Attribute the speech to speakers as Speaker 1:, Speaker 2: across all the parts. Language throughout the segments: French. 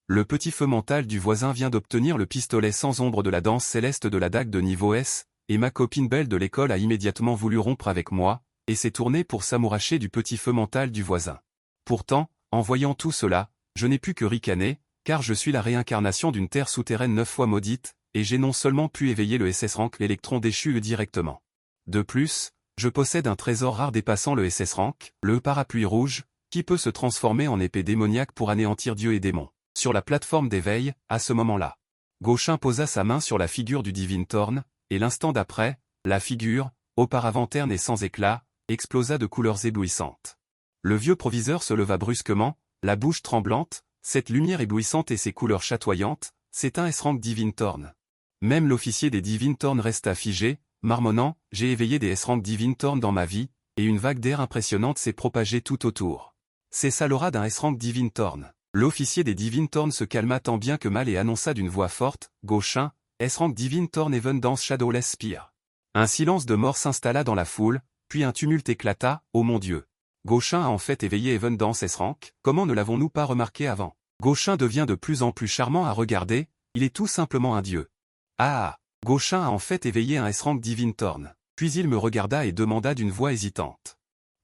Speaker 1: Le petit feu mental du voisin vient d'obtenir le pistolet sans ombre de la danse céleste de la dague de niveau S, et ma copine belle de l'école a immédiatement voulu rompre avec moi, et s'est tournée pour s'amouracher du petit feu mental du voisin. Pourtant, en voyant tout cela, je n'ai pu que ricaner, car je suis la réincarnation d'une terre souterraine 9 fois maudite, et j'ai non seulement pu éveiller le SS Rank l'électron déchu directement. De plus, je possède un trésor rare dépassant le SS Rank, le parapluie rouge, qui peut se transformer en épée démoniaque pour anéantir Dieu et démons. Sur la plateforme d'éveil, à ce moment-là, Gauchin posa sa main sur la figure du Divine Thorn, et l'instant d'après, la figure, auparavant terne et sans éclat, explosa de couleurs éblouissantes. Le vieux proviseur se leva brusquement, la bouche tremblante, cette lumière éblouissante et ses couleurs chatoyantes, c'est un S-Rank Divine Thorn. Même l'officier des Divine Thorn resta figé, marmonnant, j'ai éveillé des S-Rank Divine Thorn dans ma vie, et une vague d'air impressionnante s'est propagée tout autour. C'est ça l'aura d'un S-Rank Divine Thorn. L'officier des Divine Thorn se calma tant bien que mal et annonça d'une voix forte, Gauchin, S-Rank Divine Thorn Even Dance Shadowless Spear. Un silence de mort s'installa dans la foule, puis un tumulte éclata, oh mon Dieu. Gauchin a en fait éveillé Even Dance S-Rank, comment ne l'avons-nous pas remarqué avant? Gauchin devient de plus en plus charmant à regarder, il est tout simplement un dieu. Ah! Gauchin a en fait éveillé un S-Rank Divine Thorn. Puis il me regarda et demanda d'une voix hésitante.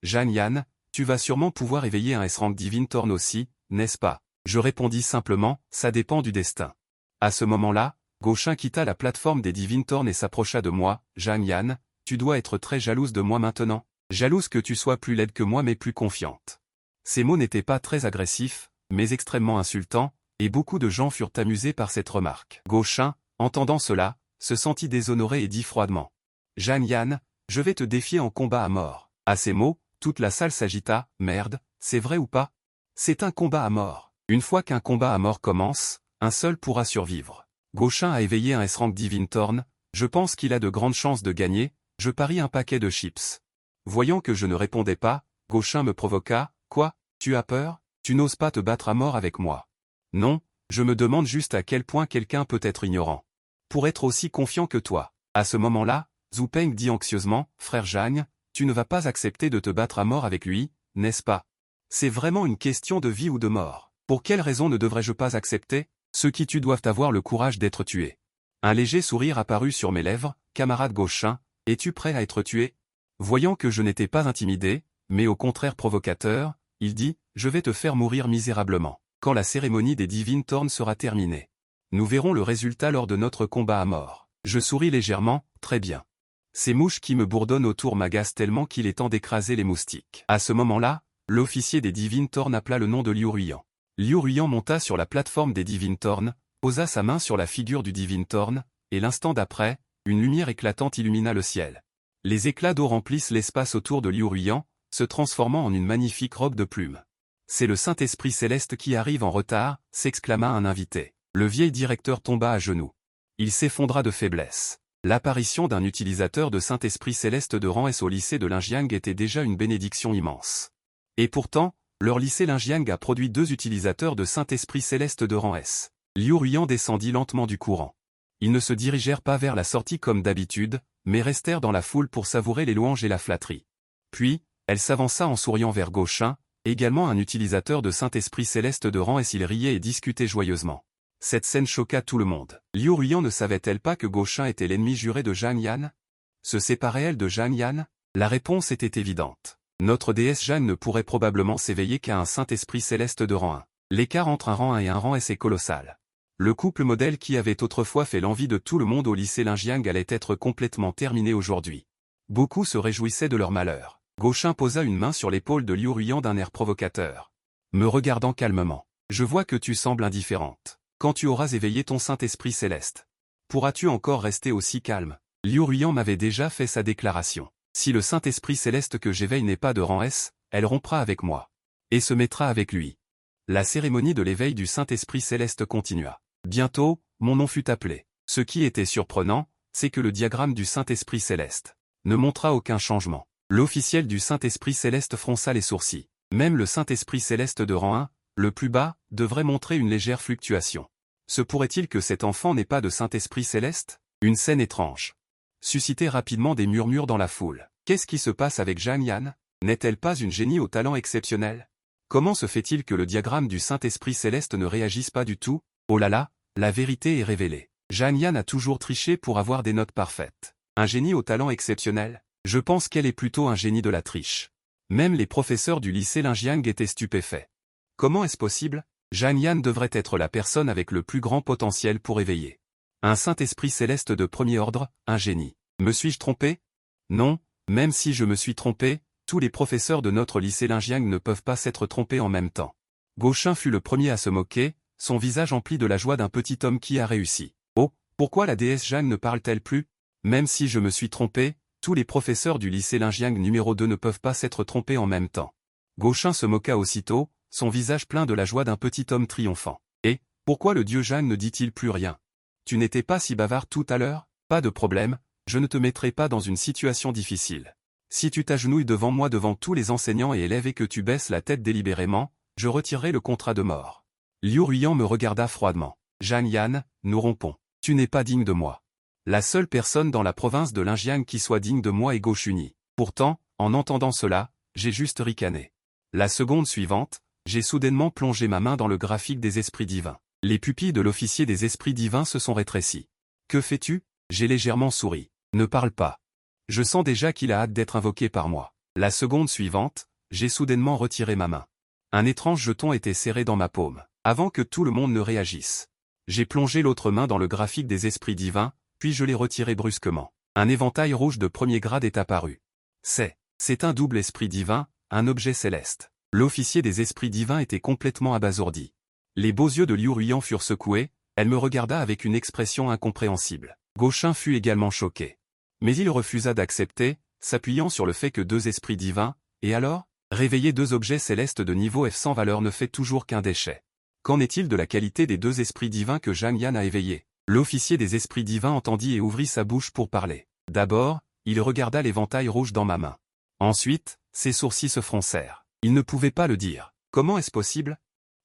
Speaker 1: Jeanne-Yann, tu vas sûrement pouvoir éveiller un S-Rank Divine Thorn aussi, n'est-ce pas? Je répondis simplement, ça dépend du destin. À ce moment-là, Gauchin quitta la plateforme des Divine Thorn et s'approcha de moi, Jeanne-Yann, tu dois être très jalouse de moi maintenant. Jalouse que tu sois plus laide que moi mais plus confiante. Ces mots n'étaient pas très agressifs, mais extrêmement insultants, et beaucoup de gens furent amusés par cette remarque. Gauchin, entendant cela, se sentit déshonoré et dit froidement. Jeanne-Yann, je vais te défier en combat à mort. À ces mots, toute la salle s'agita, merde, c'est vrai ou pas? C'est un combat à mort. Une fois qu'un combat à mort commence, un seul pourra survivre. Gauchin a éveillé un S-Rank Divine Thorn, je pense qu'il a de grandes chances de gagner, je parie un paquet de chips. Voyant que je ne répondais pas, Gauchin me provoqua, quoi, tu as peur? Tu n'oses pas te battre à mort avec moi. Non, je me demande juste à quel point quelqu'un peut être ignorant. Pour être aussi confiant que toi. À ce moment-là, Zhu Peng dit anxieusement, frère Jeanne, tu ne vas pas accepter de te battre à mort avec lui, n'est-ce pas? C'est vraiment une question de vie ou de mort. Pour quelle raison ne devrais-je pas accepter? Ceux qui tuent doivent avoir le courage d'être tués. Un léger sourire apparut sur mes lèvres, camarade Gauchin, es-tu prêt à être tué? Voyant que je n'étais pas intimidé, mais au contraire provocateur, il dit, je vais te faire mourir misérablement, quand la cérémonie des Divine Thorn sera terminée. Nous verrons le résultat lors de notre combat à mort. Je souris légèrement, très bien. Ces mouches qui me bourdonnent autour m'agacent tellement qu'il est temps d'écraser les moustiques. À ce moment-là, l'officier des Divine Thorn appela le nom de Liu Ruyan. Liu Ruyan monta sur la plateforme des Divine Thorn, posa sa main sur la figure du Divine Thorn, et l'instant d'après, une lumière éclatante illumina le ciel. Les éclats d'eau remplissent l'espace autour de Liu Ruyan, se transformant en une magnifique robe de plumes. C'est le Saint-Esprit céleste qui arrive en retard, s'exclama un invité. Le vieil directeur tomba à genoux. Il s'effondra de faiblesse. L'apparition d'un utilisateur de Saint-Esprit céleste de rang S au lycée de Linjiang était déjà une bénédiction immense. Et pourtant, leur lycée Linjiang a produit 2 utilisateurs de Saint-Esprit céleste de rang S. Liu Ruyan descendit lentement du courant. Ils ne se dirigèrent pas vers la sortie comme d'habitude, mais restèrent dans la foule pour savourer les louanges et la flatterie. Puis, elle s'avança en souriant vers Gauchin, également un utilisateur de Saint-Esprit céleste de rang S. Ils riaient et discutaient joyeusement. Cette scène choqua tout le monde. Liu Ruyan ne savait-elle pas que Gauchin était l'ennemi juré de Jeanne-Yann? Se séparait-elle de Jeanne-Yann? La réponse était évidente. Notre déesse Jeanne ne pourrait probablement s'éveiller qu'à un Saint-Esprit céleste de rang 1. L'écart entre un rang 1 et un rang S est colossal. Le couple modèle qui avait autrefois fait l'envie de tout le monde au lycée Linjiang allait être complètement terminé aujourd'hui. Beaucoup se réjouissaient de leur malheur. Gauchin posa une main sur l'épaule de Liu Ruyan d'un air provocateur. Me regardant calmement. Je vois que tu sembles indifférente. Quand tu auras éveillé ton Saint-Esprit céleste, pourras-tu encore rester aussi calme? Liu Ruyan m'avait déjà fait sa déclaration. Si le Saint-Esprit céleste que j'éveille n'est pas de rang S, elle rompra avec moi. Et se mettra avec lui. La cérémonie de l'éveil du Saint-Esprit céleste continua. Bientôt, mon nom fut appelé. Ce qui était surprenant, c'est que le diagramme du Saint-Esprit céleste ne montra aucun changement. L'officiel du Saint-Esprit céleste fronça les sourcils. Même le Saint-Esprit céleste de rang 1, le plus bas, devrait montrer une légère fluctuation. Se pourrait-il que cet enfant n'ait pas de Saint-Esprit céleste? Une scène étrange suscitait rapidement des murmures dans la foule. Qu'est-ce qui se passe avec Jeanne-Yann? N'est-elle pas une génie au talent exceptionnel? Comment se fait-il que le diagramme du Saint-Esprit céleste ne réagisse pas du tout? Oh là là, la vérité est révélée. Jeanne Yan a toujours triché pour avoir des notes parfaites. Un génie au talent exceptionnel? Je pense qu'elle est plutôt un génie de la triche. Même les professeurs du lycée Linjiang étaient stupéfaits. Comment est-ce possible? Jeanne Yan devrait être la personne avec le plus grand potentiel pour éveiller. Un Saint-Esprit céleste de premier ordre, un génie. Me suis-je trompé? Non, même si je me suis trompé, tous les professeurs de notre lycée Linjiang ne peuvent pas s'être trompés en même temps. Gauchin fut le premier à se moquer, son visage empli de la joie d'un petit homme qui a réussi. Oh, pourquoi la déesse Jeanne ne parle-t-elle plus? Même si je me suis trompé, tous les professeurs du lycée Linjiang numéro 2 ne peuvent pas s'être trompés en même temps. Gauchin se moqua aussitôt, son visage plein de la joie d'un petit homme triomphant. Et, pourquoi le dieu Jeanne ne dit-il plus rien? Tu n'étais pas si bavard tout à l'heure? Pas de problème, je ne te mettrai pas dans une situation difficile. Si tu t'agenouilles devant moi devant tous les enseignants et élèves et que tu baisses la tête délibérément, je retirerai le contrat de mort. Liu Ruyan me regarda froidement. Jeanne Yan, nous rompons. Tu n'es pas digne de moi. La seule personne dans la province de Linjiang qui soit digne de moi est Gauchuni. Pourtant, en entendant cela, j'ai juste ricané. La seconde suivante, j'ai soudainement plongé ma main dans le graphique des esprits divins. Les pupilles de l'officier des esprits divins se sont rétrécies. Que fais-tu? J'ai légèrement souri. Ne parle pas. Je sens déjà qu'il a hâte d'être invoqué par moi. La seconde suivante, j'ai soudainement retiré ma main. Un étrange jeton était serré dans ma paume. Avant que tout le monde ne réagisse. J'ai plongé l'autre main dans le graphique des esprits divins, puis je l'ai retiré brusquement. Un éventail rouge de premier grade est apparu. C'est un double esprit divin, un objet céleste. L'officier des esprits divins était complètement abasourdi. Les beaux yeux de Liu Ruyan furent secoués, elle me regarda avec une expression incompréhensible. Gauchin fut également choqué. Mais il refusa d'accepter, s'appuyant sur le fait que deux esprits divins, et alors? Réveiller deux objets célestes de niveau F sans valeur ne fait toujours qu'un déchet. Qu'en est-il de la qualité des deux esprits divins que Jeanne Yan a éveillés? L'officier des esprits divins entendit et ouvrit sa bouche pour parler. D'abord, il regarda l'éventail rouge dans ma main. Ensuite, ses sourcils se froncèrent. Il ne pouvait pas le dire. Comment est-ce possible?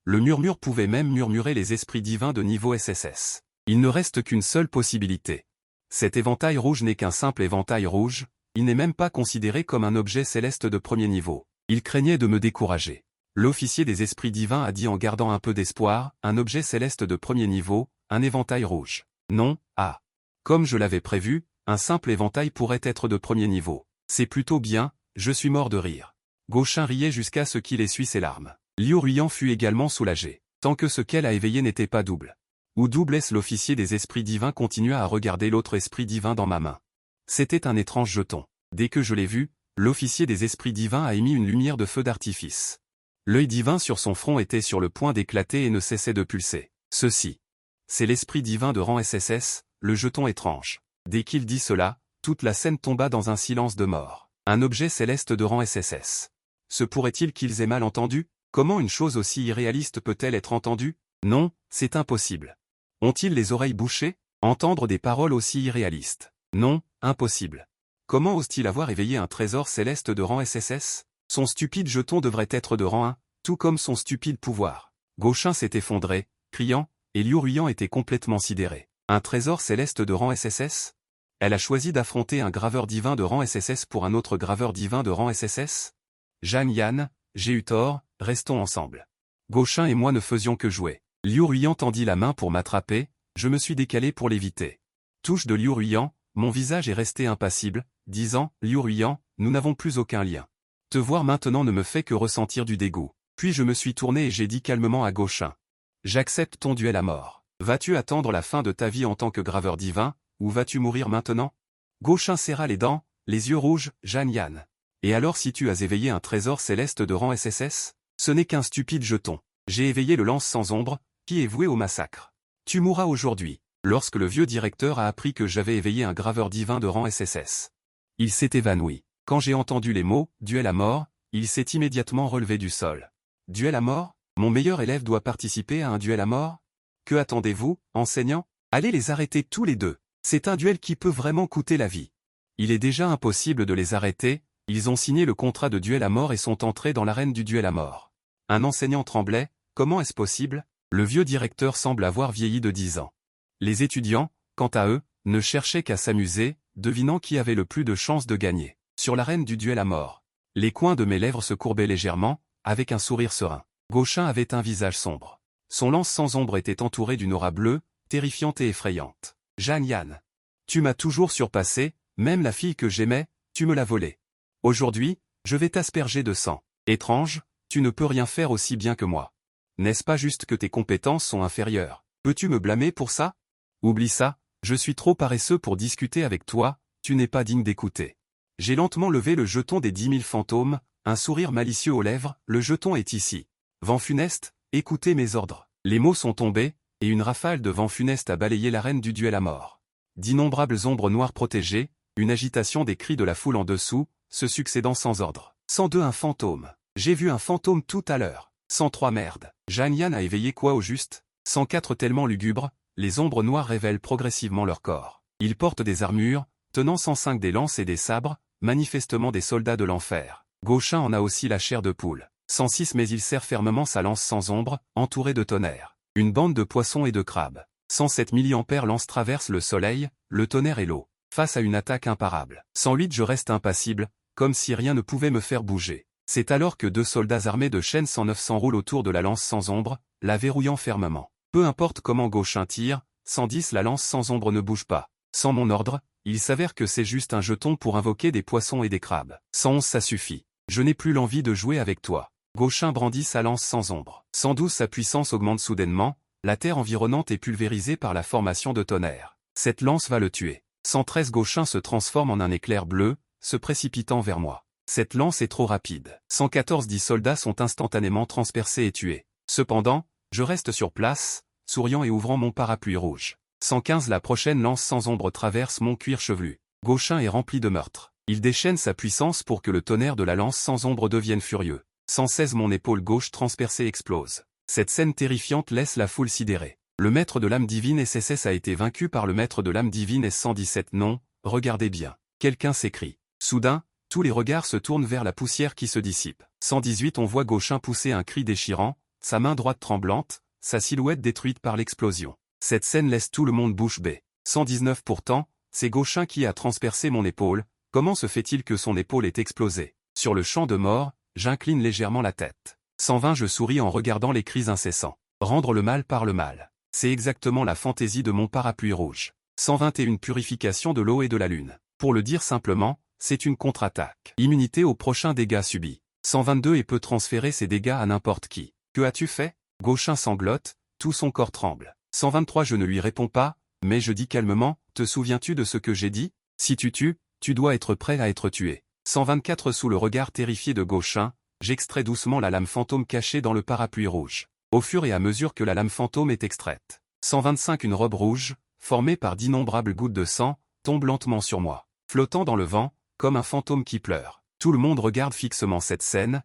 Speaker 1: Le murmure pouvait même murmurer les esprits divins de niveau SSS. Il ne reste qu'une seule possibilité. Cet éventail rouge n'est qu'un simple éventail rouge, il n'est même pas considéré comme un objet céleste de premier niveau. Il craignait de me décourager. L'officier des esprits divins a dit en gardant un peu d'espoir, un objet céleste de premier niveau, un éventail rouge. Non, ah. Comme je l'avais prévu, un simple éventail pourrait être de premier niveau. C'est plutôt bien, je suis mort de rire. Gauchin riait jusqu'à ce qu'il essuie ses larmes. Liu Ruyan fut également soulagé. Tant que ce qu'elle a éveillé n'était pas double. Ou double est-ce? L'officier des esprits divins continua à regarder l'autre esprit divin dans ma main. C'était un étrange jeton. Dès que je l'ai vu, l'officier des esprits divins a émis une lumière de feu d'artifice. L'œil divin sur son front était sur le point d'éclater et ne cessait de pulser. Ceci. C'est l'esprit divin de rang SSS, le jeton étrange. Dès qu'il dit cela, toute la scène tomba dans un silence de mort. Un objet céleste de rang SSS. Se pourrait-il qu'ils aient mal entendu? Comment une chose aussi irréaliste peut-elle être entendue? Non, c'est impossible. Ont-ils les oreilles bouchées? Entendre des paroles aussi irréalistes? Non, impossible. Comment ose-t-il avoir éveillé un trésor céleste de rang SSS? Son stupide jeton devrait être de rang 1, tout comme son stupide pouvoir. Gauchin s'est effondré, criant, et Liu Ruyan était complètement sidéré. Un trésor céleste de rang SSS? Elle a choisi d'affronter un graveur divin de rang SSS pour un autre graveur divin de rang SSS? Jeanne Yan, j'ai eu tort, restons ensemble. Gauchin et moi ne faisions que jouer. Liu Ruyan tendit la main pour m'attraper, je me suis décalé pour l'éviter. Touche de Liu Ruyan, mon visage est resté impassible, disant, Liu Ruyan, nous n'avons plus aucun lien. Te voir maintenant ne me fait que ressentir du dégoût. Puis je me suis tourné et j'ai dit calmement à Gauchin. J'accepte ton duel à mort. Vas-tu attendre la fin de ta vie en tant que graveur divin, ou vas-tu mourir maintenant? Gauchin serra les dents, les yeux rouges, Jeanne Yan. Et alors si tu as éveillé un trésor céleste de rang SSS? Ce n'est qu'un stupide jeton. J'ai éveillé le lance sans ombre, qui est voué au massacre. Tu mourras aujourd'hui. Lorsque le vieux directeur a appris que j'avais éveillé un graveur divin de rang SSS. Il s'est évanoui. Quand j'ai entendu les mots « duel à mort », il s'est immédiatement relevé du sol. Duel à mort? Mon meilleur élève doit participer à un duel à mort? Que attendez-vous, enseignant? Allez les arrêter tous les deux. C'est un duel qui peut vraiment coûter la vie. Il est déjà impossible de les arrêter, ils ont signé le contrat de duel à mort et sont entrés dans l'arène du duel à mort. Un enseignant tremblait, comment est-ce possible? Le vieux directeur semble avoir vieilli de 10 ans. Les étudiants, quant à eux, ne cherchaient qu'à s'amuser, devinant qui avait le plus de chances de gagner. Sur l'arène du duel à mort. Les coins de mes lèvres se courbaient légèrement, avec un sourire serein. Gauchin avait un visage sombre. Son lance sans ombre était entouré d'une aura bleue, terrifiante et effrayante. Zhang Yan. Tu m'as toujours surpassé, même la fille que j'aimais, tu me l'as volée. Aujourd'hui, je vais t'asperger de sang. Étrange, tu ne peux rien faire aussi bien que moi. N'est-ce pas juste que tes compétences sont inférieures? Peux-tu me blâmer pour ça? Oublie ça, je suis trop paresseux pour discuter avec toi, tu n'es pas digne d'écouter. J'ai lentement levé le jeton des 10 000 fantômes, un sourire malicieux aux lèvres, le jeton est ici. Vent funeste, écoutez mes ordres. Les mots sont tombés, et une rafale de vent funeste a balayé l'arène du duel à mort. D'innombrables ombres noires protégées, une agitation des cris de la foule en dessous, se succédant sans ordre. 102 un fantôme. J'ai vu un fantôme tout à l'heure. 103 merde. Zhang Yan a éveillé quoi au juste? 104 tellement lugubres, les ombres noires révèlent progressivement leur corps. Ils portent des armures, tenant 105 des lances et des sabres, manifestement des soldats de l'enfer. Gauchin en a aussi la chair de poule. 106 mais il serre fermement sa lance sans ombre, entourée de tonnerre. Une bande de poissons et de crabes. 107 milliampères lance traverse le soleil, le tonnerre et l'eau. Face à une attaque imparable. 108 je reste impassible, comme si rien ne pouvait me faire bouger. C'est alors que 2 soldats armés de chaînes 109 s'enroulent autour de la lance sans ombre, la verrouillant fermement. Peu importe comment Gauchin tire, 110 la lance sans ombre ne bouge pas. Sans mon ordre, il s'avère que c'est juste un jeton pour invoquer des poissons et des crabes. 111 ça suffit. Je n'ai plus l'envie de jouer avec toi. Gauchin brandit sa lance sans ombre. 112 sa puissance augmente soudainement, la terre environnante est pulvérisée par la formation de tonnerre. Cette lance va le tuer. 113 Gauchin se transforme en un éclair bleu, se précipitant vers moi. Cette lance est trop rapide. 114 10 soldats sont instantanément transpercés et tués. Cependant, je reste sur place, souriant et ouvrant mon parapluie rouge. 115 La prochaine lance sans ombre traverse mon cuir chevelu. Gauchin est rempli de meurtre. Il déchaîne sa puissance pour que le tonnerre de la lance sans ombre devienne furieux. 116 Mon épaule gauche transpercée explose. Cette scène terrifiante laisse la foule sidérée. Le maître de l'âme divine SSS a été vaincu par le maître de l'âme divine S117 Non, regardez bien. Quelqu'un s'écrie. Soudain, tous les regards se tournent vers la poussière qui se dissipe. 118 On voit Gauchin pousser un cri déchirant, sa main droite tremblante, sa silhouette détruite par l'explosion. Cette scène laisse tout le monde bouche bée. 119 Pourtant, c'est Gauchin qui a transpercé mon épaule, comment se fait-il que son épaule ait explosé? Sur le champ de mort, j'incline légèrement la tête. 120 Je souris en regardant les cris incessants. Rendre le mal par le mal. C'est exactement la fantaisie de mon parapluie rouge. 121 Purification de l'eau et de la lune. Pour le dire simplement, c'est une contre-attaque. Immunité aux prochains dégâts subis. 122 Et peut transférer ses dégâts à n'importe qui. Que as-tu fait? Gauchin sanglote, tout son corps tremble. 123 Je ne lui réponds pas, mais je dis calmement, te souviens-tu de ce que j'ai dit? Si tu tues, tu dois être prêt à être tué. 124 Sous le regard terrifié de Gauchin, j'extrais doucement la lame fantôme cachée dans le parapluie rouge. Au fur et à mesure que la lame fantôme est extraite. 125 Une robe rouge, formée par d'innombrables gouttes de sang, tombe lentement sur moi. Flottant dans le vent, comme un fantôme qui pleure. Tout le monde regarde fixement cette scène,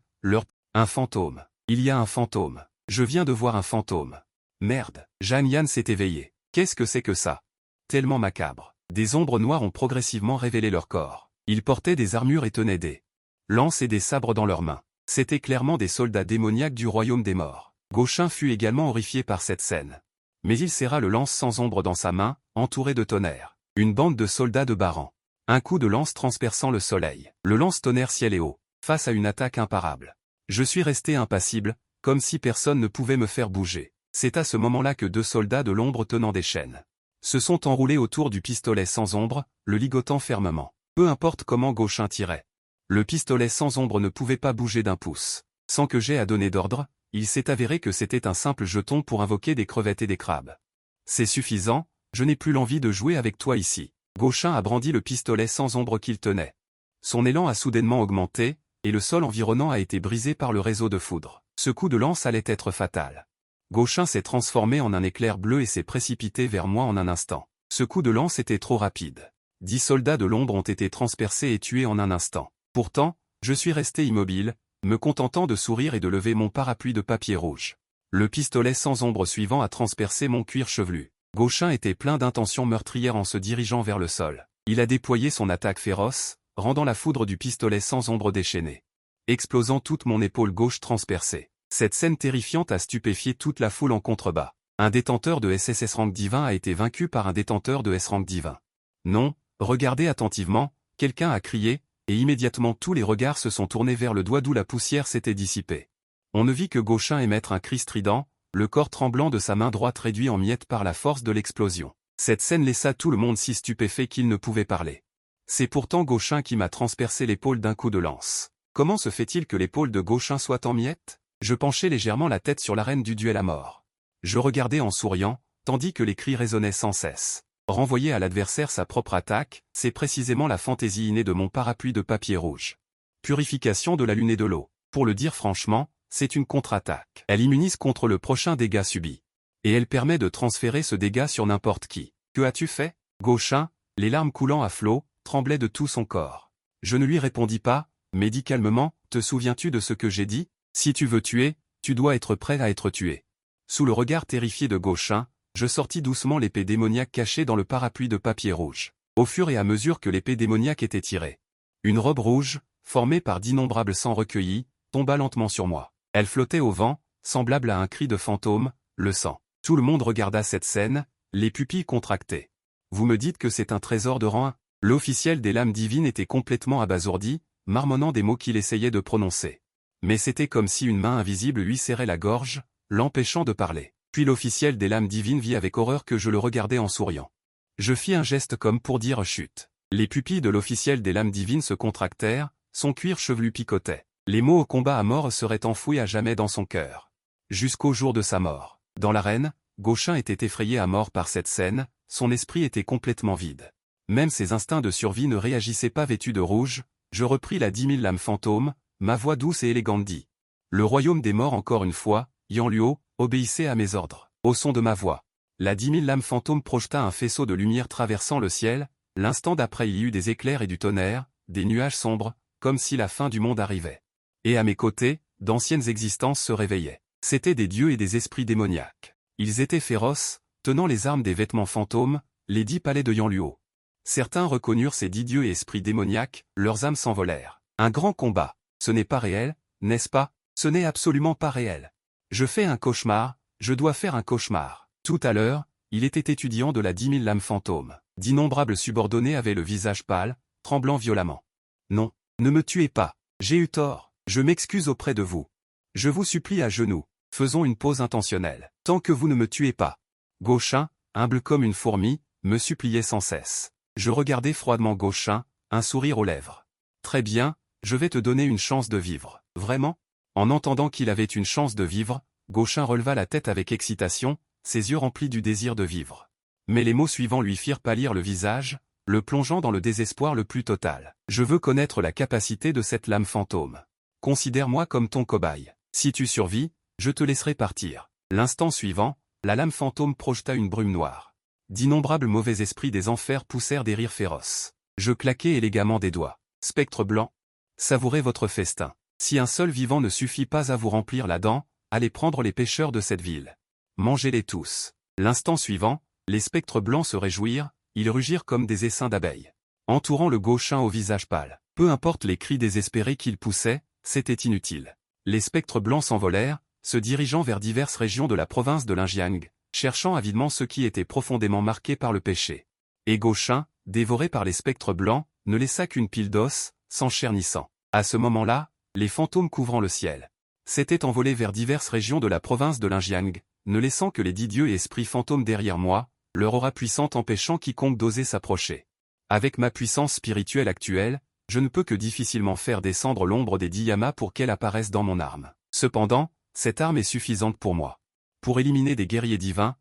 Speaker 1: un fantôme. Il y a un fantôme. Je viens de voir un fantôme. Merde. Zhang Yan s'est éveillé. Qu'est-ce que c'est que ça? Tellement macabre. Des ombres noires ont progressivement révélé leur corps. Ils portaient des armures et tenaient des lances et des sabres dans leurs mains. C'étaient clairement des soldats démoniaques du royaume des morts. Gauchin fut également horrifié par cette scène. Mais il serra le lance sans ombre dans sa main, entouré de tonnerre. Une bande de soldats de Baran. Un coup de lance transperçant le soleil. Le lance tonnerre ciel et haut, face à une attaque imparable. Je suis resté impassible, comme si personne ne pouvait me faire bouger. C'est à ce moment-là que 2 soldats de l'ombre tenant des chaînes se sont enroulés autour du pistolet sans ombre, le ligotant fermement. Peu importe comment Gauchin tirait. Le pistolet sans ombre ne pouvait pas bouger d'un pouce. Sans que j'aie à donner d'ordre, il s'est avéré que c'était un simple jeton pour invoquer des crevettes et des crabes. C'est suffisant, je n'ai plus l'envie de jouer avec toi ici. Gauchin a brandi le pistolet sans ombre qu'il tenait. Son élan a soudainement augmenté, et le sol environnant a été brisé par le réseau de foudre. Ce coup de lance allait être fatal. Gauchin s'est transformé en un éclair bleu et s'est précipité vers moi en un instant. Ce coup de lance était trop rapide. 10 soldats de l'ombre ont été transpercés et tués en un instant. Pourtant, je suis resté immobile, me contentant de sourire et de lever mon parapluie de papier rouge. Le pistolet sans ombre suivant a transpercé mon cuir chevelu. Gauchin était plein d'intentions meurtrières en se dirigeant vers le sol. Il a déployé son attaque féroce, rendant la foudre du pistolet sans ombre déchaînée, explosant toute mon épaule gauche transpercée. Cette scène terrifiante a stupéfié toute la foule en contrebas. Un détenteur de SSS rank divin a été vaincu par un détenteur de S rank divin. Non, regardez attentivement, quelqu'un a crié, et immédiatement tous les regards se sont tournés vers le doigt d'où la poussière s'était dissipée. On ne vit que Gauchin émettre un cri strident, le corps tremblant de sa main droite réduit en miettes par la force de l'explosion. Cette scène laissa tout le monde si stupéfait qu'il ne pouvait parler. C'est pourtant Gauchin qui m'a transpercé l'épaule d'un coup de lance. Comment se fait-il que l'épaule de Gauchin soit en miettes? Je penchai légèrement la tête sur l'arène du duel à mort. Je regardais en souriant, tandis que les cris résonnaient sans cesse. Renvoyer à l'adversaire sa propre attaque, c'est précisément la fantaisie innée de mon parapluie de papier rouge. Purification de la lune et de l'eau. Pour le dire franchement, c'est une contre-attaque. Elle immunise contre le prochain dégât subi. Et elle permet de transférer ce dégât sur n'importe qui. Que as-tu fait? Gauchin, les larmes coulant à flots, tremblait de tout son corps. Je ne lui répondis pas, mais dis calmement, te souviens-tu de ce que j'ai dit? Si tu veux tuer, tu dois être prêt à être tué. Sous le regard terrifié de Gauchin, je sortis doucement l'épée démoniaque cachée dans le parapluie de papier rouge. Au fur et à mesure que l'épée démoniaque était tirée, une robe rouge, formée par d'innombrables sangs recueillis, tomba lentement sur moi. Elle flottait au vent, semblable à un cri de fantôme, le sang. Tout le monde regarda cette scène, les pupilles contractées. Vous me dites que c'est un trésor de rang 1? L'officiel des lames divines était complètement abasourdi, marmonnant des mots qu'il essayait de prononcer. Mais c'était comme si une main invisible lui serrait la gorge, l'empêchant de parler. Puis l'officiel des lames divines vit avec horreur que je le regardais en souriant. Je fis un geste comme pour dire chut. Les pupilles de l'officiel des lames divines se contractèrent, son cuir chevelu picotait. Les mots au combat à mort seraient enfouis à jamais dans son cœur. Jusqu'au jour de sa mort. Dans l'arène, Gauchin était effrayé à mort par cette scène, son esprit était complètement vide. Même ses instincts de survie ne réagissaient pas vêtus de rouge, je repris la 10 000 lames fantômes, ma voix douce et élégante dit. Le royaume des morts encore une fois, Yanluo, obéissez à mes ordres. Au son de ma voix, la 10 000 lames fantômes projeta un faisceau de lumière traversant le ciel, l'instant d'après il y eut des éclairs et du tonnerre, des nuages sombres, comme si la fin du monde arrivait. Et à mes côtés, d'anciennes existences se réveillaient. C'étaient des dieux et des esprits démoniaques. Ils étaient féroces, tenant les armes des vêtements fantômes, les 10 palais de Yanluo. Certains reconnurent ces 10 dieux et esprits démoniaques, leurs âmes s'envolèrent. Un grand combat. Ce n'est pas réel, n'est-ce pas? Ce n'est absolument pas réel. Je fais un cauchemar, je dois faire un cauchemar. Tout à l'heure, il était étudiant de la 10 000 lames fantômes. D'innombrables subordonnés avaient le visage pâle, tremblant violemment. Non, ne me tuez pas. J'ai eu tort. Je m'excuse auprès de vous. Je vous supplie à genoux. Faisons une pause intentionnelle. Tant que vous ne me tuez pas. Gauchin, humble comme une fourmi, me suppliait sans cesse. Je regardais froidement Gauchin, un sourire aux lèvres. Très bien, je vais te donner une chance de vivre. Vraiment? En entendant qu'il avait une chance de vivre, Gauchin releva la tête avec excitation, ses yeux remplis du désir de vivre. Mais les mots suivants lui firent pâlir le visage, le plongeant dans le désespoir le plus total. Je veux connaître la capacité de cette lame fantôme. Considère-moi comme ton cobaye. Si tu survis, je te laisserai partir. L'instant suivant, la lame fantôme projeta une brume noire. D'innombrables mauvais esprits des enfers poussèrent des rires féroces. Je claquai élégamment des doigts. Spectre blanc. Savourez votre festin. Si un seul vivant ne suffit pas à vous remplir la dent, allez prendre les pêcheurs de cette ville. Mangez-les tous. L'instant suivant, les spectres blancs se réjouirent, ils rugirent comme des essaims d'abeilles. Entourant le Gauchin au visage pâle. Peu importe les cris désespérés qu'ils poussaient, c'était inutile. Les spectres blancs s'envolèrent, se dirigeant vers diverses régions de la province de Linjiang, cherchant avidement ceux qui étaient profondément marqués par le péché. Et Gauchin, dévoré par les spectres blancs, ne laissa qu'une pile d'os, sans chair ni sang. À ce moment-là, les fantômes couvrant le ciel s'étaient envolés vers diverses régions de la province de Linjiang, ne laissant que les 10 dieux et esprits fantômes derrière moi, leur aura puissante empêchant quiconque d'oser s'approcher. Avec ma puissance spirituelle actuelle, je ne peux que difficilement faire descendre l'ombre des 10 yamas pour qu'elle apparaisse dans mon arme. Cependant, cette arme est suffisante pour moi. Pour éliminer des guerriers divins,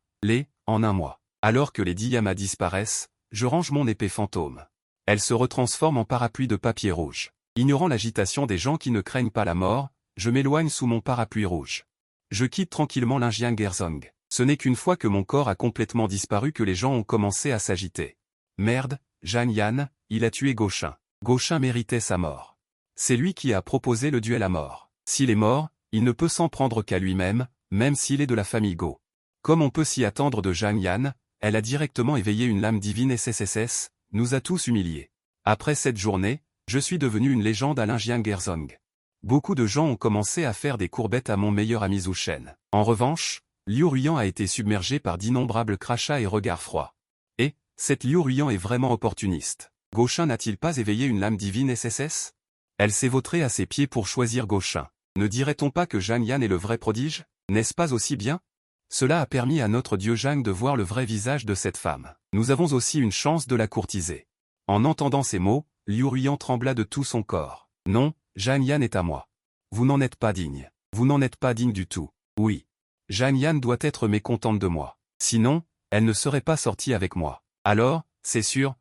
Speaker 1: en un mois. Alors que les 10 yamas disparaissent, je range mon épée fantôme. Elle se retransforme en parapluie de papier rouge. Ignorant l'agitation des gens qui ne craignent pas la mort, je m'éloigne sous mon parapluie rouge. Je quitte tranquillement Linjiang Gerzong. Ce n'est qu'une fois que mon corps a complètement disparu que les gens ont commencé à s'agiter. Merde, Zhang Yan, il a tué Gauchin. Gauchin méritait sa mort. C'est lui qui a proposé le duel à mort. S'il est mort, il ne peut s'en prendre qu'à lui-même, même s'il est de la famille Go. Comme on peut s'y attendre de Zhang Yan, elle a directement éveillé une lame divine SSSS, nous a tous humiliés. Après cette journée, je suis devenu une légende à Linjiang Gerzong. Beaucoup de gens ont commencé à faire des courbettes à mon meilleur ami Zhu Shen. En revanche, Liu Ruyan a été submergé par d'innombrables crachats et regards froids. Et, cette Liu Ruyan est vraiment opportuniste. Gauchin n'a-t-il pas éveillé une lame divine SSS? Elle s'est vautrée à ses pieds pour choisir Gauchin. Ne dirait-on pas que Zhang Yan est le vrai prodige? N'est-ce pas aussi bien? Cela a permis à notre dieu Zhang de voir le vrai visage de cette femme. Nous avons aussi une chance de la courtiser. En entendant ces mots, Liu Ruiyan trembla de tout son corps. Non, Zhang Yan est à moi. Vous n'en êtes pas digne. Vous n'en êtes pas digne du tout. Oui. Zhang Yan doit être mécontente de moi. Sinon, elle ne serait pas sortie avec moi. Alors, c'est sûr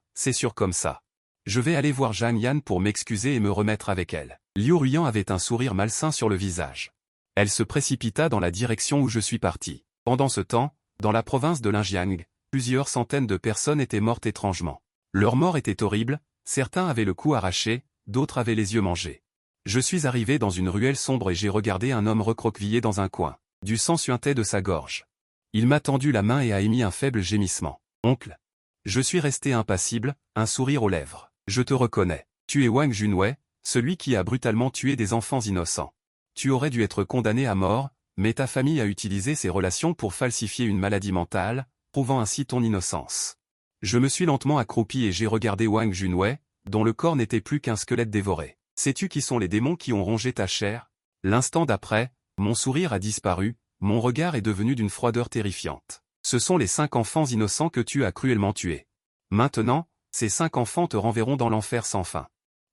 Speaker 1: comme ça. Je vais aller voir Zhang Yan pour m'excuser et me remettre avec elle. Liu Ruiyan avait un sourire malsain sur le visage. Elle se précipita dans la direction où je suis parti. Pendant ce temps, dans la province de Linjiang, plusieurs centaines de personnes étaient mortes étrangement. Leur mort était horrible, certains avaient le cou arraché, d'autres avaient les yeux mangés. Je suis arrivé dans une ruelle sombre et j'ai regardé un homme recroquevillé dans un coin. Du sang suintait de sa gorge. Il m'a tendu la main et a émis un faible gémissement. Oncle. Je suis resté impassible, un sourire aux lèvres. Je te reconnais. Tu es Wang Junwei, celui qui a brutalement tué des enfants innocents. Tu aurais dû être condamné à mort, mais ta famille a utilisé ses relations pour falsifier une maladie mentale, prouvant ainsi ton innocence. Je me suis lentement accroupi et j'ai regardé Wang Junwei, dont le corps n'était plus qu'un squelette dévoré. Sais-tu qui sont les démons qui ont rongé ta chair? L'instant d'après, mon sourire a disparu, mon regard est devenu d'une froideur terrifiante. Ce sont les 5 enfants innocents que tu as cruellement tués. Maintenant, ces 5 enfants te renverront dans l'enfer sans fin.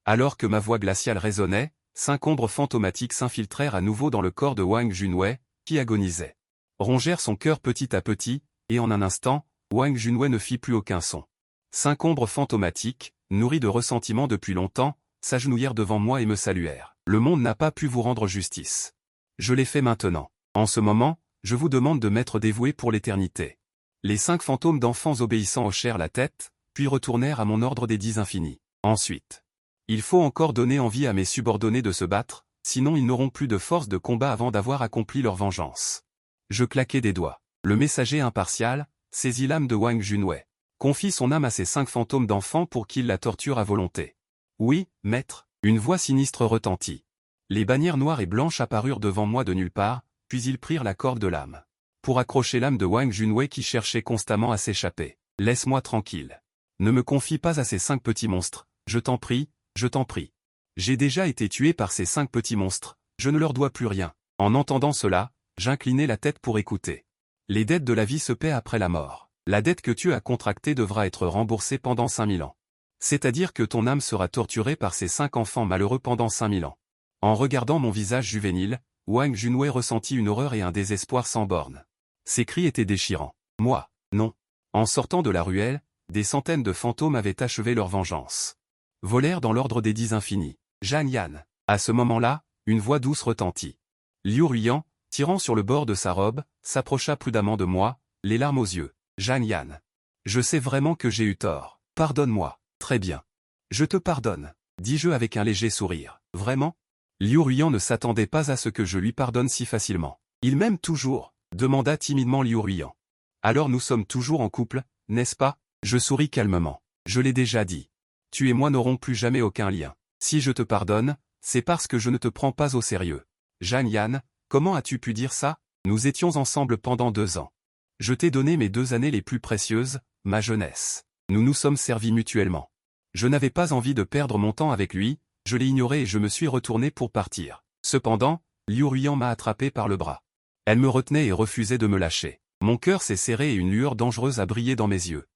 Speaker 1: Alors que ma voix glaciale résonnait, 5 ombres fantomatiques s'infiltrèrent à nouveau dans le corps de Wang Junwei, qui agonisait. Rongèrent son cœur petit à petit, et en un instant, Wang Junwei ne fit plus aucun son. 5 ombres fantomatiques, nourries de ressentiment depuis longtemps, s'agenouillèrent devant moi et me saluèrent. Le monde n'a pas pu vous rendre justice. Je l'ai fait maintenant. En ce moment, je vous demande de m'être dévoué pour l'éternité. Les 5 fantômes d'enfants obéissant hochèrent la tête, puis retournèrent à mon ordre des 10 infinis. Ensuite, il faut encore donner envie à mes subordonnés de se battre, sinon ils n'auront plus de force de combat avant d'avoir accompli leur vengeance. Je claquai des doigts. Le messager impartial saisit l'âme de Wang Junwei. Confie son âme à ces 5 fantômes d'enfants pour qu'ils la torturent à volonté. Oui, maître, une voix sinistre retentit. Les bannières noires et blanches apparurent devant moi de nulle part, puis ils prirent la corde de l'âme. Pour accrocher l'âme de Wang Junwei qui cherchait constamment à s'échapper. Laisse-moi tranquille. Ne me confie pas à ces 5 petits monstres, je t'en prie, je t'en prie. J'ai déjà été tué par ces 5 petits monstres, je ne leur dois plus rien. En entendant cela, j'inclinai la tête pour écouter. Les dettes de la vie se paient après la mort. La dette que tu as contractée devra être remboursée pendant 5000 ans. C'est-à-dire que ton âme sera torturée par ces 5 enfants malheureux pendant 5000 ans. En regardant mon visage juvénile, Wang Junwei ressentit une horreur et un désespoir sans borne. Ses cris étaient déchirants. Moi, non. En sortant de la ruelle, des centaines de fantômes avaient achevé leur vengeance. Volèrent dans l'ordre des 10 infinis. Zhang Yan. À ce moment-là, une voix douce retentit. Liu Ruiyan, tirant sur le bord de sa robe, s'approcha prudemment de moi, les larmes aux yeux. Zhang Yan. Je sais vraiment que j'ai eu tort. Pardonne-moi. Très bien. Je te pardonne, dis-je avec un léger sourire. Vraiment? Liu Ruiyan ne s'attendait pas à ce que je lui pardonne si facilement. Il m'aime toujours, demanda timidement Liu Ruiyan. Alors nous sommes toujours en couple, n'est-ce pas? Je souris calmement. Je l'ai déjà dit. Tu et moi n'aurons plus jamais aucun lien. Si je te pardonne, c'est parce que je ne te prends pas au sérieux. Zhang Yan, comment as-tu pu dire ça? Nous étions ensemble pendant 2 ans. Je t'ai donné mes 2 années les plus précieuses, ma jeunesse. Nous nous sommes servis mutuellement. Je n'avais pas envie de perdre mon temps avec lui, je l'ai ignoré et je me suis retourné pour partir. Cependant, Liu Ruiyan m'a attrapé par le bras. Elle me retenait et refusait de me lâcher. Mon cœur s'est serré et une lueur dangereuse a brillé dans mes yeux.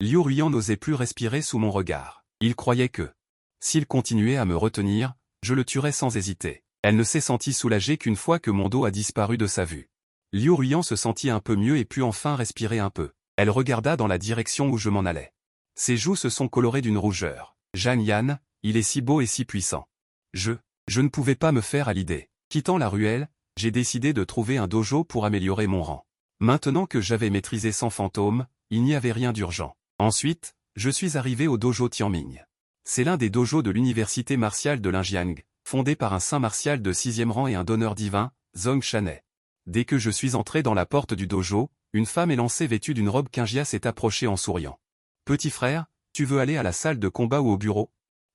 Speaker 1: Liu Ruiyan n'osait plus respirer sous mon regard. Il croyait que, s'il continuait à me retenir, je le tuerais sans hésiter. Elle ne s'est sentie soulagée qu'une fois que mon dos a disparu de sa vue. Liu Ruiyan se sentit un peu mieux et put enfin respirer un peu. Elle regarda dans la direction où je m'en allais. Ses joues se sont colorées d'une rougeur. Zhang Yan, il est si beau et si puissant. Je ne pouvais pas me faire à l'idée. Quittant la ruelle, j'ai décidé de trouver un dojo pour améliorer mon rang. Maintenant que j'avais maîtrisé 100 fantômes, il n'y avait rien d'urgent. Ensuite, je suis arrivé au dojo Tianming. C'est l'un des dojos de l'université martiale de Linjiang, fondé par un saint martial de 6e rang et un donneur divin, Zhong Shanai. Dès que je suis entré dans la porte du dojo, une femme élancée vêtue d'une robe Kingia s'est approchée en souriant. « Petit frère, tu veux aller à la salle de combat ou au bureau ?»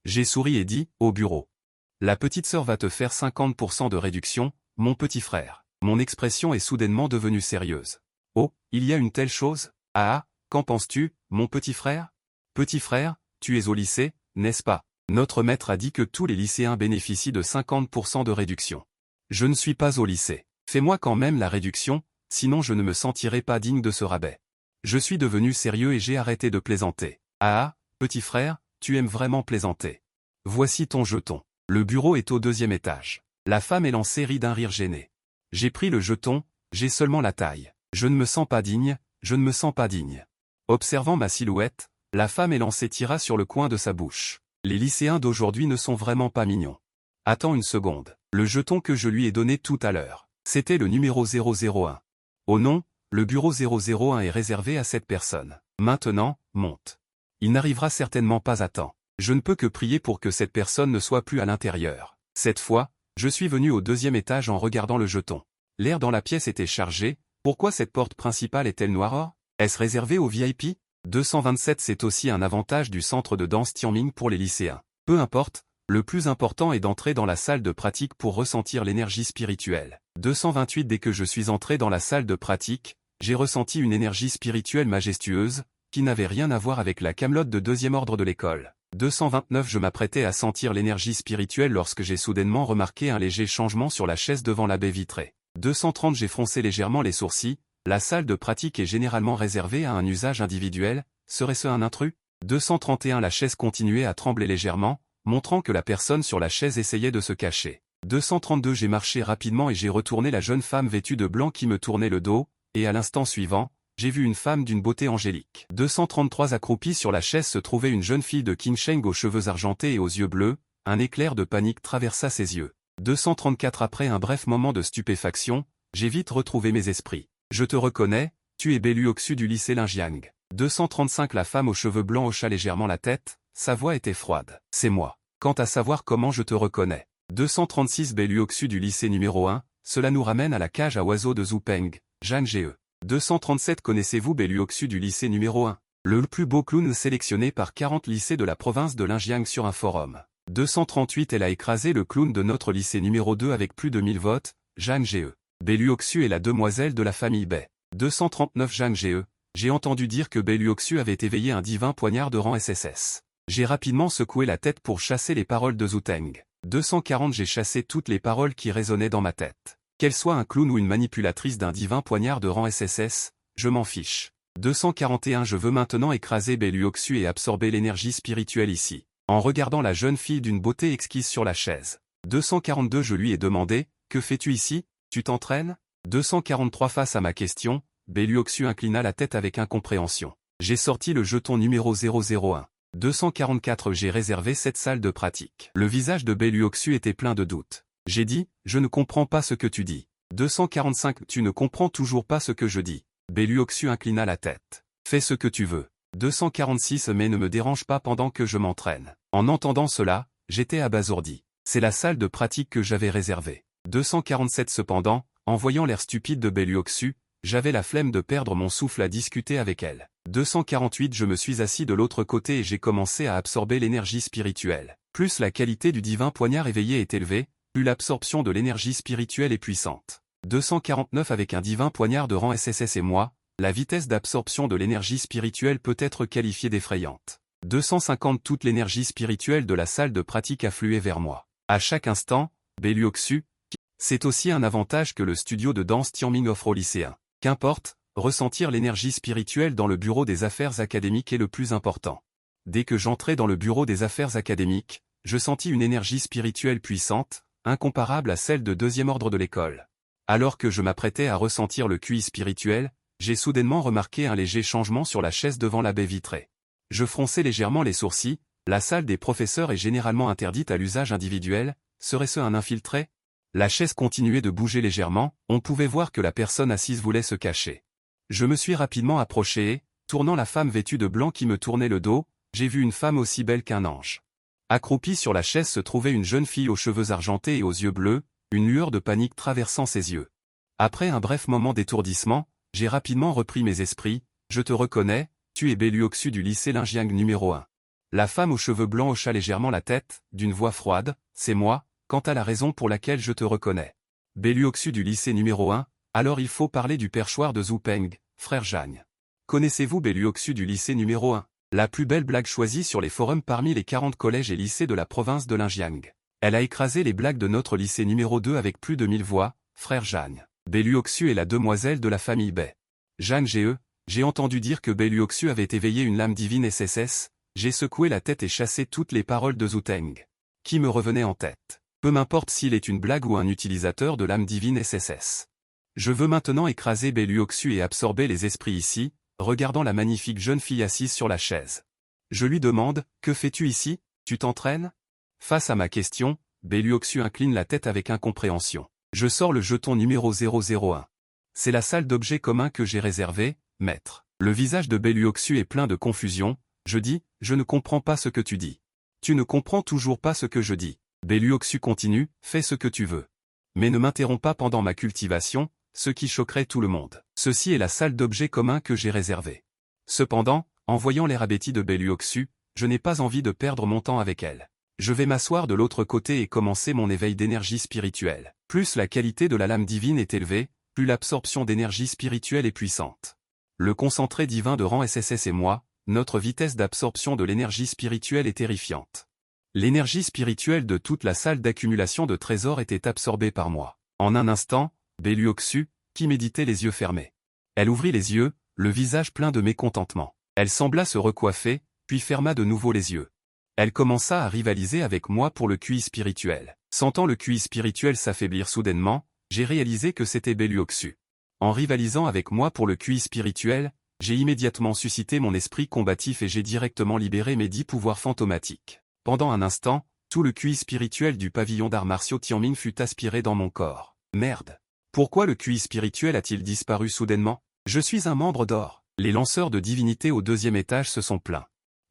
Speaker 1: J'ai souri et dit « Au bureau. » La petite sœur va te faire 50% de réduction, mon petit frère. Mon expression est soudainement devenue sérieuse. « Oh, il y a une telle chose? Ah, qu'en penses-tu, mon petit frère? Petit frère, tu es au lycée, n'est-ce pas? Notre maître a dit que tous les lycéens bénéficient de 50% de réduction. Je ne suis pas au lycée. Fais-moi quand même la réduction, sinon je ne me sentirai pas digne de ce rabais. Je suis devenu sérieux et j'ai arrêté de plaisanter. Ah, petit frère, tu aimes vraiment plaisanter. Voici ton jeton. Le bureau est au 2e étage. La femme est lancée rit d'un rire gêné. J'ai pris le jeton, j'ai seulement la taille. Je ne me sens pas digne, je ne me sens pas digne. Observant ma silhouette, la femme élancée tira sur le coin de sa bouche. Les lycéens d'aujourd'hui ne sont vraiment pas mignons. Attends une seconde. Le jeton que je lui ai donné tout à l'heure. C'était le numéro 001. Oh non, le bureau 001 est réservé à cette personne. Maintenant, monte. Il n'arrivera certainement pas à temps. Je ne peux que prier pour que cette personne ne soit plus à l'intérieur. Cette fois, je suis venu au 2e étage en regardant le jeton. L'air dans la pièce était chargé. Pourquoi cette porte principale est-elle noire? Est-ce réservé aux VIP? 227 C'est aussi un avantage du centre de danse Tianming pour les lycéens. Peu importe, le plus important est d'entrer dans la salle de pratique pour ressentir l'énergie spirituelle. 228 Dès que je suis entré dans la salle de pratique, j'ai ressenti une énergie spirituelle majestueuse, qui n'avait rien à voir avec la camelote de 2e ordre de l'école. 229 Je m'apprêtais à sentir l'énergie spirituelle lorsque j'ai soudainement remarqué un léger changement sur la chaise devant la baie vitrée. 230 J'ai froncé légèrement les sourcils. La salle de pratique est généralement réservée à un usage individuel, serait-ce un intrus? 231 La chaise continuait à trembler légèrement, montrant que la personne sur la chaise essayait de se cacher. 232 J'ai marché rapidement et j'ai retourné la jeune femme vêtue de blanc qui me tournait le dos, et à l'instant suivant, j'ai vu une femme d'une beauté angélique. 233 Accroupie sur la chaise se trouvait une jeune fille de Qingsheng aux cheveux argentés et aux yeux bleus, un éclair de panique traversa ses yeux. 234 Après un bref moment de stupéfaction, j'ai vite retrouvé mes esprits. Je te reconnais, tu es Beluoxu du lycée Linjiang. 235 La femme aux cheveux blancs hocha légèrement la tête, sa voix était froide. C'est moi. Quant à savoir comment je te reconnais. 236 Beluoxu du lycée numéro 1, cela nous ramène à la cage à oiseaux de Zupeng, Jeanne Ge. 237 Connaissez-vous Beluoxu du lycée numéro 1? Le plus beau clown sélectionné par 40 lycées de la province de Linjiang sur un forum. 238 Elle a écrasé le clown de notre lycée numéro 2 avec plus de 1000 votes, Jeanne Ge. Beluoxu est la demoiselle de la famille Bei. 239 Jeanne Ge. J'ai entendu dire que Beluoxu avait éveillé un divin poignard de rang SSS. J'ai rapidement secoué la tête pour chasser les paroles de Zuteng. 240 J'ai chassé toutes les paroles qui résonnaient dans ma tête. Qu'elle soit un clown ou une manipulatrice d'un divin poignard de rang SSS, je m'en fiche. 241 Je veux maintenant écraser Beluoxu et absorber l'énergie spirituelle ici. En regardant la jeune fille d'une beauté exquise sur la chaise. 242 Je lui ai demandé, que fais-tu ici? Tu t'entraînes? 243 Face à ma question, Beluoxu inclina la tête avec incompréhension. J'ai sorti le jeton numéro 001. 244 J'ai réservé cette salle de pratique. Le visage de Beluoxu était plein de doutes. J'ai dit, je ne comprends pas ce que tu dis. 245 Tu ne comprends toujours pas ce que je dis. Beluoxu inclina la tête. Fais ce que tu veux. 246 Mais ne me dérange pas pendant que je m'entraîne. En entendant cela, j'étais abasourdi. C'est la salle de pratique que j'avais réservée. 247 Cependant, en voyant l'air stupide de Beluoxu, j'avais la flemme de perdre mon souffle à discuter avec elle. 248 Je me suis assis de l'autre côté et j'ai commencé à absorber l'énergie spirituelle. Plus la qualité du divin poignard éveillé est élevée, plus l'absorption de l'énergie spirituelle est puissante. 249 Avec un divin poignard de rang SSS et moi, la vitesse d'absorption de l'énergie spirituelle peut être qualifiée d'effrayante. 250 Toute l'énergie spirituelle de la salle de pratique affluait vers moi. À chaque instant, Beluoxu, c'est aussi un avantage que le studio de danse Tianming offre aux lycéens. Qu'importe, ressentir l'énergie spirituelle dans le bureau des affaires académiques est le plus important. Dès que j'entrai dans le bureau des affaires académiques, je sentis une énergie spirituelle puissante, incomparable à celle de 2e ordre de l'école. Alors que je m'apprêtais à ressentir le QI spirituel, j'ai soudainement remarqué un léger changement sur la chaise devant la baie vitrée. Je fronçai légèrement les sourcils, la salle des professeurs est généralement interdite à l'usage individuel, serait-ce un infiltré? La chaise continuait de bouger légèrement, on pouvait voir que la personne assise voulait se cacher. Je me suis rapidement approché et, tournant la femme vêtue de blanc qui me tournait le dos, j'ai vu une femme aussi belle qu'un ange. Accroupie sur la chaise se trouvait une jeune fille aux cheveux argentés et aux yeux bleus, une lueur de panique traversant ses yeux. Après un bref moment d'étourdissement, j'ai rapidement repris mes esprits, je te reconnais, tu es Beluoxu du lycée Linjiang numéro 1. La femme aux cheveux blancs hocha légèrement la tête, d'une voix froide, c'est moi. Quant à la raison pour laquelle je te reconnais. Beluoxu du lycée numéro 1, alors il faut parler du perchoir de Zupeng, frère Jeanne. Connaissez-vous Beluoxu du lycée numéro 1? La plus belle blague choisie sur les forums parmi les 40 collèges et lycées de la province de Linjiang. Elle a écrasé les blagues de notre lycée numéro 2 avec plus de 1000 voix, frère Jeanne. Belluoxu est la demoiselle de la famille Bay. Jeanne j'ai entendu dire que Belluoxu avait éveillé une lame divine SSS, j'ai secoué la tête et chassé toutes les paroles de Zuteng. Qui me revenait en tête. Peu m'importe s'il est une blague ou un utilisateur de l'âme divine SSS. Je veux maintenant écraser Belluoxu et absorber les esprits ici, regardant la magnifique jeune fille assise sur la chaise. Je lui demande, que fais-tu ici, tu t'entraînes? Face à ma question, Belluoxu incline la tête avec incompréhension. Je sors le jeton numéro 001. C'est la salle d'objets communs que j'ai réservée, maître. Le visage de Belluoxu est plein de confusion, je dis, je ne comprends pas ce que tu dis. Tu ne comprends toujours pas ce que je dis. Belluoxu continue, fais ce que tu veux. Mais ne m'interromps pas pendant ma cultivation, ce qui choquerait tout le monde. Ceci est la salle d'objets communs que j'ai réservée. Cependant, en voyant l'air abéti de Belluoxu, je n'ai pas envie de perdre mon temps avec elle. Je vais m'asseoir de l'autre côté et commencer mon éveil d'énergie spirituelle. Plus la qualité de la lame divine est élevée, plus l'absorption d'énergie spirituelle est puissante. Le concentré divin de rang SSS et moi, notre vitesse d'absorption de l'énergie spirituelle est terrifiante. L'énergie spirituelle de toute la salle d'accumulation de trésors était absorbée par moi. En un instant, Belluoxu, qui méditait les yeux fermés. Elle ouvrit les yeux, le visage plein de mécontentement. Elle sembla se recoiffer, puis ferma de nouveau les yeux. Elle commença à rivaliser avec moi pour le QI spirituel. Sentant le QI spirituel s'affaiblir soudainement, j'ai réalisé que c'était Belluoxu. En rivalisant avec moi pour le QI spirituel, j'ai immédiatement suscité mon esprit combatif et j'ai directement libéré mes 10 pouvoirs fantomatiques. Pendant un instant, tout le QI spirituel du pavillon d'arts martiaux Tianming fut aspiré dans mon corps. Merde. Pourquoi le QI spirituel a-t-il disparu soudainement? Je suis un membre d'or. Les lanceurs de divinité au 2e étage se sont plaints.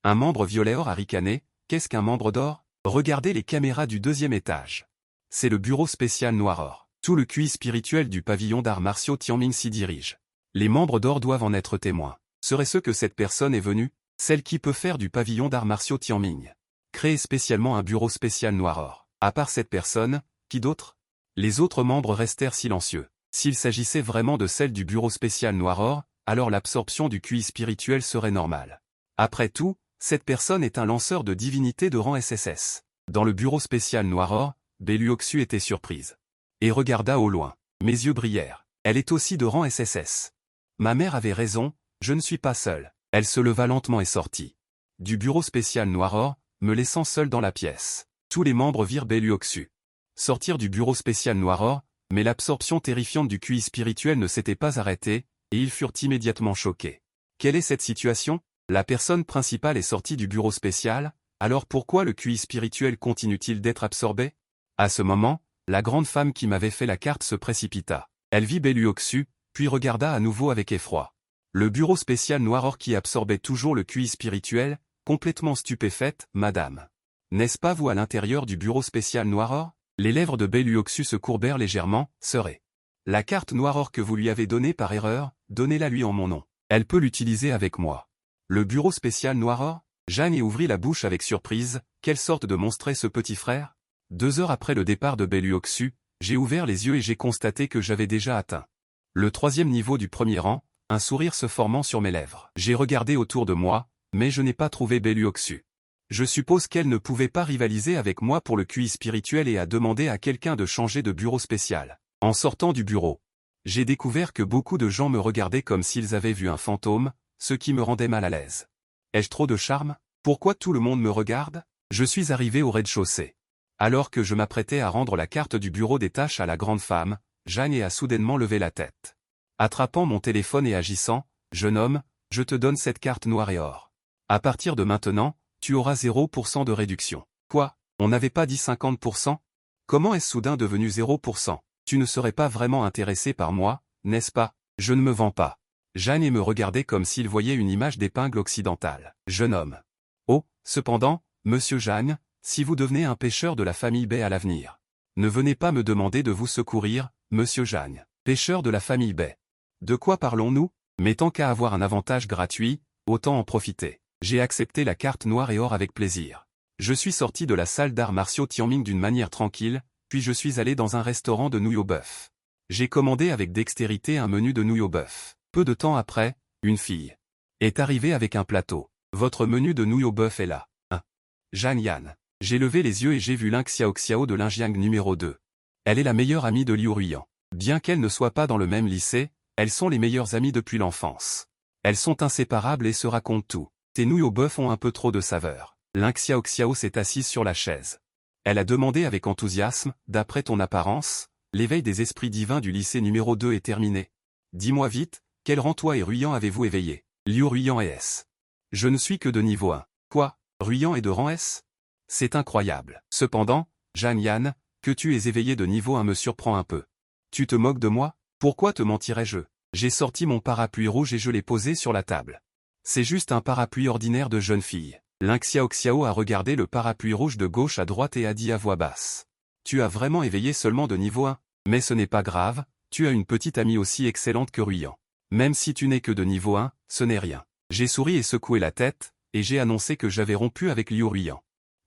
Speaker 1: Un membre violet or a ricané, qu'est-ce qu'un membre d'or? Regardez les caméras du 2e étage. C'est le bureau spécial noir or. Tout le QI spirituel du pavillon d'arts martiaux Tianming s'y dirige. Les membres d'or doivent en être témoins. Serait-ce que cette personne est venue? Celle qui peut faire du pavillon d'arts martiaux Tianming. Créer spécialement un bureau spécial noir or. À part cette personne, qui d'autre? Les autres membres restèrent silencieux. S'il s'agissait vraiment de celle du bureau spécial noir or, alors l'absorption du QI spirituel serait normale. Après tout, cette personne est un lanceur de divinité de rang SSS. Dans le bureau spécial noir or, Belluoxu était surprise. Et regarda au loin. Mes yeux brillèrent. Elle est aussi de rang SSS. Ma mère avait raison, je ne suis pas seul. Elle se leva lentement et sortit du bureau spécial noir or, me laissant seul dans la pièce. Tous les membres virent Belluoxu sortir du bureau spécial noir or, mais l'absorption terrifiante du QI spirituel ne s'était pas arrêtée, et ils furent immédiatement choqués. Quelle est cette situation? La personne principale est sortie du bureau spécial, alors pourquoi le QI spirituel continue-t-il d'être absorbé? À ce moment, la grande femme qui m'avait fait la carte se précipita. Elle vit Belluoxu, puis regarda à nouveau avec effroi. Le bureau spécial noir or qui absorbait toujours le QI spirituel, complètement stupéfaite, madame. N'est-ce pas vous à l'intérieur du bureau spécial noir or? Les lèvres de Belluoxu se courbèrent légèrement, serait. La carte noir or que vous lui avez donnée par erreur, donnez-la lui en mon nom. Elle peut l'utiliser avec moi. Le bureau spécial noir or? Jeanne y ouvrit la bouche avec surprise, quelle sorte de monstre est ce petit frère? 2 heures après le départ de Belluoxu, j'ai ouvert les yeux et j'ai constaté que j'avais déjà atteint le 3e niveau du 1er rang, un sourire se formant sur mes lèvres. J'ai regardé autour de moi, mais je n'ai pas trouvé Belluoxu. Je suppose qu'elle ne pouvait pas rivaliser avec moi pour le QI spirituel et a demandé à quelqu'un de changer de bureau spécial. En sortant du bureau, j'ai découvert que beaucoup de gens me regardaient comme s'ils avaient vu un fantôme, ce qui me rendait mal à l'aise. Ai-je trop de charme? Pourquoi tout le monde me regarde? Je suis arrivé au rez-de-chaussée. Alors que je m'apprêtais à rendre la carte du bureau des tâches à la grande femme, Jeanne a soudainement levé la tête. Attrapant mon téléphone et agissant, « Jeune homme, je te donne cette carte noire et or. À partir de maintenant, tu auras 0% de réduction. » Quoi? On n'avait pas dit 50%? Comment est-ce soudain devenu 0%? Tu ne serais pas vraiment intéressé par moi, n'est-ce pas? Je ne me vends pas. Jeanne me regardait comme s'il voyait une image d'épingle occidentale. Jeune homme. Oh, cependant, monsieur Jeanne, si vous devenez un pêcheur de la famille Bay à l'avenir, ne venez pas me demander de vous secourir, monsieur Jeanne. Pêcheur de la famille Bay. De quoi parlons-nous? Mais tant qu'à avoir un avantage gratuit, autant en profiter. J'ai accepté la carte noire et or avec plaisir. Je suis sorti de la salle d'arts martiaux Tianming d'une manière tranquille, puis je suis allé dans un restaurant de nouilles au bœuf. J'ai commandé avec dextérité un menu de nouilles au bœuf. Peu de temps après, une fille est arrivée avec un plateau. Votre menu de nouilles au bœuf est là. Jeanne Yann. J'ai levé les yeux et j'ai vu Ling Xiaoxiao de Linjiang numéro 2. Elle est la meilleure amie de Liu Ruiyan. Bien qu'elles ne soient pas dans le même lycée, elles sont les meilleures amies depuis l'enfance. Elles sont inséparables et se racontent tout. Tes nouilles au bœuf ont un peu trop de saveur. Ling Xiaoxiao s'est assise sur la chaise. Elle a demandé avec enthousiasme, d'après ton apparence, l'éveil des esprits divins du lycée numéro 2 est terminé. Dis-moi vite, quel rang toi et Ruiyan avez-vous éveillé? Liu Ruiyan est S. Je ne suis que de niveau 1. Quoi? Ruiyan est de rang S? C'est incroyable. Cependant, Zhang Yan, que tu aies éveillé de niveau 1 me surprend un peu. Tu te moques de moi? Pourquoi te mentirais-je? J'ai sorti mon parapluie rouge et je l'ai posé sur la table. C'est juste un parapluie ordinaire de jeune fille. Ling Xiaoxiao a regardé le parapluie rouge de gauche à droite et a dit à voix basse. Tu as vraiment éveillé seulement de niveau 1, mais ce n'est pas grave, tu as une petite amie aussi excellente que Ruiyan. Même si tu n'es que de niveau 1, ce n'est rien. J'ai souri et secoué la tête, et j'ai annoncé que j'avais rompu avec Liu Ruiyan.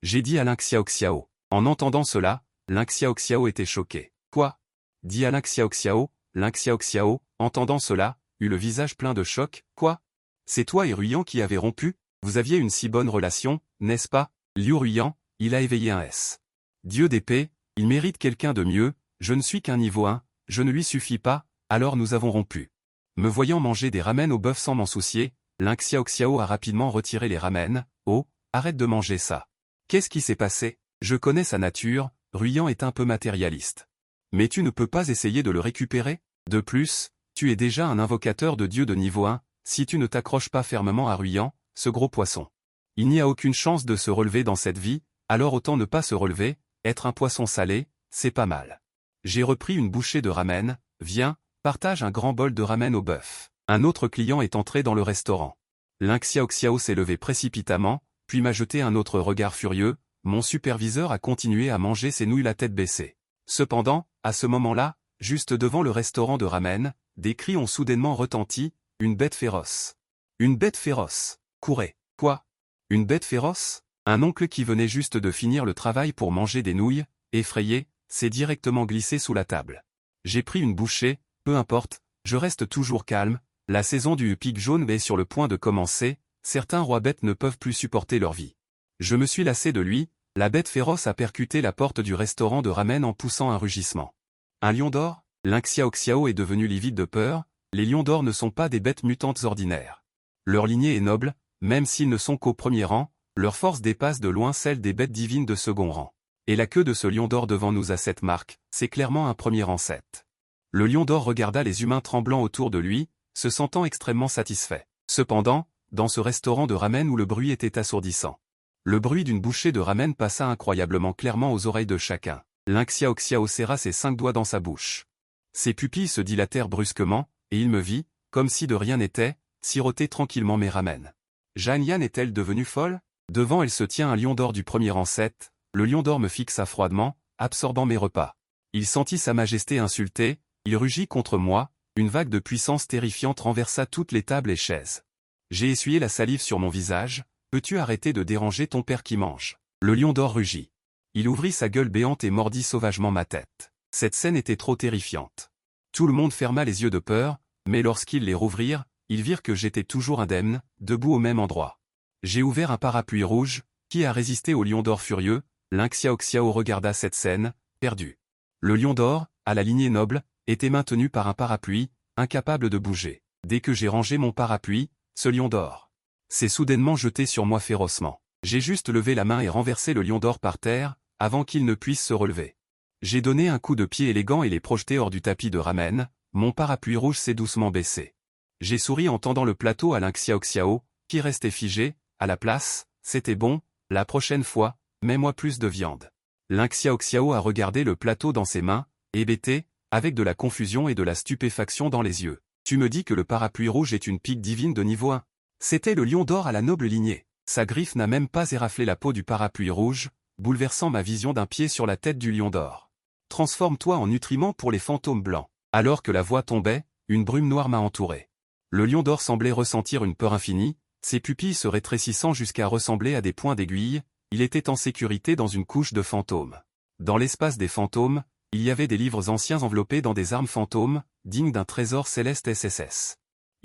Speaker 1: J'ai dit à Ling Xiaoxiao. En entendant cela, Ling Xiaoxiao était choqué. Quoi? Dit à Ling Xiaoxiao. Ling Xiaoxiao, entendant cela, eut le visage plein de choc. Quoi? C'est toi et Ruiyan qui avez rompu? Vous aviez une si bonne relation, n'est-ce pas? Liu Ruiyan, il a éveillé un S. Dieu d'épée, il mérite quelqu'un de mieux, je ne suis qu'un niveau 1, je ne lui suffis pas, alors nous avons rompu. Me voyant manger des ramen au bœuf sans m'en soucier, Ling Xiaoxiao a rapidement retiré les ramen. Oh, arrête de manger ça. Qu'est-ce qui s'est passé? Je connais sa nature, Ruiyan est un peu matérialiste. Mais tu ne peux pas essayer de le récupérer? De plus, tu es déjà un invocateur de Dieu de niveau 1, si tu ne t'accroches pas fermement à Ruiyan, ce gros poisson. Il n'y a aucune chance de se relever dans cette vie, alors autant ne pas se relever, être un poisson salé, c'est pas mal. J'ai repris une bouchée de ramen, viens, partage un grand bol de ramen au bœuf. Un autre client est entré dans le restaurant. Ling Xiaoxiao s'est levé précipitamment, puis m'a jeté un autre regard furieux, mon superviseur a continué à manger ses nouilles la tête baissée. Cependant, à ce moment-là, juste devant le restaurant de ramen, des cris ont soudainement retenti, une bête féroce. Une bête féroce. Courez. Quoi? Une bête féroce? Un oncle qui venait juste de finir le travail pour manger des nouilles, effrayé, s'est directement glissé sous la table. J'ai pris une bouchée, peu importe, je reste toujours calme, la saison du pic jaune est sur le point de commencer, certains rois bêtes ne peuvent plus supporter leur vie. Je me suis lassé de lui, la bête féroce a percuté la porte du restaurant de ramen en poussant un rugissement. Un lion d'or? Ling Xiaoxiao est devenu livide de peur, les lions d'or ne sont pas des bêtes mutantes ordinaires. Leur lignée est noble, même s'ils ne sont qu'au premier rang, leur force dépasse de loin celle des bêtes divines de second rang. Et la queue de ce lion d'or devant nous a cette marque, c'est clairement un premier rang 7. Le lion d'or regarda les humains tremblants autour de lui, se sentant extrêmement satisfait. Cependant, dans ce restaurant de ramen où le bruit était assourdissant. Le bruit d'une bouchée de ramen passa incroyablement clairement aux oreilles de chacun. Ling Xiaoxiao serra ses 5 doigts dans sa bouche. Ses pupilles se dilatèrent brusquement, et il me vit, comme si de rien n'était, siroter tranquillement mes ramen. Zhang Yan est-elle devenue folle? Devant elle se tient un lion d'or du premier rang 7, le lion d'or me fixa froidement, absorbant mes repas. Il sentit sa majesté insultée, il rugit contre moi, une vague de puissance terrifiante renversa toutes les tables et chaises. J'ai essuyé la salive sur mon visage, peux-tu arrêter de déranger ton père qui mange? Le lion d'or rugit. Il ouvrit sa gueule béante et mordit sauvagement ma tête. Cette scène était trop terrifiante. Tout le monde ferma les yeux de peur, mais lorsqu'ils les rouvrirent, ils virent que j'étais toujours indemne, debout au même endroit. J'ai ouvert un parapluie rouge, qui a résisté au lion d'or furieux. Ling Xiaoxiao regarda cette scène, perdu. Le lion d'or, à la lignée noble, était maintenu par un parapluie, incapable de bouger. Dès que j'ai rangé mon parapluie, ce lion d'or s'est soudainement jeté sur moi férocement. J'ai juste levé la main et renversé le lion d'or par terre, avant qu'il ne puisse se relever. J'ai donné un coup de pied élégant et l'ai projeté hors du tapis de ramen, mon parapluie rouge s'est doucement baissé. J'ai souri en tendant le plateau à Ling Xiaoxiao, qui restait figé, à la place, c'était bon, la prochaine fois, mets-moi plus de viande. Ling Xiaoxiao a regardé le plateau dans ses mains, hébété, avec de la confusion et de la stupéfaction dans les yeux. Tu me dis que le parapluie rouge est une pique divine de niveau 1. C'était le lion d'or à la noble lignée. Sa griffe n'a même pas éraflé la peau du parapluie rouge, bouleversant ma vision d'un pied sur la tête du lion d'or. Transforme-toi en nutriment pour les fantômes blancs. Alors que la voix tombait, une brume noire m'a entouré. Le lion d'or semblait ressentir une peur infinie, ses pupilles se rétrécissant jusqu'à ressembler à des points d'aiguille, il était en sécurité dans une couche de fantômes. Dans l'espace des fantômes, il y avait des livres anciens enveloppés dans des armes fantômes, dignes d'un trésor céleste SSS.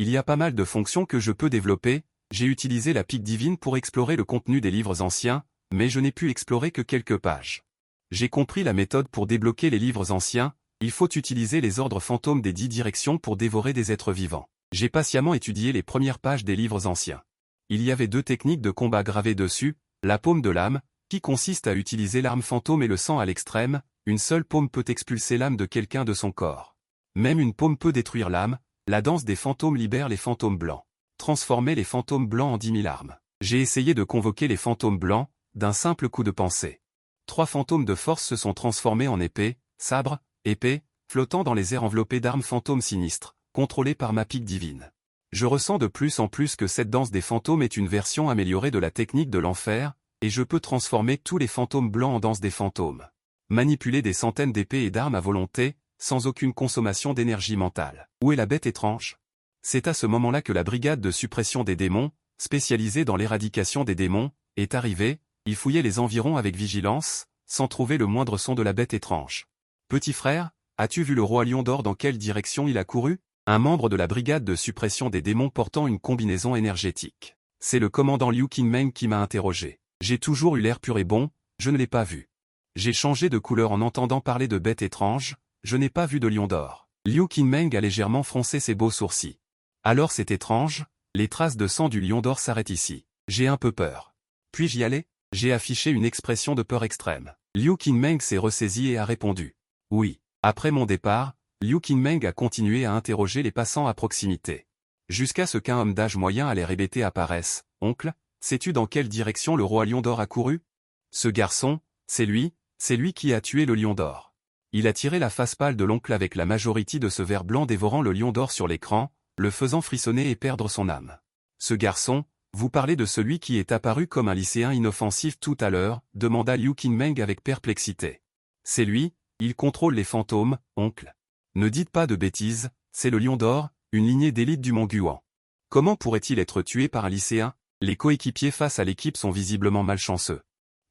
Speaker 1: Il y a pas mal de fonctions que je peux développer, j'ai utilisé la pique divine pour explorer le contenu des livres anciens, Mais je n'ai pu explorer que quelques pages. J'ai compris la méthode pour débloquer les livres anciens, il faut utiliser les ordres fantômes des 10 directions pour dévorer des êtres vivants. J'ai patiemment étudié les premières pages des livres anciens. Il y avait 2 techniques de combat gravées dessus, la paume de l'âme, qui consiste à utiliser l'arme fantôme et le sang à l'extrême, une seule paume peut expulser l'âme de quelqu'un de son corps. Même une paume peut détruire l'âme, la danse des fantômes libère les fantômes blancs. Transformer les fantômes blancs en 10 000 armes. J'ai essayé de convoquer les fantômes blancs, d'un simple coup de pensée. 3 fantômes de force se sont transformés en épées, sabres, épées, flottant dans les airs enveloppés d'armes fantômes sinistres, contrôlées par ma pique divine. Je ressens de plus en plus que cette danse des fantômes est une version améliorée de la technique de l'enfer, et je peux transformer tous les fantômes blancs en danse des fantômes. Manipuler des centaines d'épées et d'armes à volonté, sans aucune consommation d'énergie mentale. Où est la bête étrange? C'est à ce moment-là que la brigade de suppression des démons, spécialisée dans l'éradication des démons, est arrivée. Il fouillait les environs avec vigilance, sans trouver le moindre son de la bête étrange. Petit frère, as-tu vu le roi lion d'or dans quelle direction il a couru? Un membre de la brigade de suppression des démons portant une combinaison énergétique. C'est le commandant Liu Qingmeng qui m'a interrogé. J'ai toujours eu l'air pur et bon, je ne l'ai pas vu. J'ai changé de couleur en entendant parler de bête étrange, je n'ai pas vu de lion d'or. Liu Qingmeng a légèrement froncé ses beaux sourcils. Alors c'est étrange, les traces de sang du lion d'or s'arrêtent ici. J'ai un peu peur. Puis-je y aller? J'ai affiché une expression de peur extrême. Liu Qingmeng s'est ressaisi et a répondu. Oui. Après mon départ, Liu Qingmeng a continué à interroger les passants à proximité. Jusqu'à ce qu'un homme d'âge moyen à l'air hébété apparaisse. Oncle, sais-tu dans quelle direction le roi lion d'or a couru? Ce garçon, c'est lui qui a tué le lion d'or. Il a tiré la face pâle de l'oncle avec la majorité de ce ver blanc dévorant le lion d'or sur l'écran, le faisant frissonner et perdre son âme. Ce garçon, vous parlez de celui qui est apparu comme un lycéen inoffensif tout à l'heure, demanda Liu Qingmeng avec perplexité. C'est lui, il contrôle les fantômes, oncle. Ne dites pas de bêtises, c'est le lion d'or, une lignée d'élite du Mont Guan. Comment pourrait-il être tué par un lycéen? Les coéquipiers face à l'équipe sont visiblement malchanceux.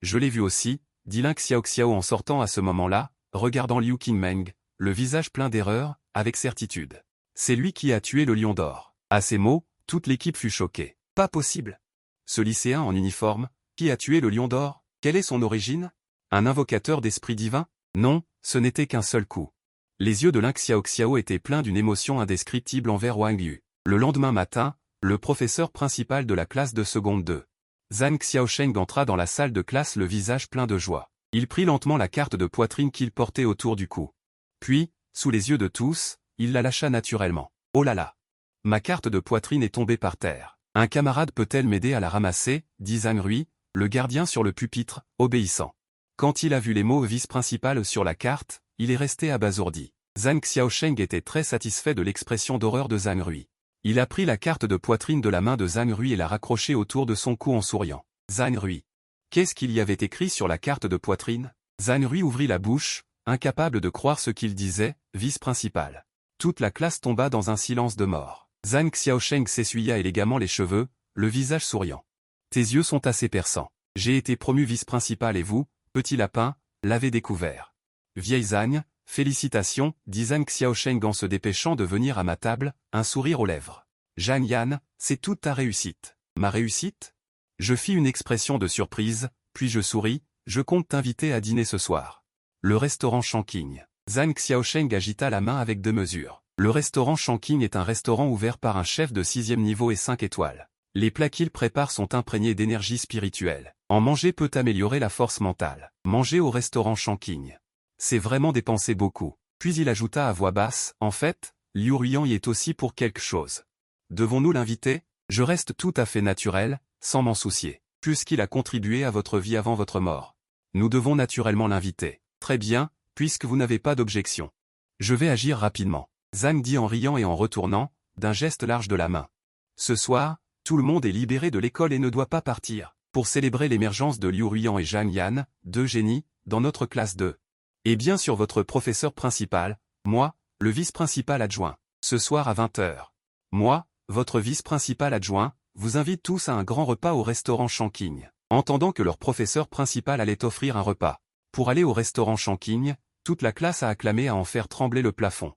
Speaker 1: Je l'ai vu aussi, dit Ling Xiaoxiao en sortant à ce moment-là, regardant Liu Qingmeng, le visage plein d'erreur, avec certitude. C'est lui qui a tué le lion d'or. À ces mots, toute l'équipe fut choquée. Pas possible. Ce lycéen en uniforme, qui a tué le lion d'or, quelle est son origine? Un invocateur d'esprit divin? Non, ce n'était qu'un seul coup. Les yeux de Ling Xiaoxiao étaient pleins d'une émotion indescriptible envers Wang Yu. Le lendemain matin, le professeur principal de la classe de seconde 2. Zhang Xiaosheng entra dans la salle de classe le visage plein de joie. Il prit lentement la carte de poitrine qu'il portait autour du cou. Puis, sous les yeux de tous, il la lâcha naturellement. Oh là là! Ma carte de poitrine est tombée par terre. Un camarade peut-elle m'aider à la ramasser, dit Zhang Rui, le gardien sur le pupitre, obéissant. Quand il a vu les mots vice-principal sur la carte, il est resté abasourdi. Zhang Xiaosheng était très satisfait de l'expression d'horreur de Zhang Rui. Il a pris la carte de poitrine de la main de Zhang Rui et l'a raccrochée autour de son cou en souriant. Zhang Rui. Qu'est-ce qu'il y avait écrit sur la carte de poitrine? Zhang Rui ouvrit la bouche, incapable de croire ce qu'il disait, vice-principal. Toute la classe tomba dans un silence de mort. Zhang Xiaosheng s'essuya élégamment les cheveux, le visage souriant. Tes yeux sont assez perçants. J'ai été promu vice-principal et vous, petit lapin, l'avez découvert. Vieille Zhang, félicitations, dit Zhang Xiaosheng en se dépêchant de venir à ma table, un sourire aux lèvres. Zhang Yan, c'est toute ta réussite. Ma réussite? Je fis une expression de surprise, puis je souris, je compte t'inviter à dîner ce soir. Le restaurant Shanking. Zhang Xiaosheng agita la main avec 2 mesures. Le restaurant Shanking est un restaurant ouvert par un chef de 6e niveau et 5 étoiles. Les plats qu'il prépare sont imprégnés d'énergie spirituelle. En manger peut améliorer la force mentale. Manger au restaurant Shanking. C'est vraiment dépenser beaucoup. Puis il ajouta à voix basse, en fait, Liu Ruiyan y est aussi pour quelque chose. Devons-nous l'inviter? Je reste tout à fait naturel, sans m'en soucier, puisqu'il a contribué à votre vie avant votre mort. Nous devons naturellement l'inviter. Très bien, puisque vous n'avez pas d'objection. Je vais agir rapidement. Zhang dit en riant et en retournant, d'un geste large de la main. Ce soir, tout le monde est libéré de l'école et ne doit pas partir, pour célébrer l'émergence de Liu Ruiyan et Zhang Yan, 2 génies, dans notre classe 2. Et bien sûr votre professeur principal, moi, le vice-principal adjoint, ce soir à 20h. Moi, votre vice-principal adjoint, vous invite tous à un grand repas au restaurant Shanking. Entendant que leur professeur principal allait offrir un repas. Pour aller au restaurant Shanking, toute la classe a acclamé à en faire trembler le plafond.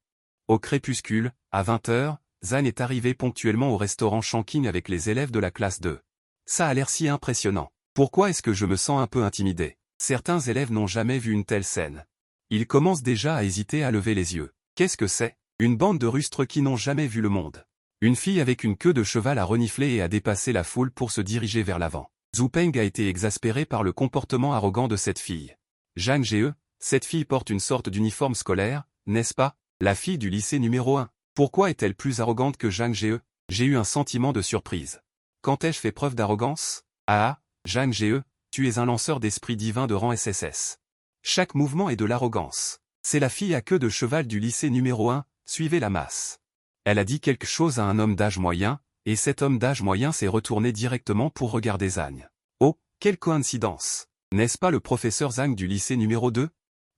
Speaker 1: Au crépuscule, à 20h, Zhang est arrivé ponctuellement au restaurant Shanking avec les élèves de la classe 2. Ça a l'air si impressionnant. Pourquoi est-ce que je me sens un peu intimidé? Certains élèves n'ont jamais vu une telle scène. Ils commencent déjà à hésiter à lever les yeux. Qu'est-ce que c'est? Une bande de rustres qui n'ont jamais vu le monde. Une fille avec une queue de cheval a reniflé et a dépassé la foule pour se diriger vers l'avant. Zhu Peng a été exaspéré par le comportement arrogant de cette fille. Zhang Jie, cette fille porte une sorte d'uniforme scolaire, n'est-ce pas? La fille du lycée numéro 1. Pourquoi est-elle plus arrogante que Zhang Jie? J'ai eu un sentiment de surprise. Quand ai-je fait preuve d'arrogance? Ah, Zhang Jie, tu es un lanceur d'esprit divin de rang SSS. Chaque mouvement est de l'arrogance. C'est la fille à queue de cheval du lycée numéro 1, suivez la masse. Elle a dit quelque chose à un homme d'âge moyen, et cet homme d'âge moyen s'est retourné directement pour regarder Zhang. Oh, quelle coïncidence! N'est-ce pas le professeur Zhang du lycée numéro 2?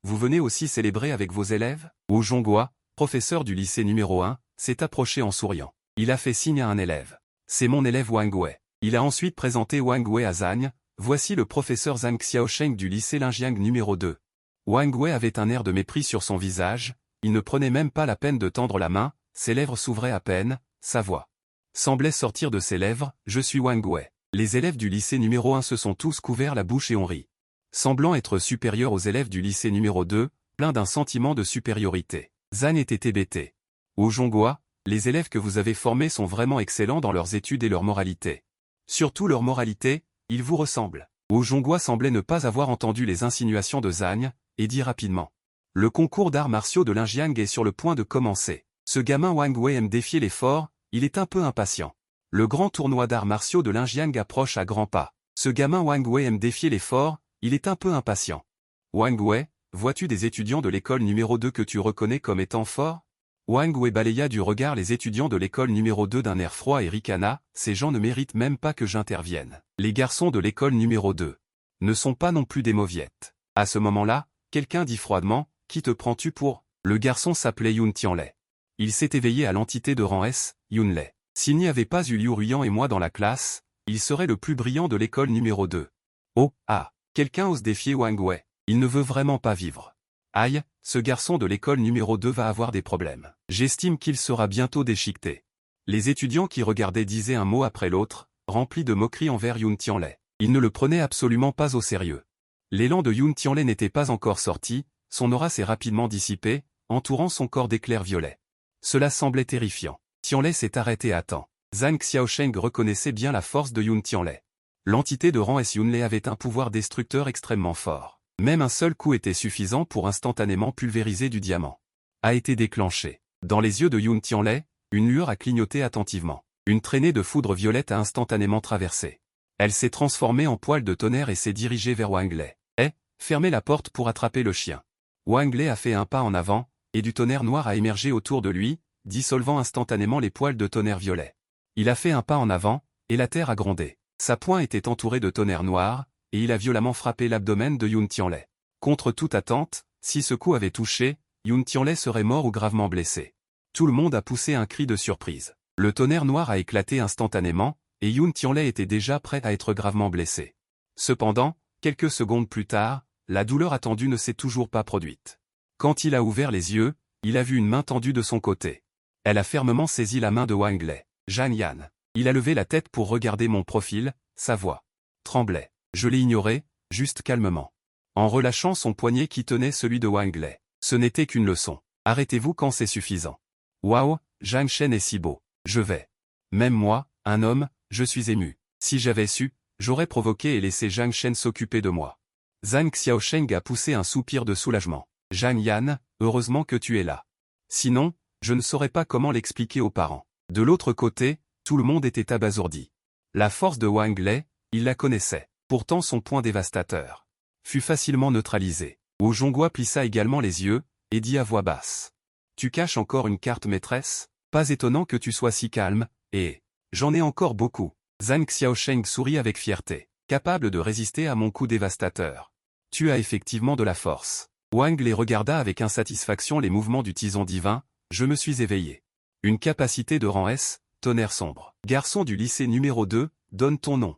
Speaker 1: Vous venez aussi célébrer avec vos élèves? Wu Zhonghua, professeur du lycée numéro 1, s'est approché en souriant. Il a fait signe à un élève. C'est mon élève Wang Wei. Il a ensuite présenté Wang Wei à Zhang. Voici le professeur Zhang Xiaosheng du lycée Linjiang numéro 2. Wang Wei avait un air de mépris sur son visage, il ne prenait même pas la peine de tendre la main, ses lèvres s'ouvraient à peine, sa voix semblait sortir de ses lèvres, je suis Wang Wei. Les élèves du lycée numéro 1 se sont tous couverts la bouche et ont ri. Semblant être supérieur aux élèves du lycée numéro 2, plein d'un sentiment de supériorité. Zhang était hébété. Wu Zhonghua, les élèves que vous avez formés sont vraiment excellents dans leurs études et leur moralité. Surtout leur moralité, ils vous ressemblent. Wu Zhonghua semblait ne pas avoir entendu les insinuations de Zhang, et dit rapidement. Le concours d'arts martiaux de Linjiang est sur le point de commencer. Ce gamin Wang Wei aime défier les forts, il est un peu impatient. Le grand tournoi d'arts martiaux de Linjiang approche à grands pas. Ce gamin Wang Wei aime défier les forts, il est un peu impatient. Wang Wei, vois-tu des étudiants de l'école numéro 2 que tu reconnais comme étant forts? Wang Wei balaya du regard les étudiants de l'école numéro 2 d'un air froid et ricana, ces gens ne méritent même pas que j'intervienne. Les garçons de l'école numéro 2 ne sont pas non plus des mauviettes. À ce moment-là, quelqu'un dit froidement, qui te prends-tu pour? Le garçon s'appelait Yun Tianlei. Il s'est éveillé à l'entité de rang S, Yunlei. S'il n'y avait pas eu Liu Ruyan et moi dans la classe, il serait le plus brillant de l'école numéro 2. Oh, ah, quelqu'un ose défier Wang Wei. Il ne veut vraiment pas vivre. Aïe, ce garçon de l'école numéro 2 va avoir des problèmes. J'estime qu'il sera bientôt déchiqueté. Les étudiants qui regardaient disaient un mot après l'autre, remplis de moquerie envers Yun Tianlei. Ils ne le prenaient absolument pas au sérieux. L'élan de Yun Tianlei n'était pas encore sorti, son aura s'est rapidement dissipée, entourant son corps d'éclairs violets. Cela semblait terrifiant. Tianlei s'est arrêté à temps. Zhang Xiaosheng reconnaissait bien la force de Yun Tianlei. L'entité de rang S Yunlei avait un pouvoir destructeur extrêmement fort. Même un seul coup était suffisant pour instantanément pulvériser du diamant. A été déclenché. Dans les yeux de Yun Tianlei, une lueur a clignoté attentivement. Une traînée de foudre violette a instantanément traversé. Elle s'est transformée en poil de tonnerre et s'est dirigée vers Wang Lei. Fermez la porte pour attraper le chien. Wang Lei a fait un pas en avant, et du tonnerre noir a émergé autour de lui, dissolvant instantanément les poils de tonnerre violet. Il a fait un pas en avant, et la terre a grondé. Sa poing était entourée de tonnerre noir, et il a violemment frappé l'abdomen de Yun Tianlei. Contre toute attente, si ce coup avait touché, Yun Tianlei serait mort ou gravement blessé. Tout le monde a poussé un cri de surprise. Le tonnerre noir a éclaté instantanément, et Yun Tianlei était déjà prêt à être gravement blessé. Cependant, quelques secondes plus tard, la douleur attendue ne s'est toujours pas produite. Quand il a ouvert les yeux, il a vu une main tendue de son côté. Elle a fermement saisi la main de Wang Lei. Zhang Yan. Il a levé la tête pour regarder mon profil, sa voix tremblait. Je l'ai ignoré, juste calmement. En relâchant son poignet qui tenait celui de Wang Lei. Ce n'était qu'une leçon. Arrêtez-vous quand c'est suffisant. Waouh, Zhang Shen est si beau. Je vais. Même moi, un homme, je suis ému. Si j'avais su, j'aurais provoqué et laissé Zhang Shen s'occuper de moi. Zhang Xiaosheng a poussé un soupir de soulagement. Zhang Yan, heureusement que tu es là. Sinon, je ne saurais pas comment l'expliquer aux parents. De l'autre côté, tout le monde était abasourdi. La force de Wang Lei, il la connaissait. Pourtant son poing dévastateur fut facilement neutralisé. Wu Zhonghua plissa également les yeux, et dit à voix basse. Tu caches encore une carte maîtresse? Pas étonnant que tu sois si calme, et j'en ai encore beaucoup. Zhang Xiaosheng sourit avec fierté. Capable de résister à mon coup dévastateur. Tu as effectivement de la force. Wang Lei regarda avec insatisfaction les mouvements du tison divin, je me suis éveillé. Une capacité de rang S, tonnerre sombre. Garçon du lycée numéro 2, donne ton nom.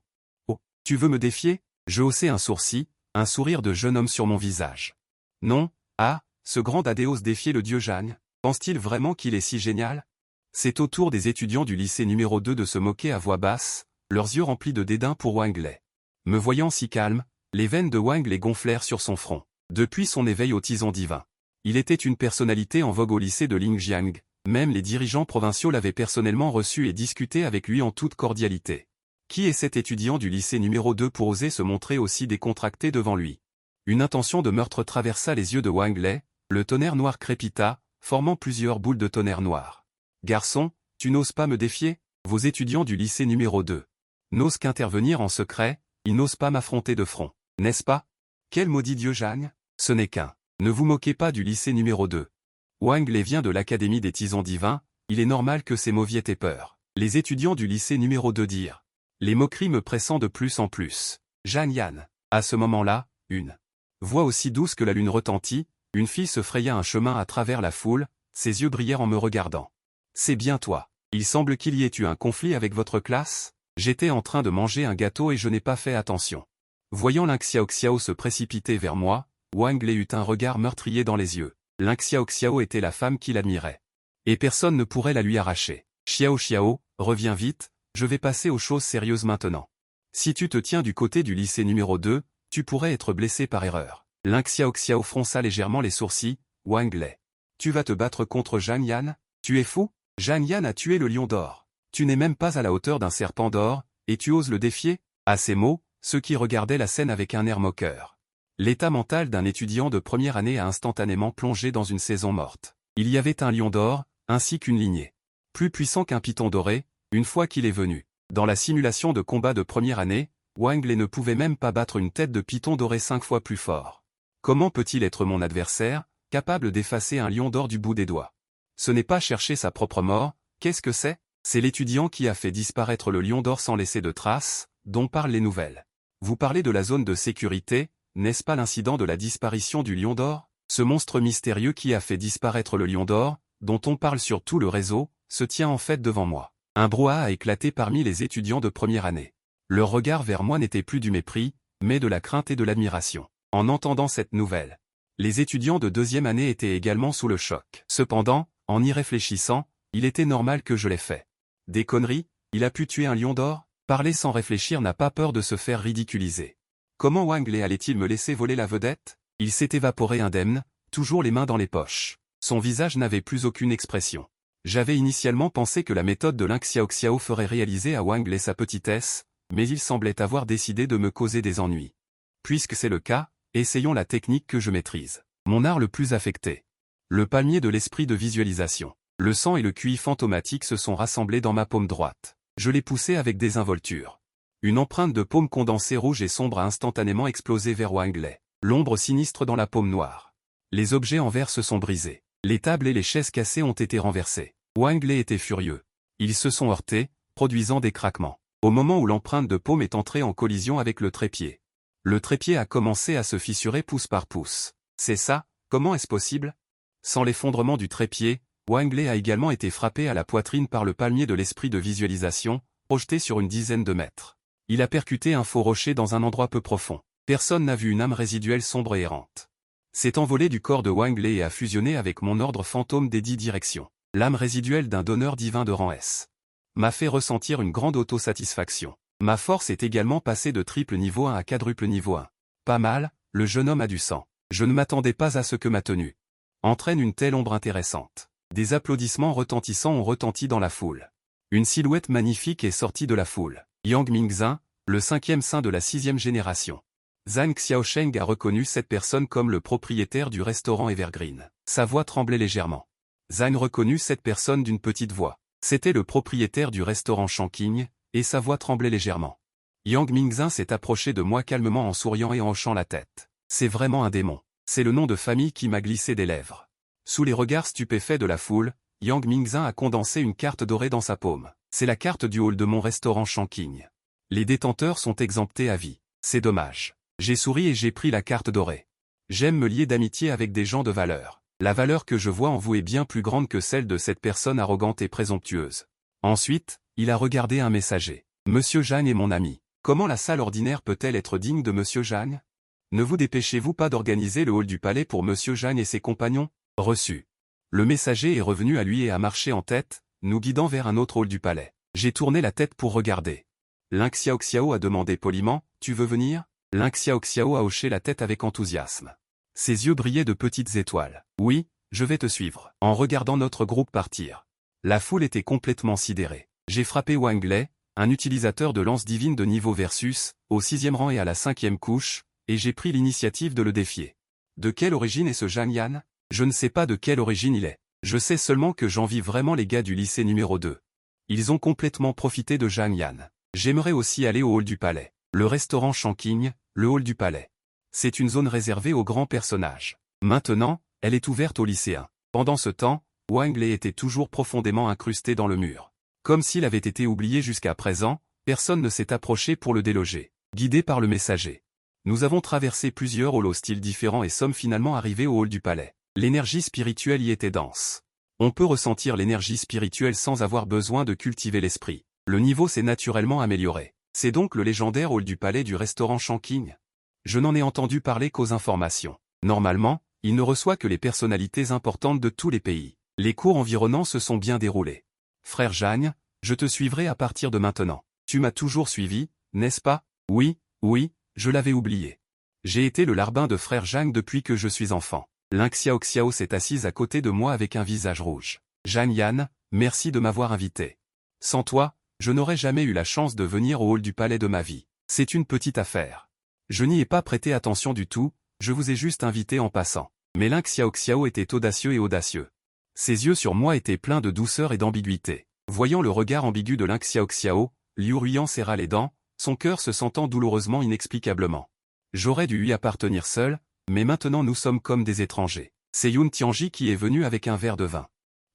Speaker 1: Oh, tu veux me défier? Je haussai un sourcil, un sourire de jeune homme sur mon visage. Non, ah, ce grand dadé ose défier le dieu Zhang, pense-t-il vraiment qu'il est si génial? C'est au tour des étudiants du lycée numéro 2 de se moquer à voix basse, leurs yeux remplis de dédain pour Wang Lei. Me voyant si calme, les veines de Wang Lei gonflèrent sur son front. Depuis son éveil au tison divin, il était une personnalité en vogue au lycée de Lingjiang, même les dirigeants provinciaux l'avaient personnellement reçu et discuté avec lui en toute cordialité. Qui est cet étudiant du lycée numéro 2 pour oser se montrer aussi décontracté devant lui? Une intention de meurtre traversa les yeux de Wang Lei, le tonnerre noir crépita, formant plusieurs boules de tonnerre noir. Garçon, tu n'oses pas me défier? Vos étudiants du lycée numéro 2 n'osent qu'intervenir en secret, ils n'osent pas m'affronter de front, n'est-ce pas? Quel maudit dieu Zhang? Ce n'est qu'un. Ne vous moquez pas du lycée numéro 2. Wang Lei vient de l'académie des tisons divins, il est normal que ces mauviettes aient peur. Les étudiants du lycée numéro 2 dirent. Les moqueries me pressant de plus en plus. Zhang Yan. À ce moment-là, une voix aussi douce que la lune retentit, une fille se fraya un chemin à travers la foule, ses yeux brillèrent en me regardant. C'est bien toi. Il semble qu'il y ait eu un conflit avec votre classe? J'étais en train de manger un gâteau et je n'ai pas fait attention. Voyant Ling Xiaoxiao se précipiter vers moi, Wang Lei eut un regard meurtrier dans les yeux. Ling Xiaoxiao était la femme qu'il admirait. Et personne ne pourrait la lui arracher. Xiao Xiao, reviens vite, je vais passer aux choses sérieuses maintenant. Si tu te tiens du côté du lycée numéro 2, tu pourrais être blessé par erreur. Ling Xiaoxiao fronça légèrement les sourcils. Wang Lei. Tu vas te battre contre Zhang Yan? Tu es fou? Zhang Yan a tué le lion d'or. Tu n'es même pas à la hauteur d'un serpent d'or, et tu oses le défier? À ces mots, ceux qui regardaient la scène avec un air moqueur. L'état mental d'un étudiant de première année a instantanément plongé dans une saison morte. Il y avait un lion d'or, ainsi qu'une lignée. Plus puissant qu'un python doré, une fois qu'il est venu. Dans la simulation de combat de première année, Wang Lei ne pouvait même pas battre une tête de python doré 5 fois plus fort. Comment peut-il être mon adversaire, capable d'effacer un lion d'or du bout des doigts? Ce n'est pas chercher sa propre mort, qu'est-ce que c'est? C'est l'étudiant qui a fait disparaître le lion d'or sans laisser de traces, dont parlent les nouvelles. Vous parlez de la zone de sécurité, n'est-ce pas l'incident de la disparition du lion d'or? Ce monstre mystérieux qui a fait disparaître le lion d'or, dont on parle sur tout le réseau, se tient en fait devant moi. Un brouhaha a éclaté parmi les étudiants de première année. Leur regard vers moi n'était plus du mépris, mais de la crainte et de l'admiration. En entendant cette nouvelle, les étudiants de deuxième année étaient également sous le choc. Cependant, en y réfléchissant, il était normal que je l'aie fait. Des conneries, il a pu tuer un lion d'or? Parler sans réfléchir n'a pas peur de se faire ridiculiser. Comment Wang Lei allait-il me laisser voler la vedette? Il s'est évaporé indemne, toujours les mains dans les poches. Son visage n'avait plus aucune expression. J'avais initialement pensé que la méthode de Ling Xiaoxiao ferait réaliser à Wang Lei sa petitesse, mais il semblait avoir décidé de me causer des ennuis. Puisque c'est le cas, essayons la technique que je maîtrise. Mon art le plus affecté. Le palmier de l'esprit de visualisation. Le sang et le QI fantomatique se sont rassemblés dans ma paume droite. Je l'ai poussé avec désinvolture. Une empreinte de paume condensée rouge et sombre a instantanément explosé vers Wang Lei. L'ombre sinistre dans la paume noire. Les objets en verre se sont brisés. Les tables et les chaises cassées ont été renversées. Wang Lei était furieux. Ils se sont heurtés, produisant des craquements. Au moment où l'empreinte de paume est entrée en collision avec le trépied. Le trépied a commencé à se fissurer pouce par pouce. C'est ça, comment est-ce possible? Sans l'effondrement du trépied, Wang Lei a également été frappé à la poitrine par le palmier de l'esprit de visualisation, projeté sur une dizaine de mètres. Il a percuté un faux rocher dans un endroit peu profond. Personne n'a vu une âme résiduelle sombre et errante. S'est envolé du corps de Wang Lei et a fusionné avec mon ordre fantôme des 10 directions. L'âme résiduelle d'un donneur divin de rang S. M'a fait ressentir une grande autosatisfaction. Ma force est également passée de triple niveau 1 à quadruple niveau 1. Pas mal, le jeune homme a du sang. Je ne m'attendais pas à ce que ma tenue entraîne une telle ombre intéressante. Des applaudissements retentissants ont retenti dans la foule. Une silhouette magnifique est sortie de la foule. Yang Mingzhen, le 5e saint de la 6e génération. Zhang Xiaosheng a reconnu cette personne comme le propriétaire du restaurant Evergreen. Sa voix tremblait légèrement. Zhang reconnut cette personne d'une petite voix. C'était le propriétaire du restaurant Shanking, et sa voix tremblait légèrement. Yang Mingzhen s'est approché de moi calmement en souriant et en hochant la tête. C'est vraiment un démon. C'est le nom de famille qui m'a glissé des lèvres. Sous les regards stupéfaits de la foule, Yang Mingzhen a condensé une carte dorée dans sa paume. C'est la carte du hall de mon restaurant Shanking. Les détenteurs sont exemptés à vie. C'est dommage. J'ai souri et j'ai pris la carte dorée. J'aime me lier d'amitié avec des gens de valeur. La valeur que je vois en vous est bien plus grande que celle de cette personne arrogante et présomptueuse. Ensuite, il a regardé un messager. Monsieur Zhang est mon ami. Comment la salle ordinaire peut-elle être digne de Monsieur Zhang? Ne vous dépêchez-vous pas d'organiser le hall du palais pour Monsieur Zhang et ses compagnons? Reçu. Le messager est revenu à lui et a marché en tête, nous guidant vers un autre hall du palais. J'ai tourné la tête pour regarder. Ling Xiaoxiao a demandé poliment, tu veux venir? Ling Xiaoxiao a hoché la tête avec enthousiasme. Ses yeux brillaient de petites étoiles. Oui, je vais te suivre. En regardant notre groupe partir. La foule était complètement sidérée. J'ai frappé Wang Lei, un utilisateur de lance divine de niveau Versus, au 6e rang et à la 5e couche, et j'ai pris l'initiative de le défier. De quelle origine est ce Zhang Yan? Je ne sais pas de quelle origine il est. Je sais seulement que j'envie vraiment les gars du lycée numéro 2. Ils ont complètement profité de Zhang Yan. J'aimerais aussi aller au hall du palais. Le restaurant Shanking, le hall du palais. C'est une zone réservée aux grands personnages. Maintenant, elle est ouverte aux lycéens. Pendant ce temps, Wang Lei était toujours profondément incrusté dans le mur. Comme s'il avait été oublié jusqu'à présent, personne ne s'est approché pour le déloger. Guidé par le messager. Nous avons traversé plusieurs halls au style différents et sommes finalement arrivés au hall du palais. L'énergie spirituelle y était dense. On peut ressentir l'énergie spirituelle sans avoir besoin de cultiver l'esprit. Le niveau s'est naturellement amélioré. C'est donc le légendaire hall du palais du restaurant Shanking. Je n'en ai entendu parler qu'aux informations. Normalement, il ne reçoit que les personnalités importantes de tous les pays. Les cours environnants se sont bien déroulés. Frère Zhang, je te suivrai à partir de maintenant. Tu m'as toujours suivi, n'est-ce pas? Oui, je l'avais oublié. J'ai été le larbin de frère Zhang depuis que je suis enfant. Ling Xiaoxiao s'est assise à côté de moi avec un visage rouge. Zhang Yan, merci de m'avoir invité. Sans toi, je n'aurais jamais eu la chance de venir au hall du palais de ma vie. C'est une petite affaire. Je n'y ai pas prêté attention du tout, je vous ai juste invité en passant. Mais Ling Xiaoxiao était audacieux et audacieux. Ses yeux sur moi étaient pleins de douceur et d'ambiguïté. Voyant le regard ambigu de Ling Xiaoxiao, Liu Ruian serra les dents, son cœur se sentant douloureusement inexplicablement. J'aurais dû y appartenir seul, mais maintenant nous sommes comme des étrangers. C'est Yun Tianji qui est venu avec un verre de vin.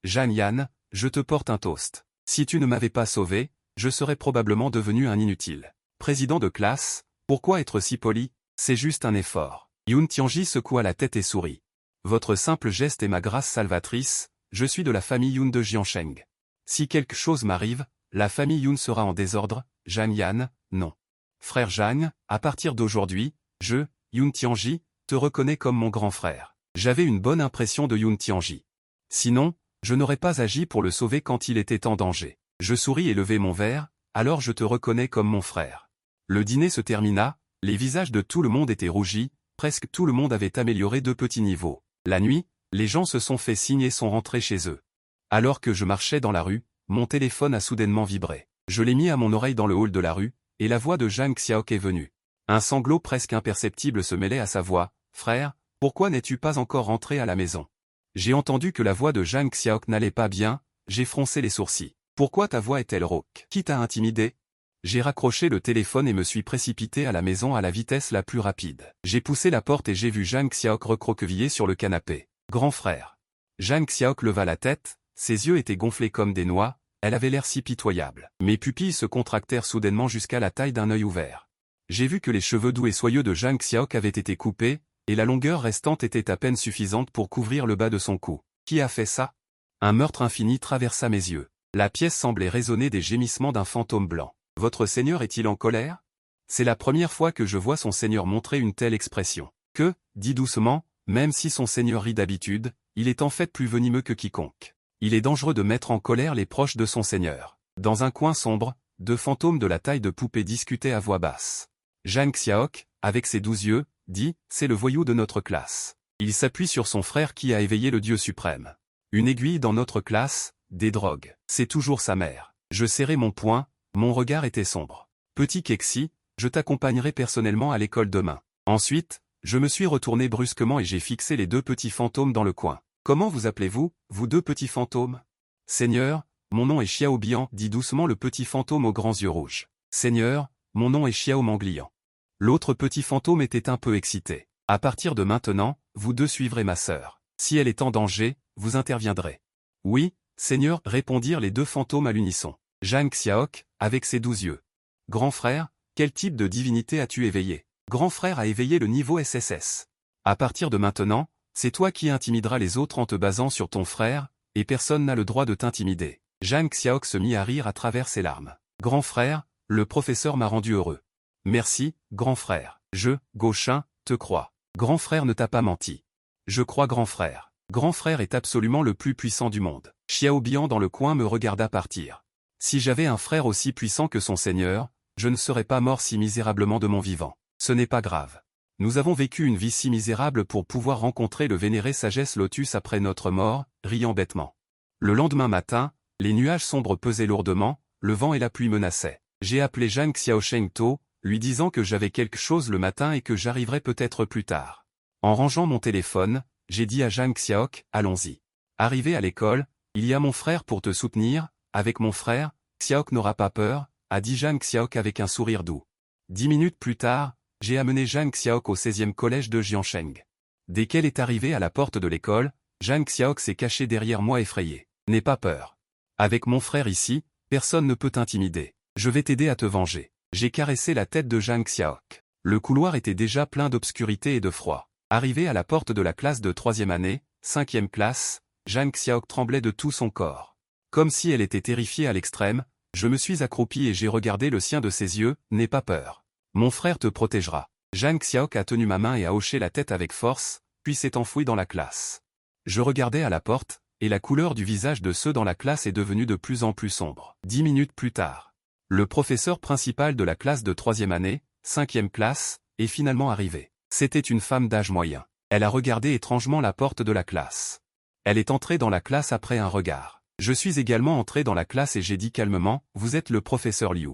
Speaker 1: Zhang Yan, je te porte un toast. Si tu ne m'avais pas sauvé, je serais probablement devenu un inutile. Président de classe, pourquoi être si poli? C'est juste un effort. Yun Tianji secoua la tête et sourit. Votre simple geste est ma grâce salvatrice, je suis de la famille Yun de Jiansheng. Si quelque chose m'arrive, la famille Yun sera en désordre, Zhang Yan, non. Frère Zhang, à partir d'aujourd'hui, je, Yun Tianji, te reconnais comme mon grand frère. J'avais une bonne impression de Yun Tianji. Sinon, je n'aurais pas agi pour le sauver quand il était en danger. Je souris et levai mon verre, alors je te reconnais comme mon frère. Le dîner se termina, les visages de tout le monde étaient rougis, presque tout le monde avait amélioré de petits niveaux. La nuit, les gens se sont fait signe et sont rentrés chez eux. Alors que je marchais dans la rue, mon téléphone a soudainement vibré. Je l'ai mis à mon oreille dans le hall de la rue, et la voix de Zhang Xiaok est venue. Un sanglot presque imperceptible se mêlait à sa voix. « Frère, pourquoi n'es-tu pas encore rentré à la maison ?» J'ai entendu que la voix de Zhang Xiaok n'allait pas bien, j'ai froncé les sourcils. « Pourquoi ta voix est-elle rauque? Qui t'a intimidé ?» J'ai raccroché le téléphone et me suis précipité à la maison à la vitesse la plus rapide. J'ai poussé la porte et j'ai vu Zhang Xiaok recroquevillé sur le canapé. « Grand frère !» Zhang Xiaok leva la tête, ses yeux étaient gonflés comme des noix, elle avait l'air si pitoyable. Mes pupilles se contractèrent soudainement jusqu'à la taille d'un œil ouvert. J'ai vu que les cheveux doux et soyeux de Zhang Xiaok avaient été coupés, et la longueur restante était à peine suffisante pour couvrir le bas de son cou. Qui a fait ça? Un meurtre infini traversa mes yeux. La pièce semblait résonner des gémissements d'un fantôme blanc. Votre seigneur est-il en colère? C'est la première fois que je vois son seigneur montrer une telle expression. Que, dit doucement, même si son seigneur rit d'habitude, il est en fait plus venimeux que quiconque. Il est dangereux de mettre en colère les proches de son seigneur. Dans un coin sombre, deux fantômes de la taille de poupée discutaient à voix basse. Zhang Xiaok, avec ses 12 yeux, dit, c'est le voyou de notre classe. Il s'appuie sur son frère qui a éveillé le dieu suprême. Une aiguille dans notre classe, des drogues. C'est toujours sa mère. Je serrai mon poing, mon regard était sombre. Petit Kexi, je t'accompagnerai personnellement à l'école demain. Ensuite, je me suis retourné brusquement et j'ai fixé les deux petits fantômes dans le coin. Comment vous appelez-vous, vous deux petits fantômes? Seigneur, mon nom est Xiao Bian, dit doucement le petit fantôme aux grands yeux rouges. Seigneur, mon nom est Xiao Manglian. L'autre petit fantôme était un peu excité. À partir de maintenant, vous deux suivrez ma sœur. Si elle est en danger, vous interviendrez. Oui, Seigneur, répondirent les deux fantômes à l'unisson. Zhang Xiaok, avec ses 12 yeux. Grand frère, quel type de divinité as-tu éveillé? Grand frère a éveillé le niveau SSS. À partir de maintenant, c'est toi qui intimideras les autres en te basant sur ton frère, et personne n'a le droit de t'intimider. Zhang Xiaok se mit à rire à travers ses larmes. Grand frère, le professeur m'a rendu heureux. Merci, grand frère. Je, Gauchin, te crois. Grand frère ne t'a pas menti. Je crois grand frère. Grand frère est absolument le plus puissant du monde. Xiao Bian dans le coin me regarda partir. Si j'avais un frère aussi puissant que son seigneur, je ne serais pas mort si misérablement de mon vivant. Ce n'est pas grave. Nous avons vécu une vie si misérable pour pouvoir rencontrer le vénéré Sagesse Lotus après notre mort, riant bêtement. Le lendemain matin, les nuages sombres pesaient lourdement, le vent et la pluie menaçaient. J'ai appelé Zhang Xiaosheng tôt, lui disant que j'avais quelque chose le matin et que j'arriverais peut-être plus tard. En rangeant mon téléphone, j'ai dit à Zhang Xiaok, allons-y. Arrivé à l'école, il y a mon frère pour te soutenir, avec mon frère, Xiaok n'aura pas peur, a dit Zhang Xiaok avec un sourire doux. 10 minutes plus tard, j'ai amené Zhang Xiaok au 16e collège de Jiansheng. Dès qu'elle est arrivée à la porte de l'école, Zhang Xiaok s'est caché derrière moi effrayé. N'aie pas peur. Avec mon frère ici, personne ne peut t'intimider. Je vais t'aider à te venger. J'ai caressé la tête de Zhang Xiaok. Le couloir était déjà plein d'obscurité et de froid. Arrivé à la porte de la classe de 3e année, 5e classe, Zhang Xiaok tremblait de tout son corps. Comme si elle était terrifiée à l'extrême, je me suis accroupi et j'ai regardé le sien de ses yeux, n'aie pas peur. Mon frère te protégera. Zhang Xiaok a tenu ma main et a hoché la tête avec force, puis s'est enfoui dans la classe. Je regardais à la porte, et la couleur du visage de ceux dans la classe est devenue de plus en plus sombre. 10 minutes plus tard, le professeur principal de la classe de 3e année, 5e classe, est finalement arrivé. C'était une femme d'âge moyen. Elle a regardé étrangement la porte de la classe. Elle est entrée dans la classe après un regard. Je suis également entré dans la classe et j'ai dit calmement, vous êtes le professeur Liu.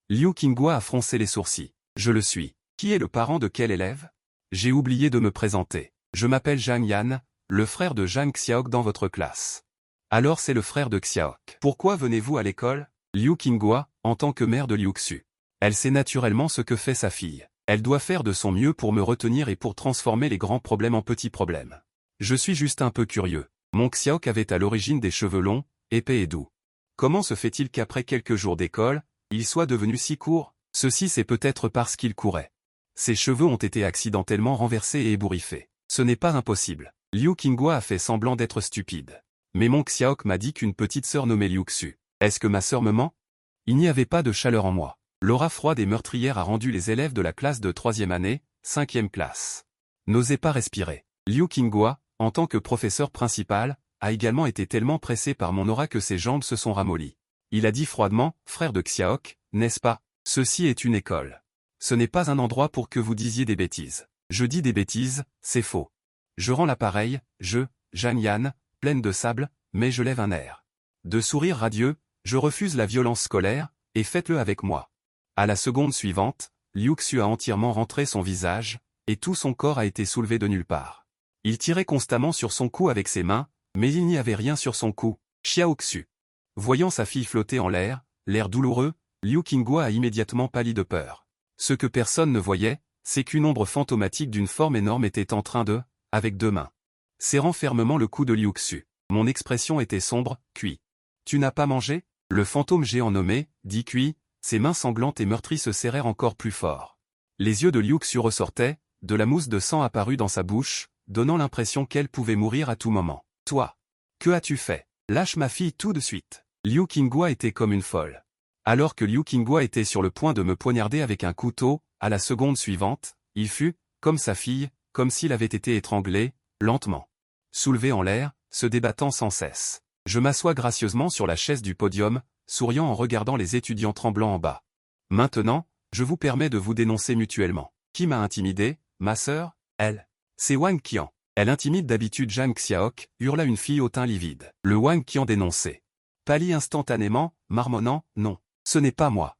Speaker 1: Liu Qinghua a froncé les sourcils. Je le suis. Qui est le parent de quel élève? J'ai oublié de me présenter. Je m'appelle Zhang Yan, le frère de Zhang Xiaok dans votre classe. Alors c'est le frère de Xiaok. Pourquoi venez-vous à l'école? Liu Qinghua, en tant que mère de Liu Xu. Elle sait naturellement ce que fait sa fille. Elle doit faire de son mieux pour me retenir et pour transformer les grands problèmes en petits problèmes. Je suis juste un peu curieux. Mon Xiaok avait à l'origine des cheveux longs, épais et doux. Comment se fait-il qu'après quelques jours d'école, il soit devenu si court? Ceci c'est peut-être parce qu'il courait. Ses cheveux ont été accidentellement renversés et ébouriffés. Ce n'est pas impossible. Liu Qinghua a fait semblant d'être stupide. Mais mon Xiaok m'a dit qu'une petite sœur nommée Liu Xu. Est-ce que ma sœur me ment? Il n'y avait pas de chaleur en moi. L'aura froide et meurtrière a rendu les élèves de la classe de 3e année, 5e classe. N'osaient pas respirer. Liu Qinghua, en tant que professeur principal, a également été tellement pressé par mon aura que ses jambes se sont ramollies. Il a dit froidement, frère de Xiaok, n'est-ce pas? Ceci est une école. Ce n'est pas un endroit pour que vous disiez des bêtises. Je dis des bêtises, c'est faux. Je rends l'appareil, Zhang Yan, pleine de sable, mais je lève un air de sourire radieux, je refuse la violence scolaire, et faites-le avec moi. À la seconde suivante, Liu Xu a entièrement rentré son visage, et tout son corps a été soulevé de nulle part. Il tirait constamment sur son cou avec ses mains, mais il n'y avait rien sur son cou. Xiao Xu. Voyant sa fille flotter en l'air, l'air douloureux, Liu Qinghua a immédiatement pâli de peur. Ce que personne ne voyait, c'est qu'une ombre fantomatique d'une forme énorme était en train de, avec 2 mains, serrant fermement le cou de Liu Xu. Mon expression était sombre, cuit. Tu n'as pas mangé? Le fantôme géant nommé, dit cuit, ses mains sanglantes et meurtries se serrèrent encore plus fort. Les yeux de Liu Xu ressortaient, de la mousse de sang apparut dans sa bouche, donnant l'impression qu'elle pouvait mourir à tout moment. Toi, que as-tu fait? Lâche ma fille tout de suite. Liu Qinghua était comme une folle. Alors que Liu Qinghua était sur le point de me poignarder avec un couteau, à la seconde suivante, il fut, comme sa fille, comme s'il avait été étranglé, lentement soulevé en l'air, se débattant sans cesse. Je m'assois gracieusement sur la chaise du podium, souriant en regardant les étudiants tremblants en bas. Maintenant, je vous permets de vous dénoncer mutuellement. Qui m'a intimidé? Ma sœur? Elle. C'est Wang Qian. Elle intimide d'habitude Zhang Xiaok, hurla une fille au teint livide. Le Wang Qian dénoncé. Pâlit instantanément, marmonnant, non, ce n'est pas moi.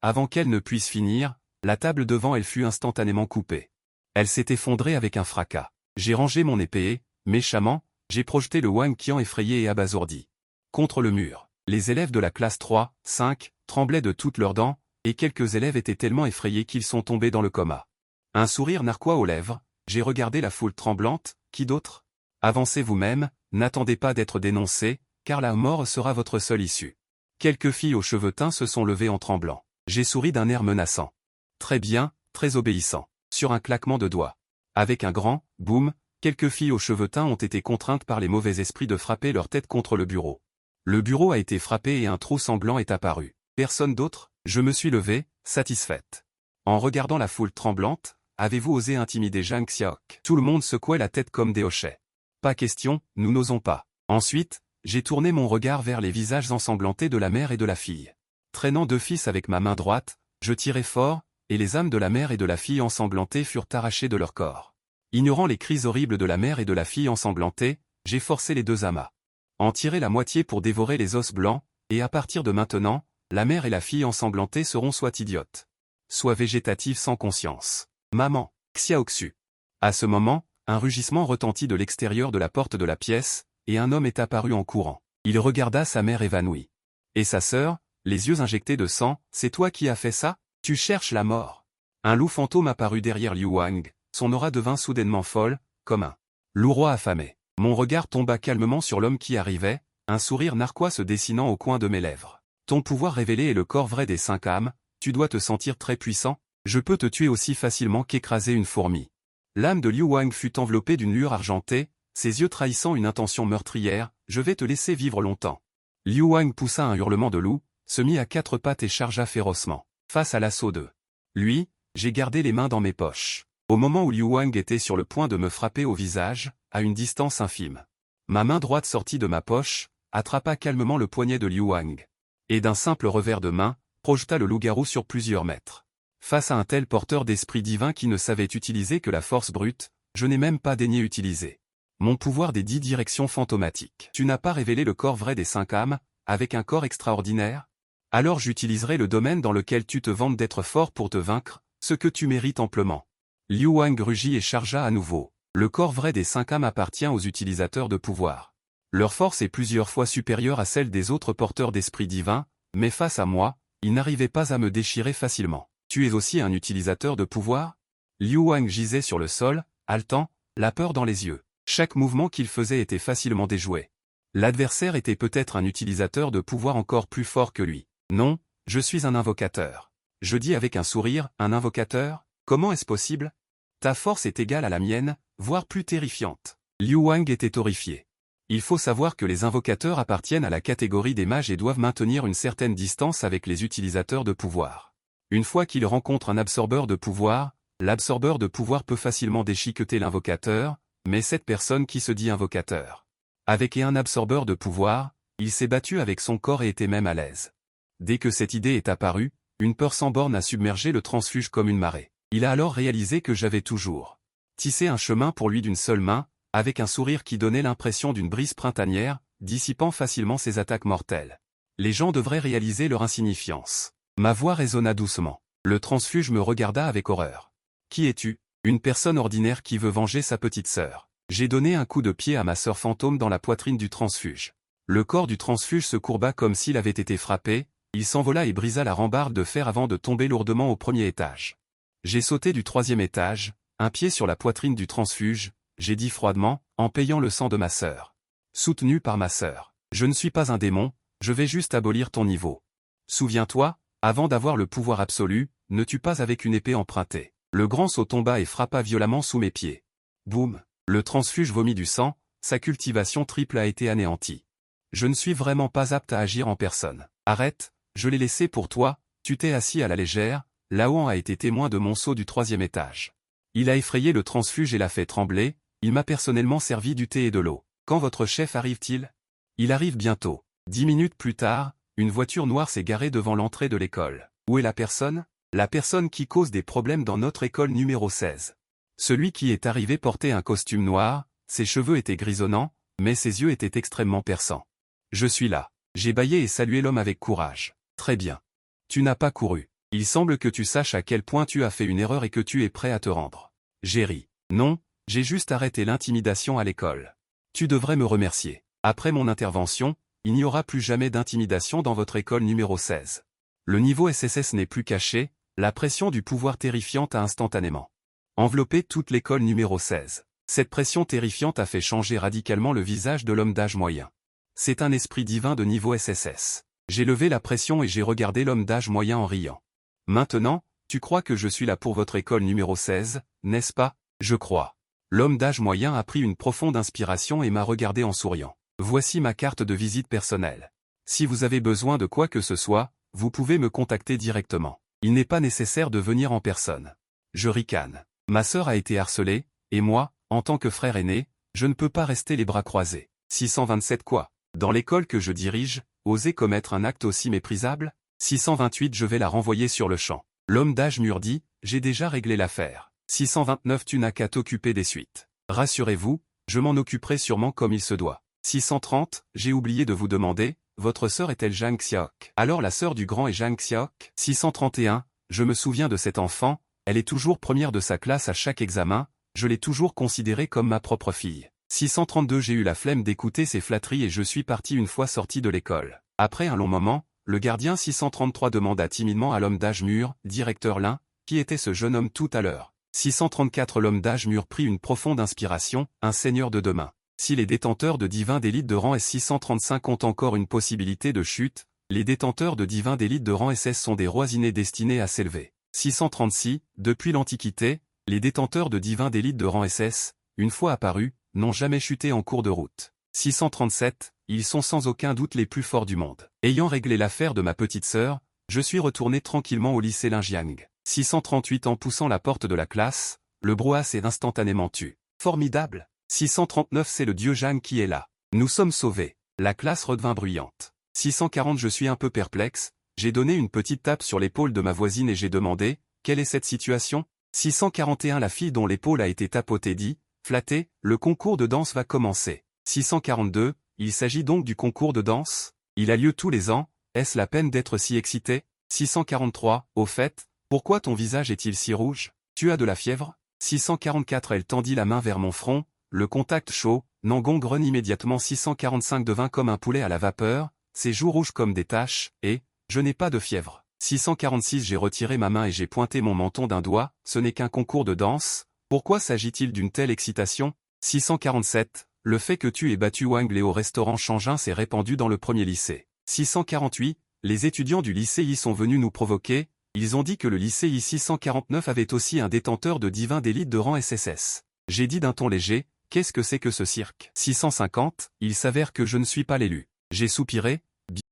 Speaker 1: Avant qu'elle ne puisse finir, la table devant elle fut instantanément coupée. Elle s'est effondrée avec un fracas. J'ai rangé mon épée et, méchamment, j'ai projeté le Wang Qian effrayé et abasourdi contre le mur. Les élèves de la classe 3, 5, tremblaient de toutes leurs dents, et quelques élèves étaient tellement effrayés qu'ils sont tombés dans le coma. Un sourire narquois aux lèvres, j'ai regardé la foule tremblante, qui d'autre? Avancez vous-même, n'attendez pas d'être dénoncé, car la mort sera votre seule issue. Quelques filles aux cheveux teints se sont levées en tremblant. J'ai souri d'un air menaçant. Très bien, très obéissant. Sur un claquement de doigts. Avec un grand « boum », quelques filles aux cheveux teints ont été contraintes par les mauvais esprits de frapper leur tête contre le bureau. Le bureau a été frappé et un trou sanglant est apparu. Personne d'autre? Je me suis levé, satisfaite. En regardant la foule tremblante, avez-vous osé intimider Zhang Xiaok? Tout le monde secouait la tête comme des hochets. Pas question, nous n'osons pas. Ensuite, j'ai tourné mon regard vers les visages ensanglantés de la mère et de la fille. Traînant deux fils avec ma main droite, je tirai fort, et les âmes de la mère et de la fille ensanglantées furent arrachées de leur corps. Ignorant les cris horribles de la mère et de la fille ensanglantées, j'ai forcé les deux amas. En tirer la moitié pour dévorer les os blancs, et à partir de maintenant, la mère et la fille ensanglantées seront soit idiotes, soit végétatives sans conscience. Maman, Xiaoxu. À ce moment, un rugissement retentit de l'extérieur de la porte de la pièce, et un homme est apparu en courant. Il regarda sa mère évanouie. Et sa sœur, les yeux injectés de sang, c'est toi qui as fait ça? Tu cherches la mort. Un loup fantôme apparut derrière Liu Wang, son aura devint soudainement folle, comme un loup roi affamé. Mon regard tomba calmement sur l'homme qui arrivait, un sourire narquois se dessinant au coin de mes lèvres. Ton pouvoir révélé est le corps vrai des 5 âmes, tu dois te sentir très puissant, je peux te tuer aussi facilement qu'écraser une fourmi. L'âme de Liu Wang fut enveloppée d'une lueur argentée, ses yeux trahissant une intention meurtrière, je vais te laisser vivre longtemps. Liu Wang poussa un hurlement de loup, se mit à 4 pattes et chargea férocement. Face à l'assaut de lui, j'ai gardé les mains dans mes poches. Au moment où Liu Wang était sur le point de me frapper au visage, à une distance infime, ma main droite sortit de ma poche, attrapa calmement le poignet de Liu Wang, et d'un simple revers de main, projeta le loup-garou sur plusieurs mètres. Face à un tel porteur d'esprit divin qui ne savait utiliser que la force brute, je n'ai même pas daigné utiliser mon pouvoir des 10 directions fantomatiques. Tu n'as pas révélé le corps vrai des 5 âmes, avec un corps extraordinaire? Alors j'utiliserai le domaine dans lequel tu te vantes d'être fort pour te vaincre, ce que tu mérites amplement. Liu Wang rugit et chargea à nouveau. Le corps vrai des 5 âmes appartient aux utilisateurs de pouvoir. Leur force est plusieurs fois supérieure à celle des autres porteurs d'esprit divin, mais face à moi, ils n'arrivaient pas à me déchirer facilement. Tu es aussi un utilisateur de pouvoir? Liu Wang gisait sur le sol, haletant, la peur dans les yeux. Chaque mouvement qu'il faisait était facilement déjoué. L'adversaire était peut-être un utilisateur de pouvoir encore plus fort que lui. Non, je suis un invocateur. Je dis avec un sourire, un invocateur? Comment est-ce possible? Ta force est égale à la mienne, voire plus terrifiante. Liu Wang était horrifié. Il faut savoir que les invocateurs appartiennent à la catégorie des mages et doivent maintenir une certaine distance avec les utilisateurs de pouvoir. Une fois qu'ils rencontrent un absorbeur de pouvoir, l'absorbeur de pouvoir peut facilement déchiqueter l'invocateur, mais cette personne qui se dit invocateur, avec un absorbeur de pouvoir, il s'est battu avec son corps et était même à l'aise. Dès que cette idée est apparue, une peur sans borne a submergé le transfuge comme une marée. Il a alors réalisé que j'avais toujours tissé un chemin pour lui d'une seule main, avec un sourire qui donnait l'impression d'une brise printanière, dissipant facilement ses attaques mortelles. Les gens devraient réaliser leur insignifiance. Ma voix résonna doucement. Le transfuge me regarda avec horreur. Qui es-tu? Une personne ordinaire qui veut venger sa petite sœur. J'ai donné un coup de pied à ma sœur fantôme dans la poitrine du transfuge. Le corps du transfuge se courba comme s'il avait été frappé, il s'envola et brisa la rambarde de fer avant de tomber lourdement au 1er étage. J'ai sauté du 3e étage, un pied sur la poitrine du transfuge, j'ai dit froidement, en payant le sang de ma sœur. Soutenu par ma sœur. Je ne suis pas un démon, je vais juste abolir ton niveau. Souviens-toi, avant d'avoir le pouvoir absolu, ne tue pas avec une épée empruntée. Le grand saut tomba et frappa violemment sous mes pieds. Boum! Le transfuge vomit du sang, sa cultivation triple a été anéantie. Je ne suis vraiment pas apte à agir en personne. Arrête, je l'ai laissé pour toi, tu t'es assis à la légère, Laoan a été témoin de mon saut du 3e étage. Il a effrayé le transfuge et l'a fait trembler, il m'a personnellement servi du thé et de l'eau. Quand votre chef arrive-t-il? Il arrive bientôt. 10 minutes plus tard, une voiture noire s'est garée devant l'entrée de l'école. Où est la personne? La personne qui cause des problèmes dans notre école numéro 16. Celui qui est arrivé portait un costume noir, ses cheveux étaient grisonnants, mais ses yeux étaient extrêmement perçants. Je suis là. J'ai bâillé et salué l'homme avec courage. Très bien. Tu n'as pas couru. Il semble que tu saches à quel point tu as fait une erreur et que tu es prêt à te rendre. J'ai ri. Non, j'ai juste arrêté l'intimidation à l'école. Tu devrais me remercier. Après mon intervention, il n'y aura plus jamais d'intimidation dans votre école numéro 16. Le niveau SSS n'est plus caché, la pression du pouvoir terrifiante a instantanément enveloppé toute l'école numéro 16. Cette pression terrifiante a fait changer radicalement le visage de l'homme d'âge moyen. C'est un esprit divin de niveau SSS. J'ai levé la pression et j'ai regardé l'homme d'âge moyen en riant. Maintenant, tu crois que je suis là pour votre école numéro 16, n'est-ce pas? Je crois. L'homme d'âge moyen a pris une profonde inspiration et m'a regardé en souriant. Voici ma carte de visite personnelle. Si vous avez besoin de quoi que ce soit, vous pouvez me contacter directement. Il n'est pas nécessaire de venir en personne. Je ricane. Ma sœur a été harcelée, et moi, en tant que frère aîné, je ne peux pas rester les bras croisés. 627 quoi? Dans l'école que je dirige, oser commettre un acte aussi méprisable? 628 Je vais la renvoyer sur le champ. L'homme d'âge mûr dit, j'ai déjà réglé l'affaire. 629 Tu n'as qu'à t'occuper des suites. Rassurez-vous, je m'en occuperai sûrement comme il se doit. 630 J'ai oublié de vous demander, votre sœur est-elle Zhang Xiaok? Alors la sœur du grand est Zhang Xiaok? 631 Je me souviens de cette enfant, elle est toujours première de sa classe à chaque examen, je l'ai toujours considérée comme ma propre fille. 632 J'ai eu la flemme d'écouter ses flatteries et je suis parti une fois sorti de l'école. Après un long moment, le gardien 633 demanda timidement à l'homme d'âge mûr, directeur Lin, qui était ce jeune homme tout à l'heure. 634 L'homme d'âge mûr prit une profonde inspiration, un seigneur de demain. Si les détenteurs de divin d'élite de rang S635 ont encore une possibilité de chute, les détenteurs de divin d'élite de rang SS sont des roisinés destinés à s'élever. 636 Depuis l'Antiquité, les détenteurs de divin d'élite de rang SS, une fois apparus, n'ont jamais chuté en cours de route. 637 Ils sont sans aucun doute les plus forts du monde. Ayant réglé l'affaire de ma petite sœur, je suis retourné tranquillement au lycée Linjiang. 638 En poussant la porte de la classe, le brouhaha s'est instantanément tu. Formidable. 639 C'est le dieu Zhang qui est là. Nous sommes sauvés. La classe redevint bruyante. 640 Je suis un peu perplexe, j'ai donné une petite tape sur l'épaule de ma voisine et j'ai demandé, quelle est cette situation? 641 La fille dont l'épaule a été tapotée dit, flatté, le concours de danse va commencer. 642 Il s'agit donc du concours de danse? Il a lieu tous les ans, est-ce la peine d'être si excité? 643 Au fait, pourquoi ton visage est-il si rouge? Tu as de la fièvre? 644 Elle tendit la main vers mon front, le contact chaud, Nangon grogne immédiatement. 645 devint comme un poulet à la vapeur, ses joues rouges comme des taches, et, je n'ai pas de fièvre. 646 J'ai retiré ma main et j'ai pointé mon menton d'un doigt, ce n'est qu'un concours de danse, pourquoi s'agit-il d'une telle excitation? 647 Le fait que tu aies battu Wang Lé au restaurant Shangin s'est répandu dans le premier lycée. 648 Les étudiants du lycée Y sont venus nous provoquer, ils ont dit que le lycée Y 649 avait aussi un détenteur de divin d'élite de rang SSS. J'ai dit d'un ton léger, qu'est-ce que c'est que ce cirque? 650 Il s'avère que je ne suis pas l'élu. J'ai soupiré,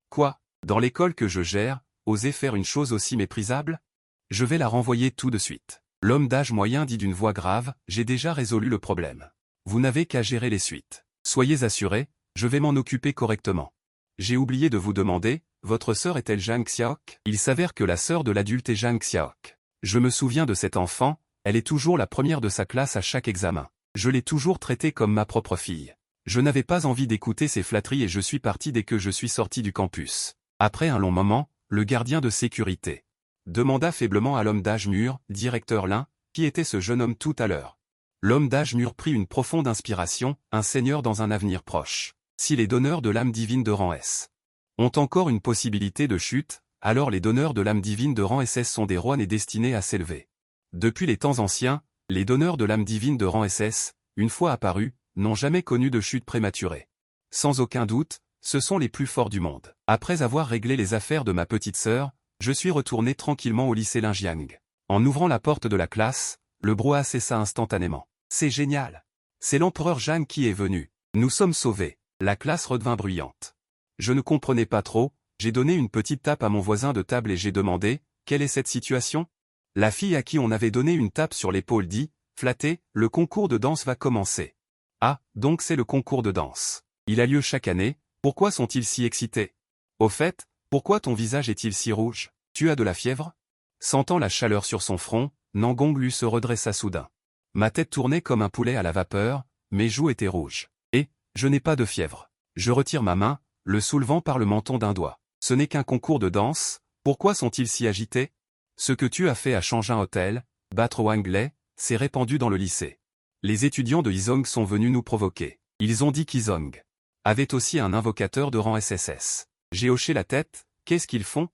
Speaker 1: quoi? Dans l'école que je gère, oser faire une chose aussi méprisable? Je vais la renvoyer tout de suite. L'homme d'âge moyen dit d'une voix grave, j'ai déjà résolu le problème. Vous n'avez qu'à gérer les suites. Soyez assurés, je vais m'en occuper correctement. J'ai oublié de vous demander, votre sœur est-elle Zhang Xiaok? Il s'avère que la sœur de l'adulte est Zhang Xiaok. Je me souviens de cette enfant, elle est toujours la première de sa classe à chaque examen. Je l'ai toujours traitée comme ma propre fille. Je n'avais pas envie d'écouter ses flatteries et je suis parti dès que je suis sorti du campus. Après un long moment, le gardien de sécurité demanda faiblement à l'homme d'âge mûr, directeur Lin, qui était ce jeune homme tout à l'heure. L'homme d'âge mûr prit une profonde inspiration, un seigneur dans un avenir proche. Si les donneurs de l'âme divine de rang S ont encore une possibilité de chute, alors les donneurs de l'âme divine de rang SS sont des rois nés destinés à s'élever. Depuis les temps anciens, les donneurs de l'âme divine de rang SS, une fois apparus, n'ont jamais connu de chute prématurée. Sans aucun doute, ce sont les plus forts du monde. Après avoir réglé les affaires de ma petite sœur, je suis retourné tranquillement au lycée Linjiang. En ouvrant la porte de la classe, le brouhaha cessa instantanément. C'est génial. C'est l'empereur Zhang qui est venu. Nous sommes sauvés. La classe redevint bruyante. Je ne comprenais pas trop, j'ai donné une petite tape à mon voisin de table et j'ai demandé, quelle est cette situation? La fille à qui on avait donné une tape sur l'épaule dit, flatté, le concours de danse va commencer. Ah, donc c'est le concours de danse. Il a lieu chaque année, pourquoi sont-ils si excités? Au fait, pourquoi ton visage est-il si rouge? Tu as de la fièvre? Sentant la chaleur sur son front, Nangon lui se redressa soudain. Ma tête tournait comme un poulet à la vapeur, mes joues étaient rouges. Et, je n'ai pas de fièvre. Je retire ma main, le soulevant par le menton d'un doigt. Ce n'est qu'un concours de danse, pourquoi sont-ils si agités? Ce que tu as fait à Shangin Hotel, battre Wang Lé, s'est répandu dans le lycée. Les étudiants de Yizong sont venus nous provoquer. Ils ont dit qu'Yizong avait aussi un invocateur de rang SSS. J'ai hoché la tête, qu'est-ce qu'ils font?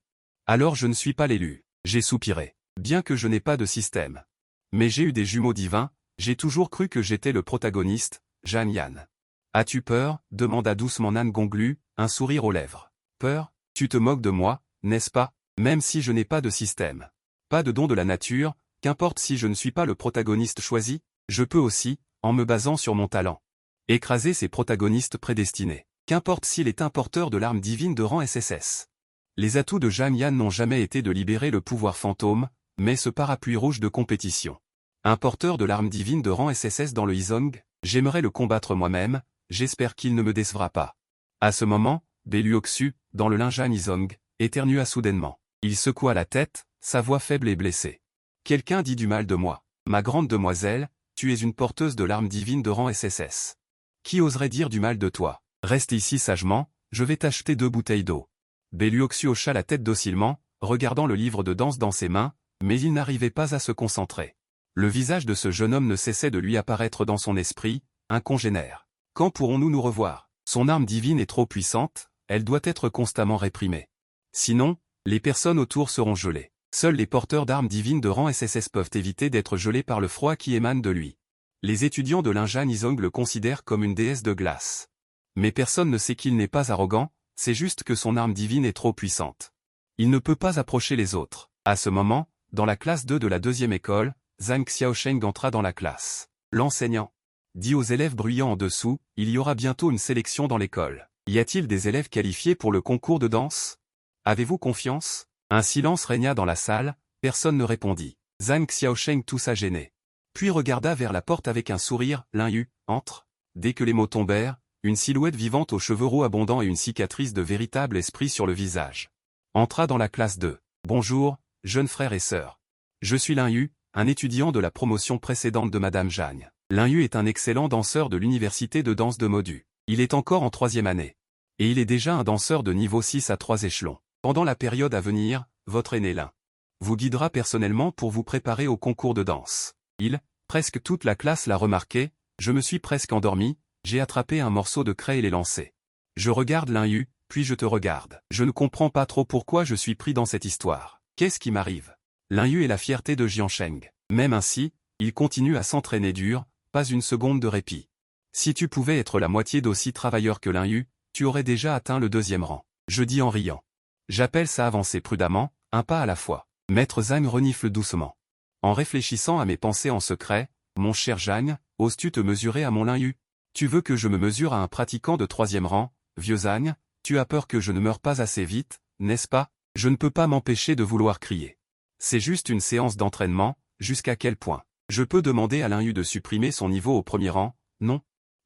Speaker 1: Alors je ne suis pas l'élu. J'ai soupiré. Bien que je n'ai pas de système. Mais j'ai eu des jumeaux divins, j'ai toujours cru que j'étais le protagoniste, Zhang Yan. As-tu peur? Demanda doucement Nan Gonglu, un sourire aux lèvres. Peur? Tu te moques de moi, n'est-ce pas? Même si je n'ai pas de système. Pas de don de la nature, qu'importe si je ne suis pas le protagoniste choisi, je peux aussi, en me basant sur mon talent, écraser ces protagonistes prédestinés. Qu'importe s'il est un porteur de l'arme divine de rang SSS. Les atouts de Zhang Yan n'ont jamais été de libérer le pouvoir fantôme, mais ce parapluie rouge de compétition. Un porteur de l'arme divine de rang SSS dans le Yizong, j'aimerais le combattre moi-même, j'espère qu'il ne me décevra pas. À ce moment, Beluoxu, dans le Linjiang Yizong, éternua soudainement. Il secoua la tête, sa voix faible et blessée. Quelqu'un dit du mal de moi. Ma grande demoiselle, tu es une porteuse de l'arme divine de rang SSS. Qui oserait dire du mal de toi? Reste ici sagement, je vais t'acheter 2 bouteilles d'eau. Belluoxu hocha la tête docilement, regardant le livre de danse dans ses mains, mais il n'arrivait pas à se concentrer. Le visage de ce jeune homme ne cessait de lui apparaître dans son esprit, un congénère. Quand pourrons-nous nous revoir? Son arme divine est trop puissante, elle doit être constamment réprimée. Sinon, les personnes autour seront gelées. Seuls les porteurs d'armes divines de rang SSS peuvent éviter d'être gelés par le froid qui émane de lui. Les étudiants de l'Injan Izong le considèrent comme une déesse de glace. Mais personne ne sait qu'il n'est pas arrogant, c'est juste que son arme divine est trop puissante. Il ne peut pas approcher les autres. À ce moment, dans la classe 2 de la 2e école, Zhang Xiaosheng entra dans la classe. L'enseignant dit aux élèves bruyants en dessous, il y aura bientôt une sélection dans l'école. Y a-t-il des élèves qualifiés pour le concours de danse? Avez-vous confiance? Un silence régna dans la salle, personne ne répondit. Zhang Xiaosheng toussa gêné. Puis regarda vers la porte avec un sourire, Lin Yu, entre. Dès que les mots tombèrent, une silhouette vivante aux cheveux roux abondants et une cicatrice de véritable esprit sur le visage entra dans la classe 2. Bonjour, jeunes frères et sœurs. Je suis Lin Yu, un étudiant de la promotion précédente de Madame Zhang. Lin Yu est un excellent danseur de l'université de danse de Modu. Il est encore en 3e année. Et il est déjà un danseur de niveau 6 à 3 échelons. Pendant la période à venir, votre aîné Lin vous guidera personnellement pour vous préparer au concours de danse. Presque toute la classe l'a remarqué, je me suis presque endormi, j'ai attrapé un morceau de craie et l'ai lancé. Je regarde Lin Yu, puis je te regarde. Je ne comprends pas trop pourquoi je suis pris dans cette histoire. Qu'est-ce qui m'arrive? Lin Yu est la fierté de Jiansheng. Même ainsi, il continue à s'entraîner dur, pas une seconde de répit. Si tu pouvais être la moitié d'aussi travailleur que Lin Yu, tu aurais déjà atteint le 2e rang. Je dis en riant. J'appelle ça avancer prudemment, un pas à la fois. Maître Zhang renifle doucement. En réfléchissant à mes pensées en secret, mon cher Zhang, oses-tu te mesurer à mon Lin Yu? Tu veux que je me mesure à un pratiquant de 3e rang, vieux Zhang? Tu as peur que je ne meure pas assez vite, n'est-ce pas? Je ne peux pas m'empêcher de vouloir crier. C'est juste une séance d'entraînement, jusqu'à quel point? Je peux demander à Lin Yu de supprimer son niveau au 1er rang, non?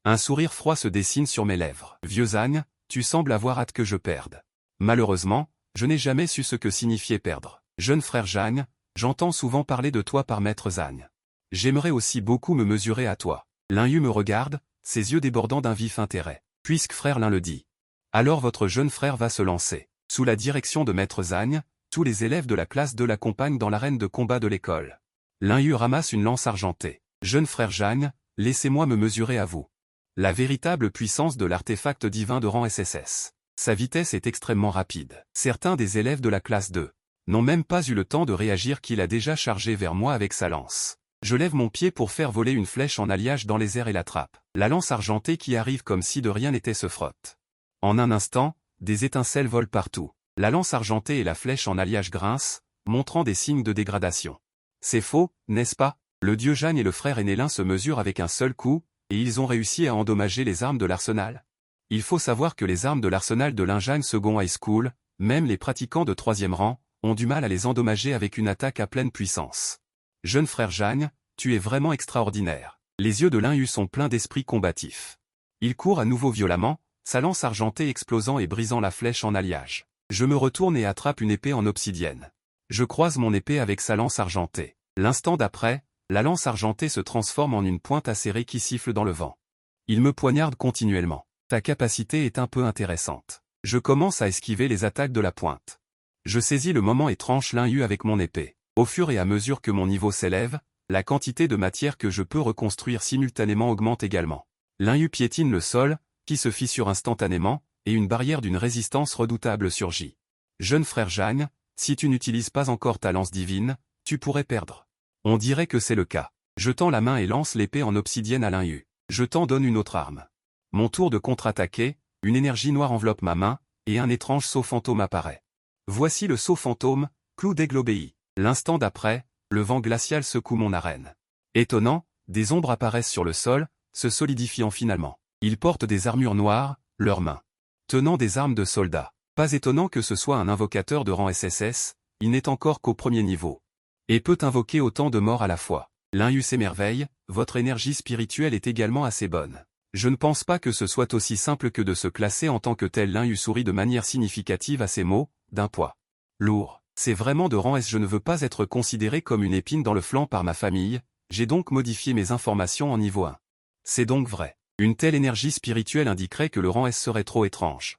Speaker 1: Un sourire froid se dessine sur mes lèvres. Vieux Zhang, tu sembles avoir hâte que je perde. Malheureusement, je n'ai jamais su ce que signifiait perdre. Jeune frère Zhang, j'entends souvent parler de toi par maître Zhang. J'aimerais aussi beaucoup me mesurer à toi. Lin Yu me regarde, ses yeux débordant d'un vif intérêt. Puisque frère Lin le dit. Alors votre jeune frère va se lancer. Sous la direction de maître Zhang, tous les élèves de la classe 2 l'accompagnent dans l'arène de combat de l'école. Lin Yu ramasse une lance argentée. Jeune frère Zhang, laissez-moi me mesurer à vous. La véritable puissance de l'artefact divin de rang SSS. Sa vitesse est extrêmement rapide. Certains des élèves de la classe 2 n'ont même pas eu le temps de réagir qu'il a déjà chargé vers moi avec sa lance. Je lève mon pied pour faire voler une flèche en alliage dans les airs et l'attrape. La lance argentée qui arrive comme si de rien n'était se frotte. En un instant, des étincelles volent partout. La lance argentée et la flèche en alliage grincent, montrant des signes de dégradation. C'est faux, n'est-ce pas? Le dieu Zhang et le frère aîné Lin se mesurent avec un seul coup, et ils ont réussi à endommager les armes de l'arsenal. Il faut savoir que les armes de l'arsenal de l'Injan Second High School, même les pratiquants de 3e rang, ont du mal à les endommager avec une attaque à pleine puissance. Jeune frère Zhang, tu es vraiment extraordinaire. Les yeux de Lin Yu sont pleins d'esprit combatif. Il court à nouveau violemment, sa lance argentée explosant et brisant la flèche en alliage. Je me retourne et attrape une épée en obsidienne. Je croise mon épée avec sa lance argentée. L'instant d'après, la lance argentée se transforme en une pointe acérée qui siffle dans le vent. Il me poignarde continuellement. Ta capacité est un peu intéressante. Je commence à esquiver les attaques de la pointe. Je saisis le moment et tranche Lin Yu avec mon épée. Au fur et à mesure que mon niveau s'élève, la quantité de matière que je peux reconstruire simultanément augmente également. Lin Yu piétine le sol, qui se fissure instantanément, et une barrière d'une résistance redoutable surgit. Jeune frère Zhang, si tu n'utilises pas encore ta lance divine, tu pourrais perdre. On dirait que c'est le cas. Je tends la main et lance l'épée en obsidienne à Lin Yu. Je t'en donne une autre arme. Mon tour de contre-attaquer, une énergie noire enveloppe ma main, et un étrange saut fantôme apparaît. Voici le saut fantôme, clou d'aigle obéi. L'instant d'après, le vent glacial secoue mon arène. Étonnant, des ombres apparaissent sur le sol, se solidifiant finalement. Ils portent des armures noires, leurs mains tenant des armes de soldats. Pas étonnant que ce soit un invocateur de rang SSS, il n'est encore qu'au 1er niveau. Et peut invoquer autant de morts à la fois. Lin Yu s'émerveille, votre énergie spirituelle est également assez bonne. Je ne pense pas que ce soit aussi simple que de se classer en tant que tel. Lin Yu sourit de manière significative à ces mots, d'un poids lourd. C'est vraiment de rang S. Je ne veux pas être considéré comme une épine dans le flanc par ma famille, j'ai donc modifié mes informations en niveau 1. C'est donc vrai. Une telle énergie spirituelle indiquerait que le rang S serait trop étrange.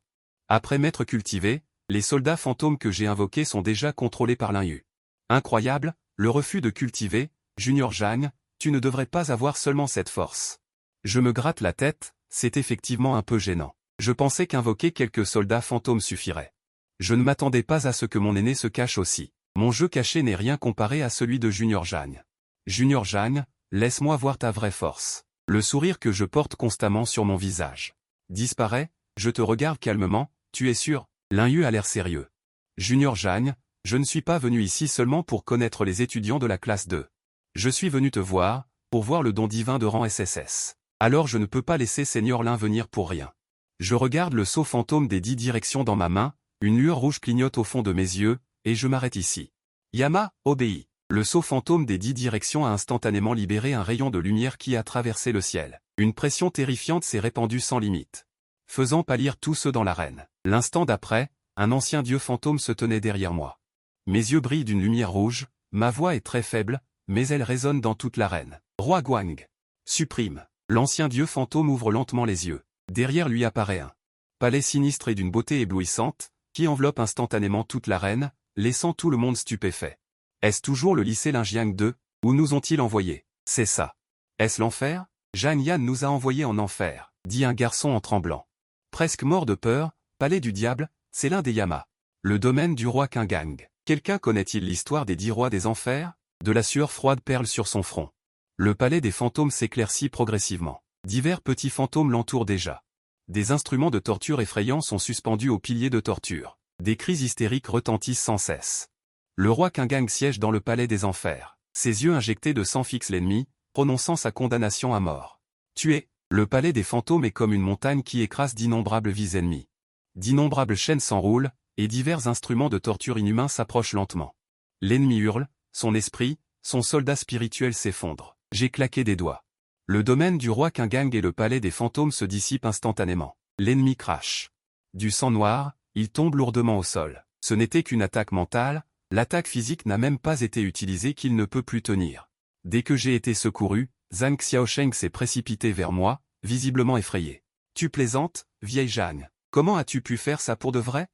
Speaker 1: Après m'être cultivé, les soldats fantômes que j'ai invoqués sont déjà contrôlés par l'Inhu. Incroyable, le refus de cultiver, Junior Jagne, tu ne devrais pas avoir seulement cette force. Je me gratte la tête, c'est effectivement un peu gênant. Je pensais qu'invoquer quelques soldats fantômes suffirait. Je ne m'attendais pas à ce que mon aîné se cache aussi. Mon jeu caché n'est rien comparé à celui de Junior Jagne. Junior Jagne, laisse-moi voir ta vraie force. Le sourire que je porte constamment sur mon visage disparaît, je te regarde calmement, tu es sûr? L'Inhu a l'air sérieux. Junior Jagne, je ne suis pas venu ici seulement pour connaître les étudiants de la classe 2. Je suis venu te voir, pour voir le don divin de rang SSS. Alors je ne peux pas laisser Seigneur Lin venir pour rien. Je regarde le sceau fantôme des 10 directions dans ma main, une lueur rouge clignote au fond de mes yeux, et je m'arrête ici. Yama, obéis. Le sceau fantôme des 10 directions a instantanément libéré un rayon de lumière qui a traversé le ciel. Une pression terrifiante s'est répandue sans limite, faisant pâlir tous ceux dans l'arène. L'instant d'après, un ancien dieu fantôme se tenait derrière moi. Mes yeux brillent d'une lumière rouge, ma voix est très faible, mais elle résonne dans toute l'arène. Roi Guang. Suprime. L'ancien dieu fantôme ouvre lentement les yeux. Derrière lui apparaît un palais sinistre et d'une beauté éblouissante, qui enveloppe instantanément toute l'arène, laissant tout le monde stupéfait. Est-ce toujours le lycée Linjiang 2, où nous ont-ils envoyés? C'est ça. Est-ce l'enfer? Zhang Yan nous a envoyés en enfer, dit un garçon en tremblant. Presque mort de peur, palais du diable, c'est l'un des Yamas. Le domaine du roi Kingang. Quelqu'un connaît-il l'histoire des 10 rois des enfers? De la sueur froide perle sur son front. Le palais des fantômes s'éclaircit progressivement. Divers petits fantômes l'entourent déjà. Des instruments de torture effrayants sont suspendus aux piliers de torture. Des cris hystériques retentissent sans cesse. Le roi Kingang siège dans le palais des enfers. Ses yeux injectés de sang fixent l'ennemi, prononçant sa condamnation à mort. Tué, le palais des fantômes est comme une montagne qui écrase d'innombrables vies ennemies. D'innombrables chaînes s'enroulent, et divers instruments de torture inhumains s'approchent lentement. L'ennemi hurle, son esprit, son soldat spirituel s'effondre. J'ai claqué des doigts. Le domaine du roi Kingang et le palais des fantômes se dissipent instantanément. L'ennemi crache. Du sang noir, il tombe lourdement au sol. Ce n'était qu'une attaque mentale, l'attaque physique n'a même pas été utilisée qu'il ne peut plus tenir. Dès que j'ai été secouru, Zhang Xiaosheng s'est précipité vers moi, visiblement effrayé. Tu plaisantes, vieille Jeanne. Comment as-tu pu faire ça pour de vrai?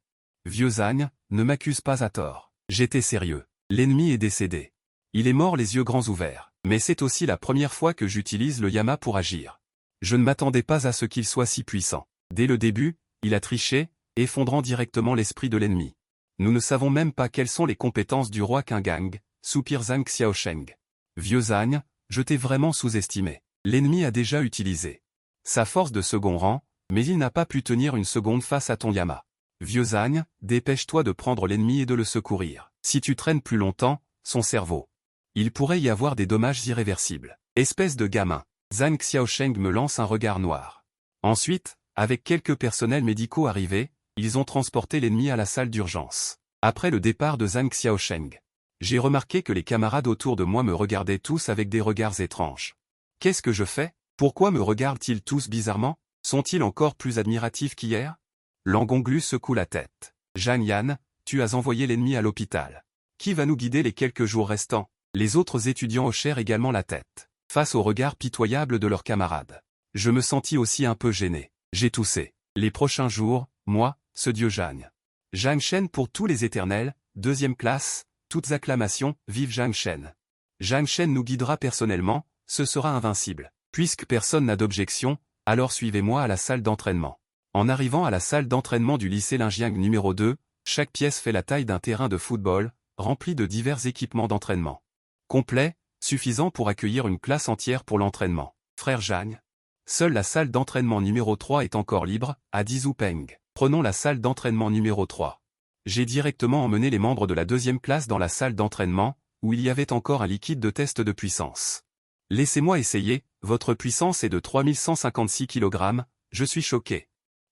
Speaker 1: Vieux Zhang, ne m'accuse pas à tort. J'étais sérieux. L'ennemi est décédé. Il est mort les yeux grands ouverts. Mais c'est aussi la première fois que j'utilise le Yama pour agir. Je ne m'attendais pas à ce qu'il soit si puissant. Dès le début, il a triché, effondrant directement l'esprit de l'ennemi. Nous ne savons même pas quelles sont les compétences du roi Kingang, soupire Zhang Xiaosheng. Vieux Zhang, je t'ai vraiment sous-estimé. L'ennemi a déjà utilisé sa force de second rang, mais il n'a pas pu tenir une seconde face à ton Yama. Vieux Zhang, dépêche-toi de prendre l'ennemi et de le secourir. Si tu traînes plus longtemps, son cerveau. Il pourrait y avoir des dommages irréversibles. Espèce de gamin. Zhang Xiaosheng me lance un regard noir. Ensuite, avec quelques personnels médicaux arrivés, ils ont transporté l'ennemi à la salle d'urgence. Après le départ de Zhang Xiaosheng, j'ai remarqué que les camarades autour de moi me regardaient tous avec des regards étranges. Qu'est-ce que je fais? Pourquoi me regardent-ils tous bizarrement? Sont-ils encore plus admiratifs qu'hier? L'Angonglu secoue la tête. Zhang Yan, tu as envoyé l'ennemi à l'hôpital. Qui va nous guider les quelques jours restants? Les autres étudiants hochèrent également la tête, face au regard pitoyable de leurs camarades. Je me sentis aussi un peu gêné. J'ai toussé. Les prochains jours, moi, ce dieu Zhang. Zhang Shen pour tous les éternels, 2e classe, toutes acclamations, vive Zhang Shen. Zhang Shen nous guidera personnellement, ce sera invincible. Puisque personne n'a d'objection, alors suivez-moi à la salle d'entraînement. En arrivant à la salle d'entraînement du lycée Linjiang numéro 2, chaque pièce fait la taille d'un terrain de football, rempli de divers équipements d'entraînement. Complet, suffisant pour accueillir une classe entière pour l'entraînement. Frère Zhang. Seule la salle d'entraînement numéro 3 est encore libre, à Dizupeng. Prenons la salle d'entraînement numéro 3. J'ai directement emmené les membres de la 2e classe dans la salle d'entraînement, où il y avait encore un liquide de test de puissance. Laissez-moi essayer, votre puissance est de 3156 kg, je suis choqué.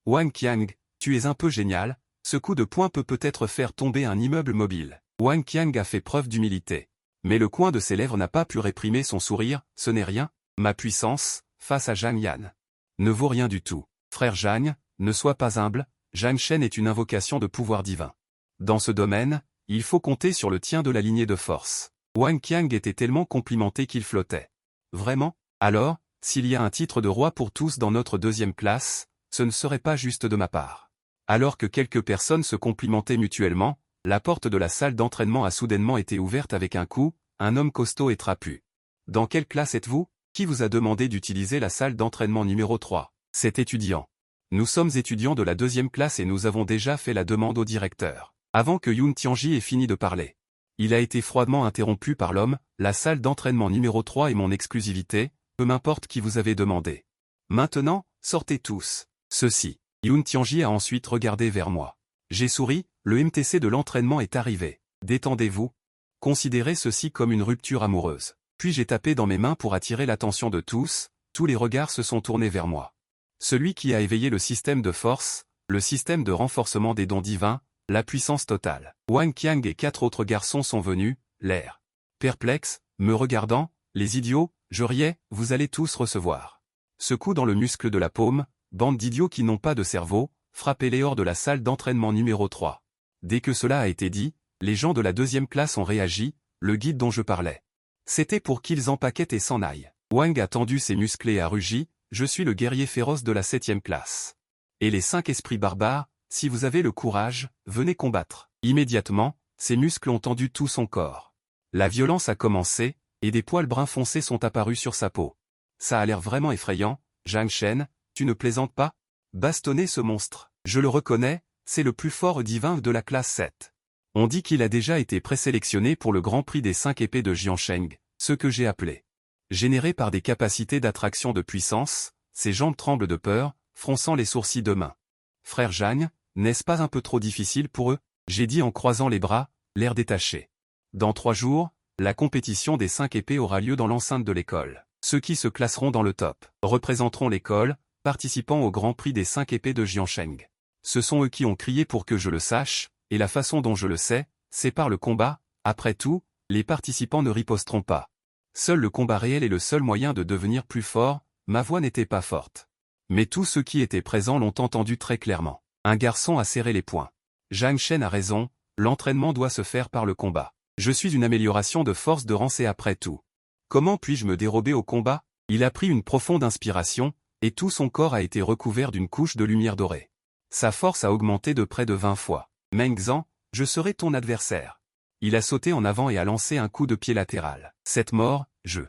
Speaker 1: Wang Qiang, tu es un peu génial, ce coup de poing peut peut-être faire tomber un immeuble mobile. Wang Qiang a fait preuve d'humilité. Mais le coin de ses lèvres n'a pas pu réprimer son sourire, ce n'est rien, ma puissance, face à Zhang Yan, ne vaut rien du tout. Frère Zhang, ne sois pas humble, Zhang Shen est une invocation de pouvoir divin. Dans ce domaine, Il faut compter sur le tien de la lignée de force. Wang Qiang était tellement complimenté qu'il flottait. Vraiment? Alors, s'il y a un titre de roi pour tous dans notre deuxième classe, ce ne serait pas juste de ma part. Alors que quelques personnes se complimentaient mutuellement, la porte de la salle d'entraînement a soudainement été ouverte avec un coup, un homme costaud et trapu. Dans quelle classe êtes-vous? Qui vous a demandé d'utiliser la salle d'entraînement numéro 3? C'est étudiant. Nous sommes étudiants de la deuxième classe et nous avons déjà fait la demande au directeur. Avant que Yun Tianji ait fini de parler. Il a été froidement interrompu par l'homme, la salle d'entraînement numéro 3 est mon exclusivité, peu m'importe qui vous avez demandé. Maintenant, sortez tous. Ceci. Yun Tianji a ensuite regardé vers moi. J'ai souri, le MTC de l'entraînement est arrivé. Détendez-vous. Considérez ceci comme une rupture amoureuse. Puis j'ai tapé dans mes mains pour attirer l'attention de tous les regards se sont tournés vers moi. Celui qui a éveillé le système de force, le système de renforcement des dons divins, la puissance totale. Wang Qiang et 4 autres garçons sont venus, l'air perplexe, me regardant, les idiots, je riais, vous allez tous recevoir. Ce coup dans le muscle de la paume, bande d'idiots qui n'ont pas de cerveau, frappez-les hors de la salle d'entraînement numéro 3. Dès que cela a été dit, les gens de la deuxième classe ont réagi, le guide dont je parlais. C'était pour qu'ils empaquettent et s'en aillent. Wang a tendu ses muscles et a rugi, je suis le guerrier féroce de la 7e classe. Et les 5 esprits barbares, si vous avez le courage, venez combattre. Immédiatement, ses muscles ont tendu tout son corps. La violence a commencé, et des poils bruns foncés sont apparus sur sa peau. Ça a l'air vraiment effrayant, Zhang Shen, tu ne plaisantes pas? Bastonnez ce monstre. Je le reconnais, c'est le plus fort divin de la classe 7. On dit qu'il a déjà été présélectionné pour le Grand Prix des 5 épées de Jiansheng, ce que j'ai appelé. Généré par des capacités d'attraction de puissance, ses jambes tremblent de peur, fronçant les sourcils de main. Frère Zhang, n'est-ce pas un peu trop difficile pour eux? J'ai dit en croisant les bras, l'air détaché. Dans 3 jours, la compétition des 5 épées aura lieu dans l'enceinte de l'école. Ceux qui se classeront dans le top représenteront l'école, participant au Grand Prix des 5 épées de Jiansheng. Ce sont eux qui ont crié pour que je le sache, et la façon dont je le sais, c'est par le combat. Après tout, les participants ne riposteront pas. Seul le combat réel est le seul moyen de devenir plus fort, ma voix n'était pas forte. Mais tous ceux qui étaient présents l'ont entendu très clairement. Un garçon a serré les poings. Zhang Shen a raison, l'entraînement doit se faire par le combat. Je suis une amélioration de force de rang, c'est après tout. Comment puis-je me dérober au combat? Il a pris une profonde inspiration, et tout son corps a été recouvert d'une couche de lumière dorée. Sa force a augmenté de près de 20 fois. Meng Zan, je serai ton adversaire. Il a sauté en avant et a lancé un coup de pied latéral. Cette mort, je.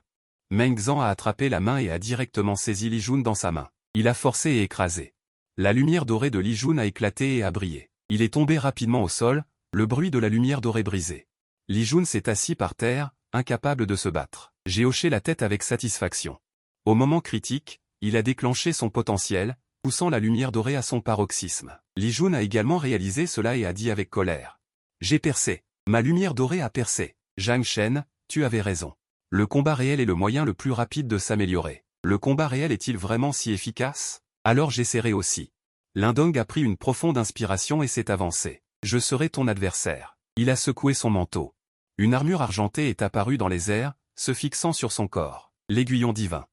Speaker 1: Meng Zan a attrapé la main et a directement saisi Li Jun dans sa main. Il a forcé et écrasé. La lumière dorée de Li Jun a éclaté et a brillé. Il est tombé rapidement au sol, le bruit de la lumière dorée brisé. Li Jun s'est assis par terre, incapable de se battre. J'ai hoché la tête avec satisfaction. Au moment critique, il a déclenché son potentiel, poussant la lumière dorée à son paroxysme. Li Jun a également réalisé cela et a dit avec colère. J'ai percé. Ma lumière dorée a percé. Zhang Shen, tu avais raison. Le combat réel est le moyen le plus rapide de s'améliorer. Le combat réel est-il vraiment si efficace? Alors j'essaierai aussi. Lindong a pris une profonde inspiration et s'est avancé. Je serai ton adversaire. Il a secoué son manteau. Une armure argentée est apparue dans les airs, se fixant sur son corps. L'aiguillon divin.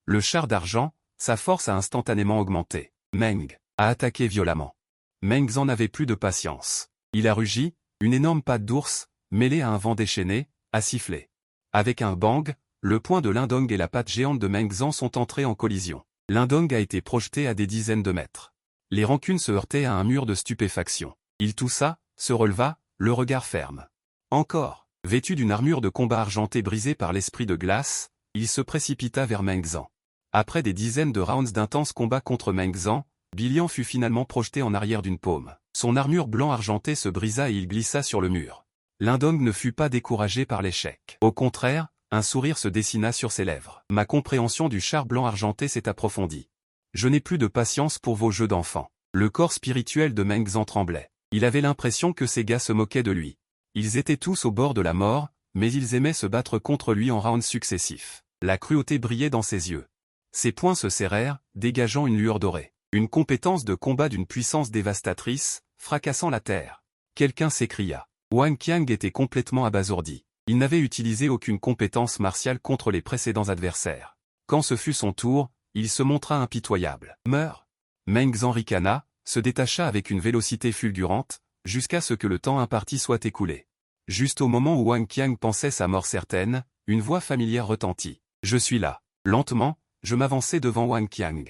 Speaker 1: Le char d'argent, sa force a instantanément augmenté. Meng a attaqué violemment. Meng Zan n'avait plus de patience. Il a rugi, une énorme patte d'ours, mêlée à un vent déchaîné, a sifflé. Avec un bang, le poing de Lindong et la patte géante de Meng Zan sont entrés en collision. Lindong a été projeté à des dizaines de mètres. Les rancunes se heurtaient à un mur de stupéfaction. Il toussa, se releva, le regard ferme. Encore, vêtu d'une armure de combat argentée brisée par l'esprit de glace, il se précipita vers Meng Zan. Après des dizaines de rounds d'intenses combats contre Meng Zan, Bilian fut finalement projeté en arrière d'une paume. Son armure blanc-argentée se brisa et il glissa sur le mur. Lindong ne fut pas découragé par l'échec. Au contraire, un sourire se dessina sur ses lèvres. Ma compréhension du char blanc-argenté s'est approfondie. Je n'ai plus de patience pour vos jeux d'enfants. Le corps spirituel de Meng Zan tremblait. Il avait l'impression que ces gars se moquaient de lui. Ils étaient tous au bord de la mort, mais ils aimaient se battre contre lui en rounds successifs. La cruauté brillait dans ses yeux. Ses poings se serrèrent, dégageant une lueur dorée. Une compétence de combat d'une puissance dévastatrice, fracassant la terre. Quelqu'un s'écria. Wang Qiang était complètement abasourdi. Il n'avait utilisé aucune compétence martiale contre les précédents adversaires. Quand ce fut son tour, il se montra impitoyable. Meurs. Meng Zan ricana, se détacha avec une vélocité fulgurante, jusqu'à ce que le temps imparti soit écoulé. Juste au moment où Wang Qiang pensait sa mort certaine, une voix familière retentit. Je suis là. Lentement, je m'avançai devant Wang Qiang.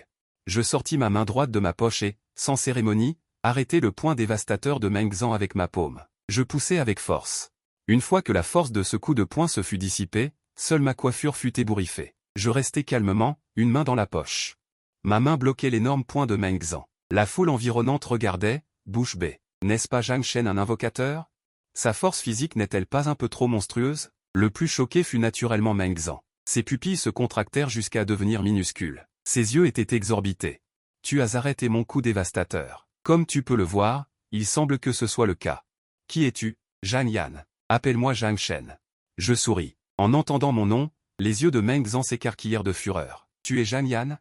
Speaker 1: Je sortis ma main droite de ma poche et, sans cérémonie, arrêtai le poing dévastateur de Meng Zhang avec ma paume. Je poussai avec force. Une fois que la force de ce coup de poing se fut dissipée, seule ma coiffure fut ébouriffée. Je restai calmement, une main dans la poche. Ma main bloquait l'énorme poing de Meng Zhang. La foule environnante regardait, bouche bée. N'est-ce pas Zhang Shen un invocateur? Sa force physique n'est-elle pas un peu trop monstrueuse? Le plus choqué fut naturellement Meng Zhang. Ses pupilles se contractèrent jusqu'à devenir minuscules. Ses yeux étaient exorbités. Tu as arrêté mon coup dévastateur. Comme tu peux le voir, il semble que ce soit le cas. Qui es-tu? Zhang Yan. Appelle-moi Zhang Shen. Je souris. En entendant mon nom, les yeux de Meng Zhang s'écarquillèrent de fureur. Tu es Zhang Yan?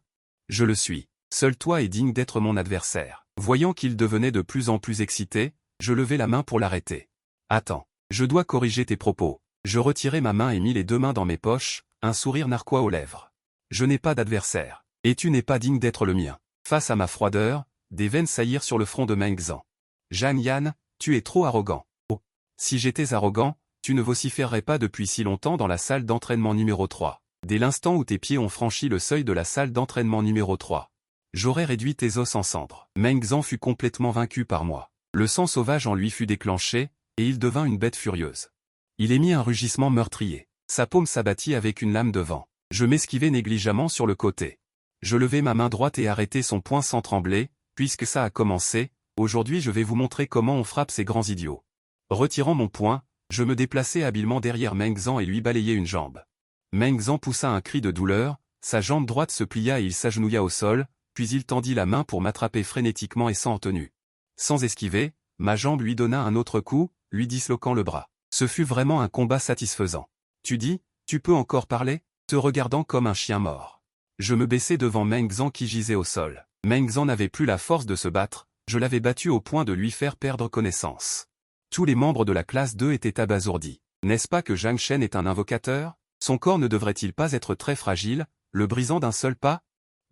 Speaker 1: Je le suis. Seul toi est digne d'être mon adversaire. Voyant qu'il devenait de plus en plus excité, je levai la main pour l'arrêter. Attends. Je dois corriger tes propos. Je retirai ma main et mis les deux mains dans mes poches, un sourire narquois aux lèvres. Je n'ai pas d'adversaire. Et tu n'es pas digne d'être le mien. Face à ma froideur, des veines saillirent sur le front de Meng Zhang. Zhang Yan, tu es trop arrogant. Oh. Si j'étais arrogant, tu ne vociférerais pas depuis si longtemps dans la salle d'entraînement numéro 3. Dès l'instant où tes pieds ont franchi le seuil de la salle d'entraînement numéro 3. J'aurais réduit tes os en cendres. Meng Zhang fut complètement vaincu par moi. Le sang sauvage en lui fut déclenché, et il devint une bête furieuse. Il émit un rugissement meurtrier. Sa paume s'abattit avec une lame de vent. Je m'esquivai négligemment sur le côté. Je levai ma main droite et arrêtai son poing sans trembler, puisque ça a commencé, aujourd'hui je vais vous montrer comment on frappe ces grands idiots. Retirant mon poing, je me déplaçai habilement derrière Meng Zhang et lui balayai une jambe. Meng Zhang poussa un cri de douleur, sa jambe droite se plia et il s'agenouilla au sol, puis il tendit la main pour m'attraper frénétiquement et sans tenue. Sans esquiver, ma jambe lui donna un autre coup, lui disloquant le bras. Ce fut vraiment un combat satisfaisant. Tu dis, tu peux encore parler? Te regardant comme un chien mort. Je me baissai devant Meng Zhang qui gisait au sol. Meng Zhang n'avait plus la force de se battre, je l'avais battu au point de lui faire perdre connaissance. Tous les membres de la classe 2 étaient abasourdis. N'est-ce pas que Zhang Shen est un invocateur? Son corps ne devrait-il pas être très fragile, le brisant d'un seul pas?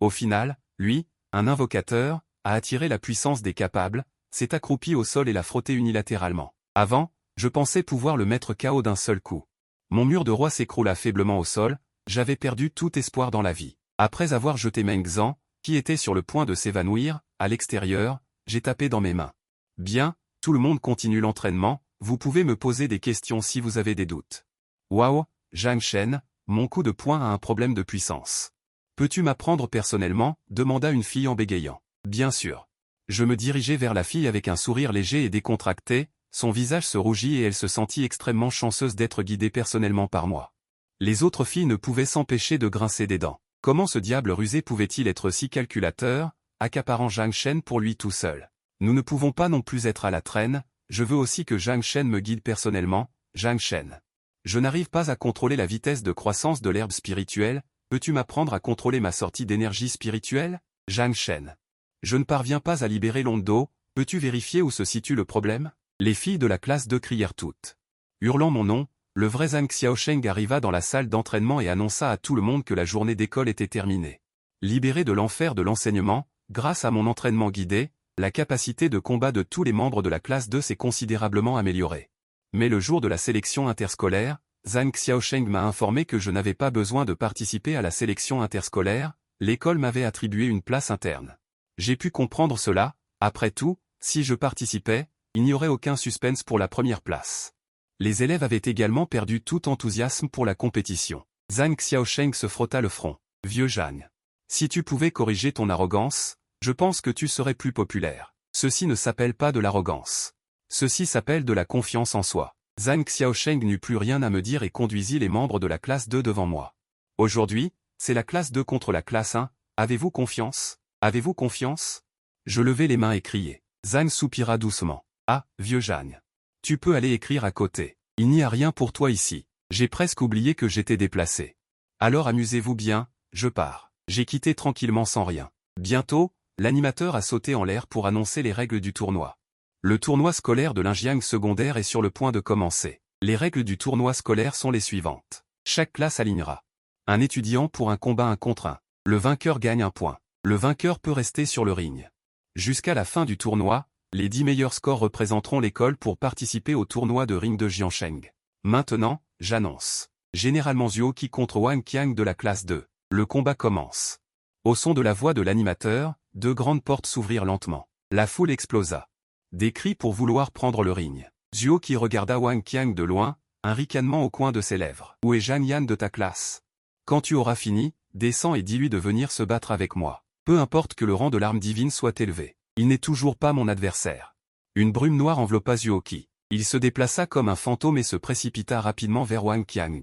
Speaker 1: Au final, lui, un invocateur, a attiré la puissance des capables, s'est accroupi au sol et l'a frotté unilatéralement. Avant, je pensais pouvoir le mettre KO d'un seul coup. Mon mur de roi s'écroula faiblement au sol, j'avais perdu tout espoir dans la vie. Après avoir jeté Meng Zhang, qui était sur le point de s'évanouir, à l'extérieur, j'ai tapé dans mes mains. Bien, tout le monde continue l'entraînement, vous pouvez me poser des questions si vous avez des doutes. Waouh, Zhang Shen, mon coup de poing a un problème de puissance. Peux-tu m'apprendre personnellement? Demanda une fille en bégayant. Bien sûr. Je me dirigeai vers la fille avec un sourire léger et décontracté, son visage se rougit et elle se sentit extrêmement chanceuse d'être guidée personnellement par moi. Les autres filles ne pouvaient s'empêcher de grincer des dents. Comment ce diable rusé pouvait-il être si calculateur, accaparant Zhang Shen pour lui tout seul? Nous ne pouvons pas non plus être à la traîne, je veux aussi que Zhang Shen me guide personnellement, Zhang Shen. Je n'arrive pas à contrôler la vitesse de croissance de l'herbe spirituelle, peux-tu m'apprendre à contrôler ma sortie d'énergie spirituelle? Zhang Shen. Je ne parviens pas à libérer l'onde d'eau, peux-tu vérifier où se situe le problème? Les filles de la classe 2 crièrent toutes. Hurlant mon nom, le vrai Zhang Xiaosheng arriva dans la salle d'entraînement et annonça à tout le monde que la journée d'école était terminée. Libéré de l'enfer de l'enseignement, grâce à mon entraînement guidé, la capacité de combat de tous les membres de la classe 2 s'est considérablement améliorée. Mais le jour de la sélection interscolaire, Zhang Xiaosheng m'a informé que je n'avais pas besoin de participer à la sélection interscolaire, l'école m'avait attribué une place interne. J'ai pu comprendre cela, après tout, si je participais, il n'y aurait aucun suspense pour la première place. Les élèves avaient également perdu tout enthousiasme pour la compétition. Zhang Xiaosheng se frotta le front. Vieux Zhang. Si tu pouvais corriger ton arrogance, je pense que tu serais plus populaire. Ceci ne s'appelle pas de l'arrogance. Ceci s'appelle de la confiance en soi. Zhang Xiaosheng n'eut plus rien à me dire et conduisit les membres de la classe 2 devant moi. Aujourd'hui, c'est la classe 2 contre la classe 1, avez-vous confiance? Avez-vous confiance? Je levai les mains et criai. Zhang soupira doucement. Ah, vieux Zhang. Tu peux aller écrire à côté. Il n'y a rien pour toi ici. J'ai presque oublié que j'étais déplacé. Alors amusez-vous bien, je pars. J'ai quitté tranquillement sans rien. Bientôt, l'animateur a sauté en l'air pour annoncer les règles du tournoi. Le tournoi scolaire de l'Injiang secondaire est sur le point de commencer. Les règles du tournoi scolaire sont les suivantes. Chaque classe alignera un étudiant pour un combat 1 contre 1. Le vainqueur gagne un point. Le vainqueur peut rester sur le ring. Jusqu'à la fin du tournoi, Les 10 meilleurs scores représenteront l'école pour participer au tournoi de ring de Jiancheng. Maintenant, j'annonce. Généralement Zhuoqi contre Wang Qiang de la classe 2. Le combat commence. Au son de la voix de l'animateur, deux grandes portes s'ouvrirent lentement. La foule explosa. Des cris pour vouloir prendre le ring. Zhuoqi regarda Wang Qiang de loin, un ricanement au coin de ses lèvres. Où est Zhang Yan de ta classe? Quand tu auras fini, descends et dis-lui de venir se battre avec moi. Peu importe que le rang de l'arme divine soit élevé. Il n'est toujours pas mon adversaire. Une brume noire enveloppa Zhuoqi. Il se déplaça comme un fantôme et se précipita rapidement vers Wang Qiang.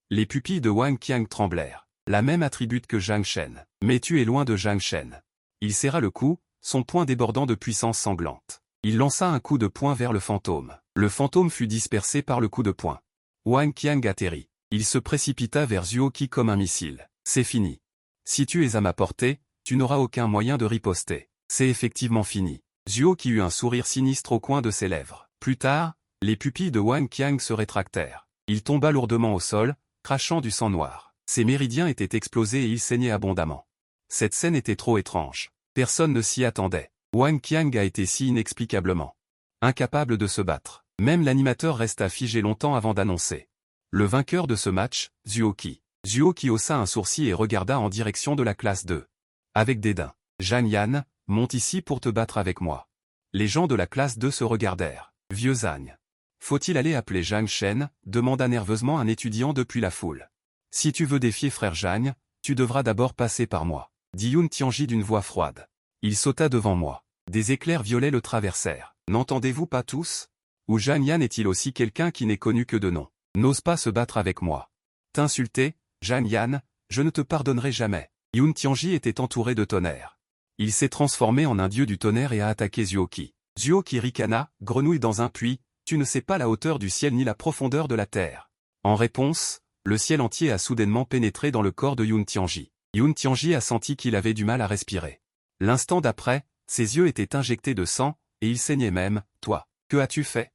Speaker 1: Les pupilles de Wang Qiang tremblèrent. La même attribute que Zhang Shen. Mais tu es loin de Zhang Shen. Il serra le cou, son poing débordant de puissance sanglante. Il lança un coup de poing vers le fantôme. Le fantôme fut dispersé par le coup de poing. Wang Qiang atterrit. Il se précipita vers Zhuoqi comme un missile. C'est fini. Si tu es à ma portée, tu n'auras aucun moyen de riposter. C'est effectivement fini. Zhuoqi eut un sourire sinistre au coin de ses lèvres. Plus tard, les pupilles de Wang Qiang se rétractèrent. Il tomba lourdement au sol, crachant du sang noir. Ses méridiens étaient explosés et il saignait abondamment. Cette scène était trop étrange. Personne ne s'y attendait. Wang Qiang a été si inexplicablement incapable de se battre. Même l'animateur resta figé longtemps avant d'annoncer. Le vainqueur de ce match, Zhuoqi. Zhuoqi haussa un sourcil et regarda en direction de la classe 2. Avec dédain. Zhang Yan, monte ici pour te battre avec moi. Les gens de la classe 2 se regardèrent. Vieux Zhang. Faut-il aller appeler Zhang Shen? Demanda nerveusement un étudiant depuis la foule. Si tu veux défier frère Zhang, tu devras d'abord passer par moi, dit Yun Tianji d'une voix froide. Il sauta devant moi. Des éclairs violets le traversèrent. N'entendez-vous pas tous? Ou Zhang Yan est-il aussi quelqu'un qui n'est connu que de nom? N'ose pas se battre avec moi. T'insulter, Zhang Yan, je ne te pardonnerai jamais. Yun Tianji était entouré de tonnerre. Il s'est transformé en un dieu du tonnerre et a attaqué Zhuoqi. Zhuoqi ricana, grenouille dans un puits, tu ne sais pas la hauteur du ciel ni la profondeur de la terre. En réponse, le ciel entier a soudainement pénétré dans le corps de Yun Tianji. Yun Tianji a senti qu'il avait du mal à respirer. L'instant d'après, ses yeux étaient injectés de sang, et il saignait même. Toi, que as-tu fait?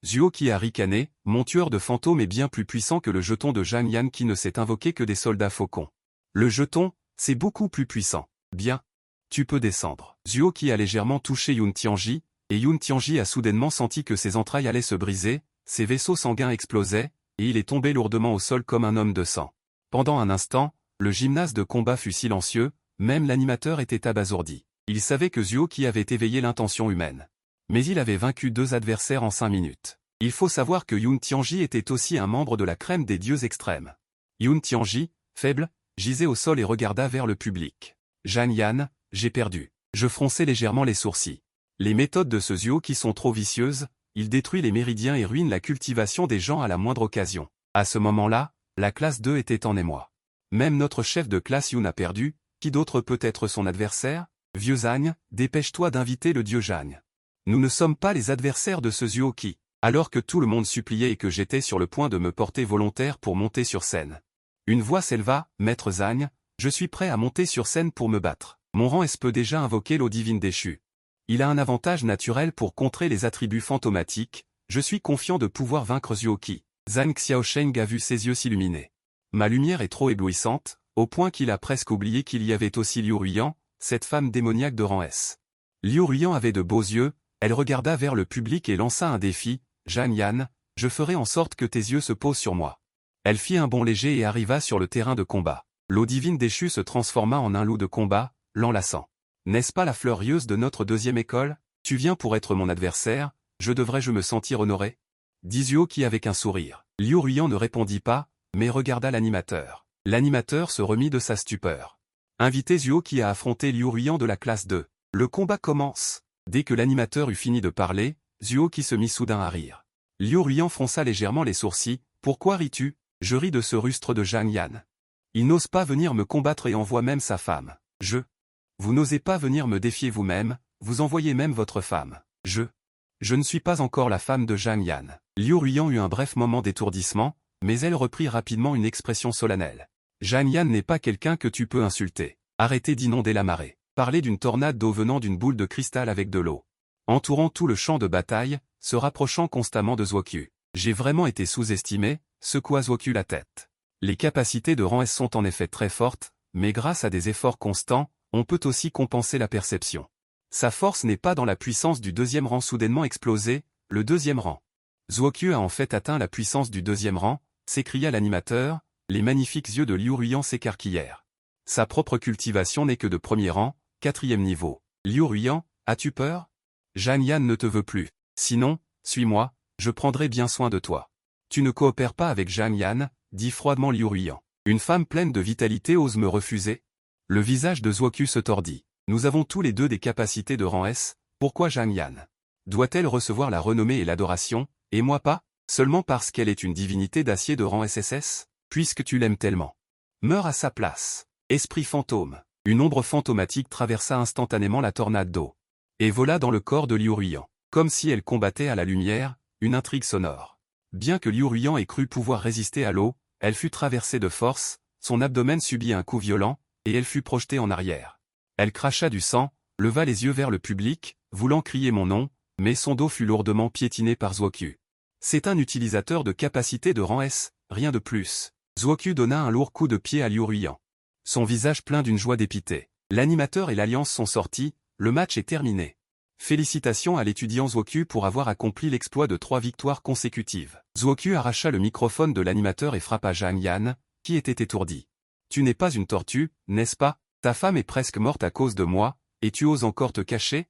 Speaker 1: Zhuoqi a ricané, mon tueur de fantômes est bien plus puissant que le jeton de Zhang Yan qui ne sait invoquer que des soldats faucons. Le jeton, c'est beaucoup plus puissant. Bien. Tu peux descendre. Zhuoqi a légèrement touché Yun Tianji, et Yun Tianji a soudainement senti que ses entrailles allaient se briser, ses vaisseaux sanguins explosaient, et il est tombé lourdement au sol comme un homme de sang. Pendant un instant, le gymnase de combat fut silencieux, même l'animateur était abasourdi. Il savait que Zhuoqi avait éveillé l'intention humaine. Mais il avait vaincu 2 adversaires en 5 minutes. Il faut savoir que Yun Tianji était aussi un membre de la crème des dieux extrêmes. Yun Tianji, faible, gisait au sol et regarda vers le public. Zhang Yan, j'ai perdu. Je fronçai légèrement les sourcils. Les méthodes de ce Zhuoqi sont trop vicieuses, il détruit les méridiens et ruine la cultivation des gens à la moindre occasion. À ce moment-là, la classe 2 était en émoi. Même notre chef de classe Yun a perdu, qui d'autre peut être son adversaire? Vieux Zhang, dépêche-toi d'inviter le dieu Zhang. Nous ne sommes pas les adversaires de ce Zhuoqi. Alors que tout le monde suppliait et que j'étais sur le point de me porter volontaire pour monter sur scène. Une voix s'éleva, Maître Zhang, je suis prêt à monter sur scène pour me battre. Mon rang S peut déjà invoquer l'eau divine déchue. Il a un avantage naturel pour contrer les attributs fantomatiques, je suis confiant de pouvoir vaincre Zhuoqi. Zhang Xiaosheng a vu ses yeux s'illuminer. Ma lumière est trop éblouissante, au point qu'il a presque oublié qu'il y avait aussi Liu Ruiyan, cette femme démoniaque de rang S. Liu Ruiyan avait de beaux yeux, elle regarda vers le public et lança un défi, Zhang Yan, je ferai en sorte que tes yeux se posent sur moi. Elle fit un bond léger et arriva sur le terrain de combat. L'eau divine déchue se transforma en un loup de combat, l'enlaçant. N'est-ce pas la fleur rieuse de notre deuxième école? Tu viens pour être mon adversaire, devrais-je me sentir honoré? Dit Zhuoqi avec un sourire. Liu Ruiyan ne répondit pas, mais regarda l'animateur. L'animateur se remit de sa stupeur. Invitez Zhuoqi à affronter Liu Ruiyan de la classe 2. Le combat commence. Dès que l'animateur eut fini de parler, Zhuoqi se mit soudain à rire. Liu Ruiyan fronça légèrement les sourcils. Pourquoi ris-tu? Je ris de ce rustre de Zhang Yan. Il n'ose pas venir me combattre et envoie même sa femme. Vous n'osez pas venir me défier vous-même, vous envoyez même votre femme. Je ne suis pas encore la femme de Zhang Yan. Liu Ruiyan eut un bref moment d'étourdissement, mais elle reprit rapidement une expression solennelle. Zhang Yan n'est pas quelqu'un que tu peux insulter. Arrêtez d'inonder la marée. Parlez d'une tornade d'eau venant d'une boule de cristal avec de l'eau. Entourant tout le champ de bataille, se rapprochant constamment de Zhuoqi. J'ai vraiment été sous-estimé, secoua Zhuoqi la tête. Les capacités de rang S sont en effet très fortes, mais grâce à des efforts constants, on peut aussi compenser la perception. Sa force n'est pas dans la puissance du deuxième rang soudainement explosé, le deuxième rang. Zuokyu a en fait atteint la puissance du deuxième rang, s'écria l'animateur, les magnifiques yeux de Liu Ruyan s'écarquillèrent. Sa propre cultivation n'est que de premier rang, quatrième niveau. Liu Ruyan, as-tu peur? Zhang Yan ne te veut plus. Sinon, suis-moi, je prendrai bien soin de toi. Tu ne coopères pas avec Zhang Yan, dit froidement Liu Ruyan. Une femme pleine de vitalité ose me refuser? Le visage de Zuokyu se tordit. Nous avons tous les deux des capacités de rang S, pourquoi Zhang Yan doit-elle recevoir la renommée et l'adoration, et moi pas? Seulement parce qu'elle est une divinité d'acier de rang SSS? Puisque tu l'aimes tellement. Meurs à sa place. Esprit fantôme. Une ombre fantomatique traversa instantanément la tornade d'eau. Et vola dans le corps de Liu Ruyan. Comme si elle combattait à la lumière, une intrigue sonore. Bien que Liu Ruyan ait cru pouvoir résister à l'eau, elle fut traversée de force, son abdomen subit un coup violent, et elle fut projetée en arrière. Elle cracha du sang, leva les yeux vers le public, voulant crier mon nom, mais son dos fut lourdement piétiné par Zuokyu. C'est un utilisateur de capacité de rang S, rien de plus. Zuokyu donna un lourd coup de pied à Liu Ruyan. Son visage plein d'une joie dépitée. L'animateur et l'alliance sont sortis, le match est terminé. Félicitations à l'étudiant Zuokyu pour avoir accompli l'exploit de 3 victoires consécutives. Zuokyu arracha le microphone de l'animateur et frappa Zhang Yan, qui était étourdi. Tu n'es pas une tortue, n'est-ce pas? Ta femme est presque morte à cause de moi, et tu oses encore te cacher?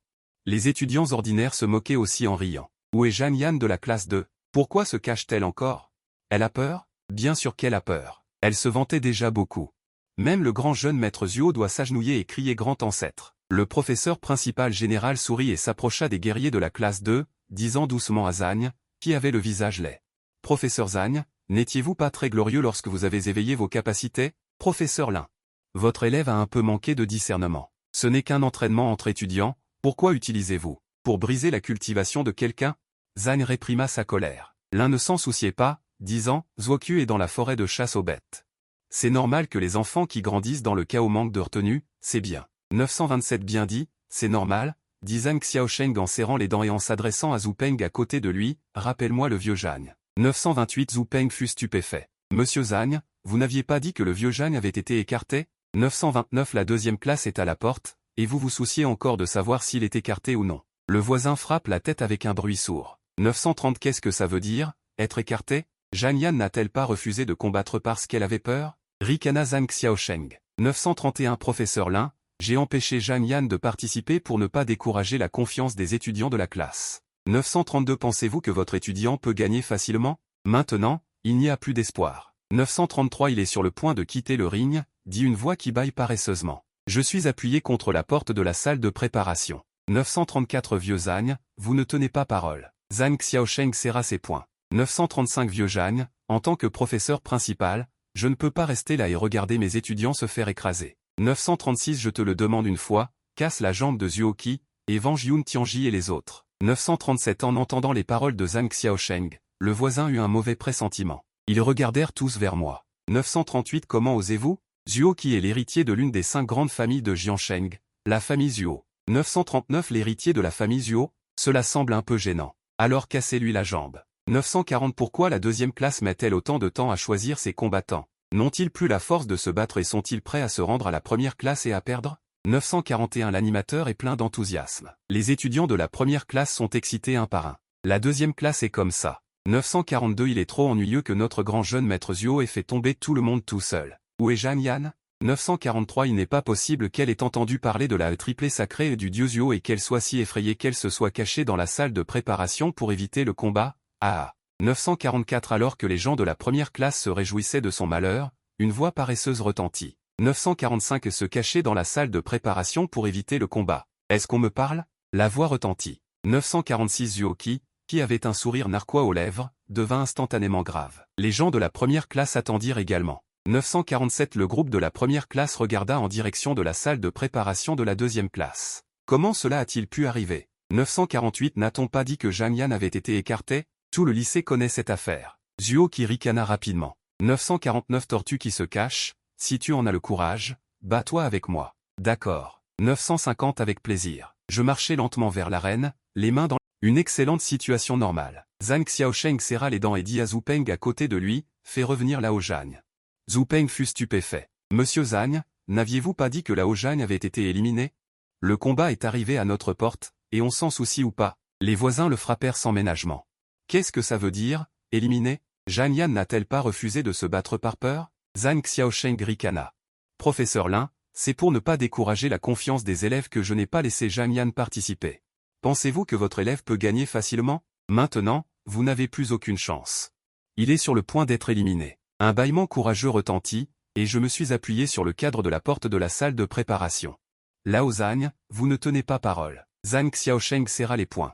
Speaker 1: Les étudiants ordinaires se moquaient aussi en riant. Où est Zhang Yan de la classe 2? Pourquoi se cache-t-elle encore? Elle a peur? Bien sûr qu'elle a peur. Elle se vantait déjà beaucoup. Même le grand jeune maître Zuo doit s'agenouiller et crier grand ancêtre. Le professeur principal général sourit et s'approcha des guerriers de la classe 2, disant doucement à Zhang, qui avait le visage laid. Professeur Zhang, n'étiez-vous pas très glorieux lorsque vous avez éveillé vos capacités? Professeur Lin. Votre élève a un peu manqué de discernement. Ce n'est qu'un entraînement entre étudiants, pourquoi utilisez-vous? Pour briser la cultivation de quelqu'un? Zhang réprima sa colère. L'un ne s'en souciait pas, disant, Zuokyu est dans la forêt de chasse aux bêtes. C'est normal que les enfants qui grandissent dans le chaos manquent de retenue, c'est bien. 927 bien dit, c'est normal, dit Zhang Xiaosheng en serrant les dents et en s'adressant à Zhu Peng à côté de lui, rappelle-moi le vieux Zhang. 928 Zhu Peng fut stupéfait. Monsieur Zhang, vous n'aviez pas dit que le vieux Zhang avait été écarté? 929 La deuxième classe est à la porte, et vous vous souciez encore de savoir s'il est écarté ou non. Le voisin frappe la tête avec un bruit sourd. 930 Qu'est-ce que ça veut dire, être écarté? Zhang Yan n'a-t-elle pas refusé de combattre parce qu'elle avait peur? Ricana Zhang Xiaosheng. 931 Professeur Lin, j'ai empêché Zhang Yan de participer pour ne pas décourager la confiance des étudiants de la classe. 932 Pensez-vous que votre étudiant peut gagner facilement? Maintenant, il n'y a plus d'espoir. 933 Il est sur le point de quitter le ring, dit une voix qui bâille paresseusement. Je suis appuyé contre la porte de la salle de préparation. 934 Vieux Zhang, vous ne tenez pas parole. Zhang Xiaosheng serra ses poings. 935 Vieux Zhang, en tant que professeur principal, je ne peux pas rester là et regarder mes étudiants se faire écraser. 936 Je te le demande une fois, casse la jambe de Zuoqi, et venge Yun Tianji et les autres. 937 En entendant les paroles de Zhang Xiaosheng, le voisin eut un mauvais pressentiment. Ils regardèrent tous vers moi. 938 Comment osez-vous? Zuoqi est l'héritier de l'une des 5 grandes familles de Jiansheng, la famille Zuo. 939 L'héritier de la famille Zuo, cela semble un peu gênant. Alors cassez-lui la jambe. 940 Pourquoi la deuxième classe met-elle autant de temps à choisir ses combattants? N'ont-ils plus la force de se battre et sont-ils prêts à se rendre à la première classe et à perdre? 941 L'animateur est plein d'enthousiasme. Les étudiants de la première classe sont excités un par un. La deuxième classe est comme ça. 942 Il est trop ennuyeux que notre grand jeune maître Zuo ait fait tomber tout le monde tout seul. Où est Zhang Yan? 943 Il n'est pas possible qu'elle ait entendu parler de la triplée sacrée et du dieu Zuo et qu'elle soit si effrayée qu'elle se soit cachée dans la salle de préparation pour éviter le combat. 944 Alors que les gens de la première classe se réjouissaient de son malheur, une voix paresseuse retentit. 945 Se cacher dans la salle de préparation pour éviter le combat. Est-ce qu'on me parle? La voix retentit. 946 Zuoqi, qui avait un sourire narquois aux lèvres, devint instantanément grave. Les gens de la première classe attendirent également. 947 Le groupe de la première classe regarda en direction de la salle de préparation de la deuxième classe. Comment cela a-t-il pu arriver? 948 N'a-t-on pas dit que Zhang Yan avait été écarté? Tout le lycée connaît cette affaire. Zuo qui ricana rapidement. 949 Tortue qui se cache, si tu en as le courage, bats-toi avec moi. D'accord. 950 Avec plaisir. Je marchais lentement vers l'arène, les mains dans une excellente situation normale. Zhang Xiaosheng serra les dents et dit à Zhu Peng à côté de lui, fais revenir Lao Zhang. Zhu Peng fut stupéfait. Monsieur Zhang, n'aviez-vous pas dit que Lao Zhang avait été éliminé? Le combat est arrivé à notre porte, et on s'en soucie ou pas. Les voisins le frappèrent sans ménagement. Qu'est-ce que ça veut dire, éliminer? Zhang Yan n'a-t-elle pas refusé de se battre par peur? Zhang Xiaosheng ricana. Professeur Lin, c'est pour ne pas décourager la confiance des élèves que je n'ai pas laissé Zhang Yan participer. Pensez-vous que votre élève peut gagner facilement? Maintenant, vous n'avez plus aucune chance. Il est sur le point d'être éliminé. Un bâillement courageux retentit, et je me suis appuyé sur le cadre de la porte de la salle de préparation. Lao Zhang, vous ne tenez pas parole. Zhang Xiaosheng serra les poings.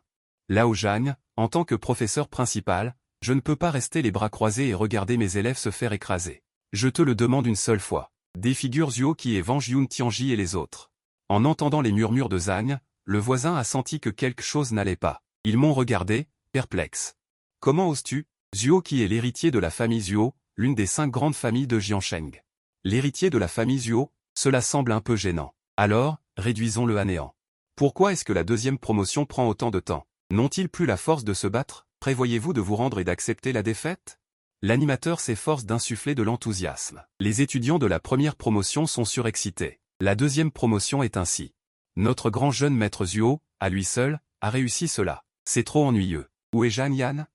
Speaker 1: Lao Zhang, en tant que professeur principal, je ne peux pas rester les bras croisés et regarder mes élèves se faire écraser. Je te le demande une seule fois. Défigure Zuo Qi et venge Yun Tianji et les autres. En entendant les murmures de Zhang, le voisin a senti que quelque chose n'allait pas. Ils m'ont regardé, perplexe. Comment oses-tu? Zuo Qi est l'héritier de la famille Zuo, l'une des 5 grandes familles de Jiansheng. L'héritier de la famille Zuo, cela semble un peu gênant. Alors, réduisons-le à néant. Pourquoi est-ce que la deuxième promotion prend autant de temps? N'ont-ils plus la force de se battre? Prévoyez-vous de vous rendre et d'accepter la défaite? L'animateur s'efforce d'insuffler de l'enthousiasme. Les étudiants de la première promotion sont surexcités. La deuxième promotion est ainsi. Notre grand jeune maître Zuo, à lui seul, a réussi cela. C'est trop ennuyeux. Où est Zhang Yan?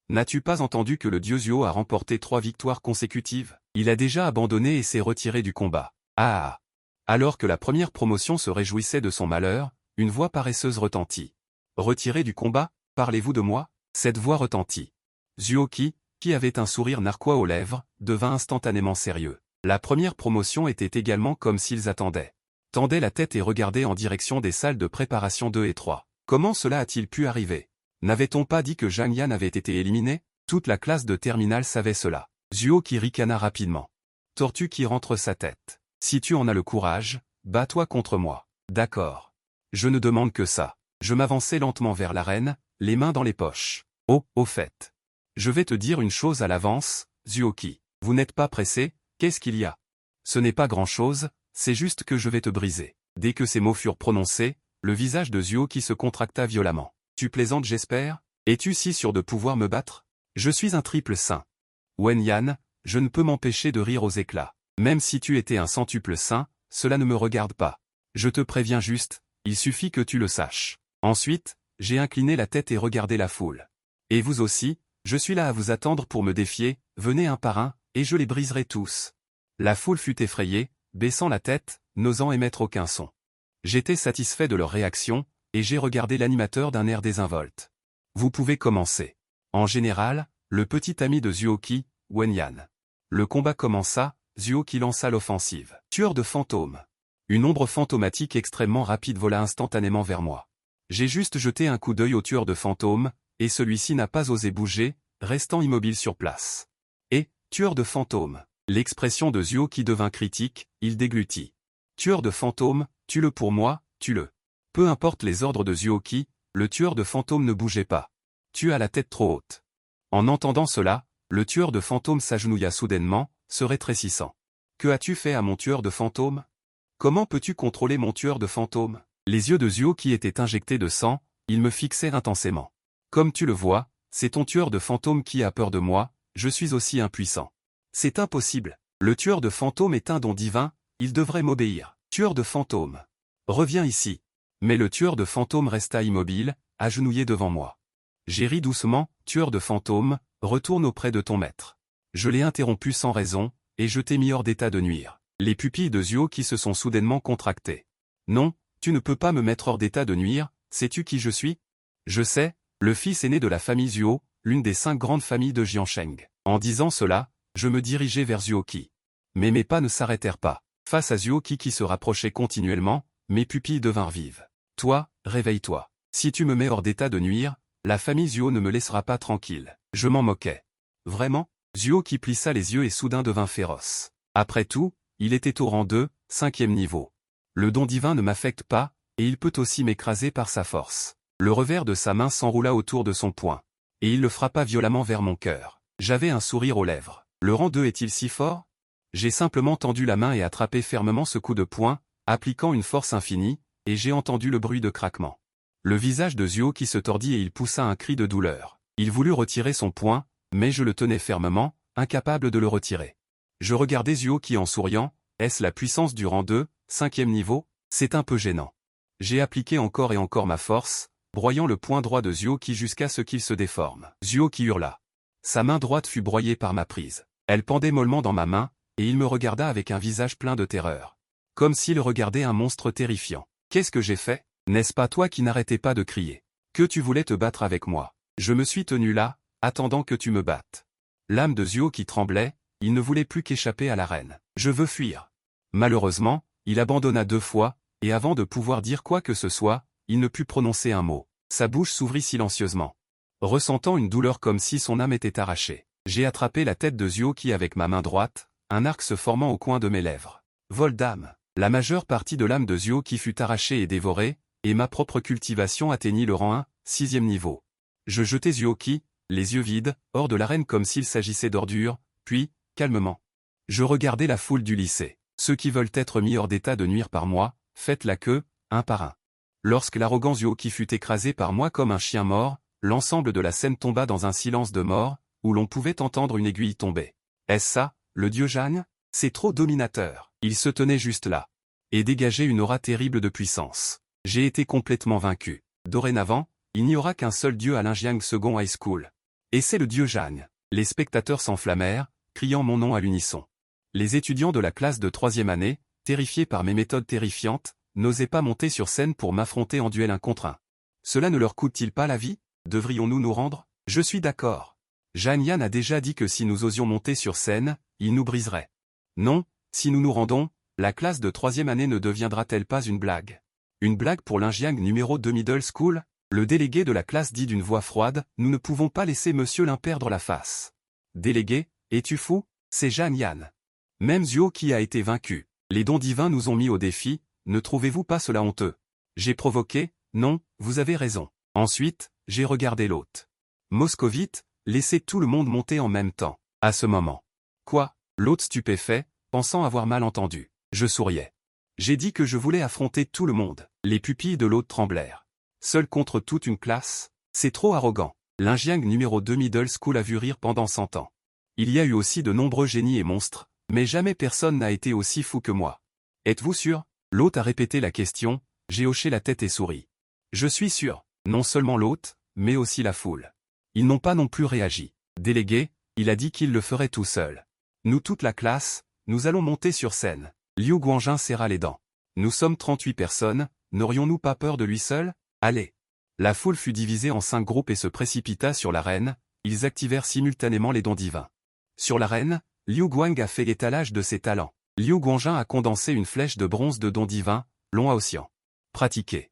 Speaker 1: N'as-tu pas entendu que le dieu Zuo a remporté 3 victoires consécutives? Il a déjà abandonné et s'est retiré du combat. Ah! Alors que la première promotion se réjouissait de son malheur, une voix paresseuse retentit. Retiré du combat? Parlez-vous de moi? Cette voix retentit. Zuo Qi, qui avait un sourire narquois aux lèvres, devint instantanément sérieux. La première promotion était également comme s'ils attendaient. Tendaient la tête et regardaient en direction des salles de préparation 2 et 3. Comment cela a-t-il pu arriver? N'avait-on pas dit que Zhang Yan avait été éliminé? Toute la classe de terminale savait cela. Zuo Qi ricana rapidement. Tortue qui rentre sa tête. Si tu en as le courage, bats-toi contre moi. D'accord. Je ne demande que ça. Je m'avançai lentement vers l'arène, les mains dans les poches. Oh, au fait. Je vais te dire une chose à l'avance, Zuo Qi. Vous n'êtes pas pressé, qu'est-ce qu'il y a? Ce n'est pas grand-chose, c'est juste que je vais te briser. Dès que ces mots furent prononcés, le visage de Zuo Qi se contracta violemment. Tu plaisantes j'espère? Es-tu si sûr de pouvoir me battre? Je suis un triple saint. Wen Yan, je ne peux m'empêcher de rire aux éclats. Même si tu étais un centuple saint, cela ne me regarde pas. Je te préviens juste, il suffit que tu le saches. Ensuite, j'ai incliné la tête et regardé la foule. Et vous aussi, je suis là à vous attendre pour me défier, venez un par un, et je les briserai tous. La foule fut effrayée, baissant la tête, n'osant émettre aucun son. J'étais satisfait de leur réaction, et j'ai regardé l'animateur d'un air désinvolte. Vous pouvez commencer. En général, le petit ami de Zuo Qi, Wen Yan. Le combat commença, Zuo Qi lança l'offensive. Tueur de fantômes. Une ombre fantomatique extrêmement rapide vola instantanément vers moi. J'ai juste jeté un coup d'œil au tueur de fantômes, et celui-ci n'a pas osé bouger, restant immobile sur place. Et, tueur de fantômes. L'expression de Zuo Qi devint critique, il déglutit. Tueur de fantômes, tue-le pour moi, tue-le. Peu importe les ordres de Zuo Qi, le tueur de fantômes ne bougeait pas. Tu as la tête trop haute. En entendant cela, le tueur de fantômes s'agenouilla soudainement, se rétrécissant. Que as-tu fait à mon tueur de fantômes? Comment peux-tu contrôler mon tueur de fantômes? Les yeux de Zuo Qi étaient injectés de sang, ils me fixaient intensément. Comme tu le vois, c'est ton tueur de fantômes qui a peur de moi, je suis aussi impuissant. C'est impossible. Le tueur de fantômes est un don divin, il devrait m'obéir. Tueur de fantômes. Reviens ici. Mais le tueur de fantômes resta immobile, agenouillé devant moi. J'ai ri doucement, tueur de fantômes, retourne auprès de ton maître. Je l'ai interrompu sans raison, et je t'ai mis hors d'état de nuire. Les pupilles de Zuo Qi se sont soudainement contractées. Non, tu ne peux pas me mettre hors d'état de nuire, sais-tu qui je suis? Je sais, le fils aîné de la famille Zuo, l'une des 5 grandes familles de Jiansheng. En disant cela, je me dirigeai vers Zuo Qi. Mais mes pas ne s'arrêtèrent pas. Face à Zuo Qi qui se rapprochait continuellement, mes pupilles devinrent vives. Toi, réveille-toi. Si tu me mets hors d'état de nuire, la famille Zuo ne me laissera pas tranquille. Je m'en moquais. Vraiment? Zuo Qi plissa les yeux et soudain devint féroce. Après tout, il était au rang 2, 5e niveau. Le don divin ne m'affecte pas, et il peut aussi m'écraser par sa force. Le revers de sa main s'enroula autour de son poing. Et il le frappa violemment vers mon cœur. J'avais un sourire aux lèvres. Le rang 2 est-il si fort? J'ai simplement tendu la main et attrapé fermement ce coup de poing, appliquant une force infinie, et j'ai entendu le bruit de craquement. Le visage de Zuo Qi se tordit et il poussa un cri de douleur. Il voulut retirer son poing, mais je le tenais fermement, incapable de le retirer. Je regardais Zuo Qi en souriant, est-ce la puissance du rang 2, 5e niveau? C'est un peu gênant. J'ai appliqué encore et encore ma force, broyant le poing droit de Zhuoqi jusqu'à ce qu'il se déforme. Zhuoqi hurla. Sa main droite fut broyée par ma prise. Elle pendait mollement dans ma main, et il me regarda avec un visage plein de terreur. Comme s'il regardait un monstre terrifiant. Qu'est-ce que j'ai fait? N'est-ce pas toi qui n'arrêtais pas de crier? Que tu voulais te battre avec moi? Je me suis tenu là, attendant que tu me battes. L'âme de Zhuoqi tremblait, il ne voulait plus qu'échapper à la reine. Je veux fuir. Malheureusement, il abandonna 2 fois, et avant de pouvoir dire quoi que ce soit, il ne put prononcer un mot. Sa bouche s'ouvrit silencieusement. Ressentant une douleur comme si son âme était arrachée, j'ai attrapé la tête de Zhuoqi avec ma main droite, un arc se formant au coin de mes lèvres. Vol d'âme. La majeure partie de l'âme de Zhuoqi fut arrachée et dévorée, et ma propre cultivation atteignit le rang 1, 6e niveau. Je jetai Zhuoqi, les yeux vides, hors de l'arène comme s'il s'agissait d'ordures, puis, calmement. Je regardai la foule du lycée. Ceux qui veulent être mis hors d'état de nuire par moi, faites la queue, un par un. Lorsque l'arrogant Zhuoqi fut écrasé par moi comme un chien mort, l'ensemble de la scène tomba dans un silence de mort, où l'on pouvait entendre une aiguille tomber. Est-ce ça, le dieu Zhang? C'est trop dominateur. Il se tenait juste là. Et dégageait une aura terrible de puissance. J'ai été complètement vaincu. Dorénavant, il n'y aura qu'un seul dieu à l'Injiang Second High School. Et c'est le dieu Zhang. Les spectateurs s'enflammèrent, criant mon nom à l'unisson. Les étudiants de la classe de 3e année, terrifiés par mes méthodes terrifiantes, n'osaient pas monter sur scène pour m'affronter en duel 1 contre 1. Cela ne leur coûte-t-il pas la vie? Devrions-nous nous rendre? Je suis d'accord. Zhang Yan a déjà dit que si nous osions monter sur scène, il nous briserait. Non, si nous nous rendons, la classe de 3e année ne deviendra-t-elle pas une blague? Une blague pour l'Injiang numéro 2 Middle School? Le délégué de la classe dit d'une voix froide, nous ne pouvons pas laisser Monsieur Lin perdre la face. Délégué, es-tu fou? C'est Zhang Yan. Même Zhuoqi a été vaincu. Les dons divins nous ont mis au défi, ne trouvez-vous pas cela honteux? J'ai provoqué? Non, vous avez raison. Ensuite, j'ai regardé l'hôte. Moscovite, laissez tout le monde monter en même temps. À ce moment. Quoi? L'hôte stupéfait, pensant avoir mal entendu. Je souriais. J'ai dit que je voulais affronter tout le monde. Les pupilles de l'hôte tremblèrent. Seul contre toute une classe? C'est trop arrogant. L'Injiang numéro 2 Middle School a vu rire pendant 100 ans. Il y a eu aussi de nombreux génies et monstres, mais jamais personne n'a été aussi fou que moi. Êtes-vous sûr? L'hôte a répété la question, j'ai hoché la tête et souri. Je suis sûr. Non seulement l'hôte, mais aussi la foule. Ils n'ont pas non plus réagi. Délégué, il a dit qu'il le ferait tout seul. Nous toute la classe, nous allons monter sur scène. Liu Guanjin serra les dents. Nous sommes 38 personnes, n'aurions-nous pas peur de lui seul? Allez. La foule fut divisée en 5 groupes et se précipita sur l'arène, ils activèrent simultanément les dons divins. Sur l'arène, Liu Guang a fait l'étalage de ses talents. Liu Guanjin a condensé une flèche de bronze de dons divins, long à océan. Pratiqué.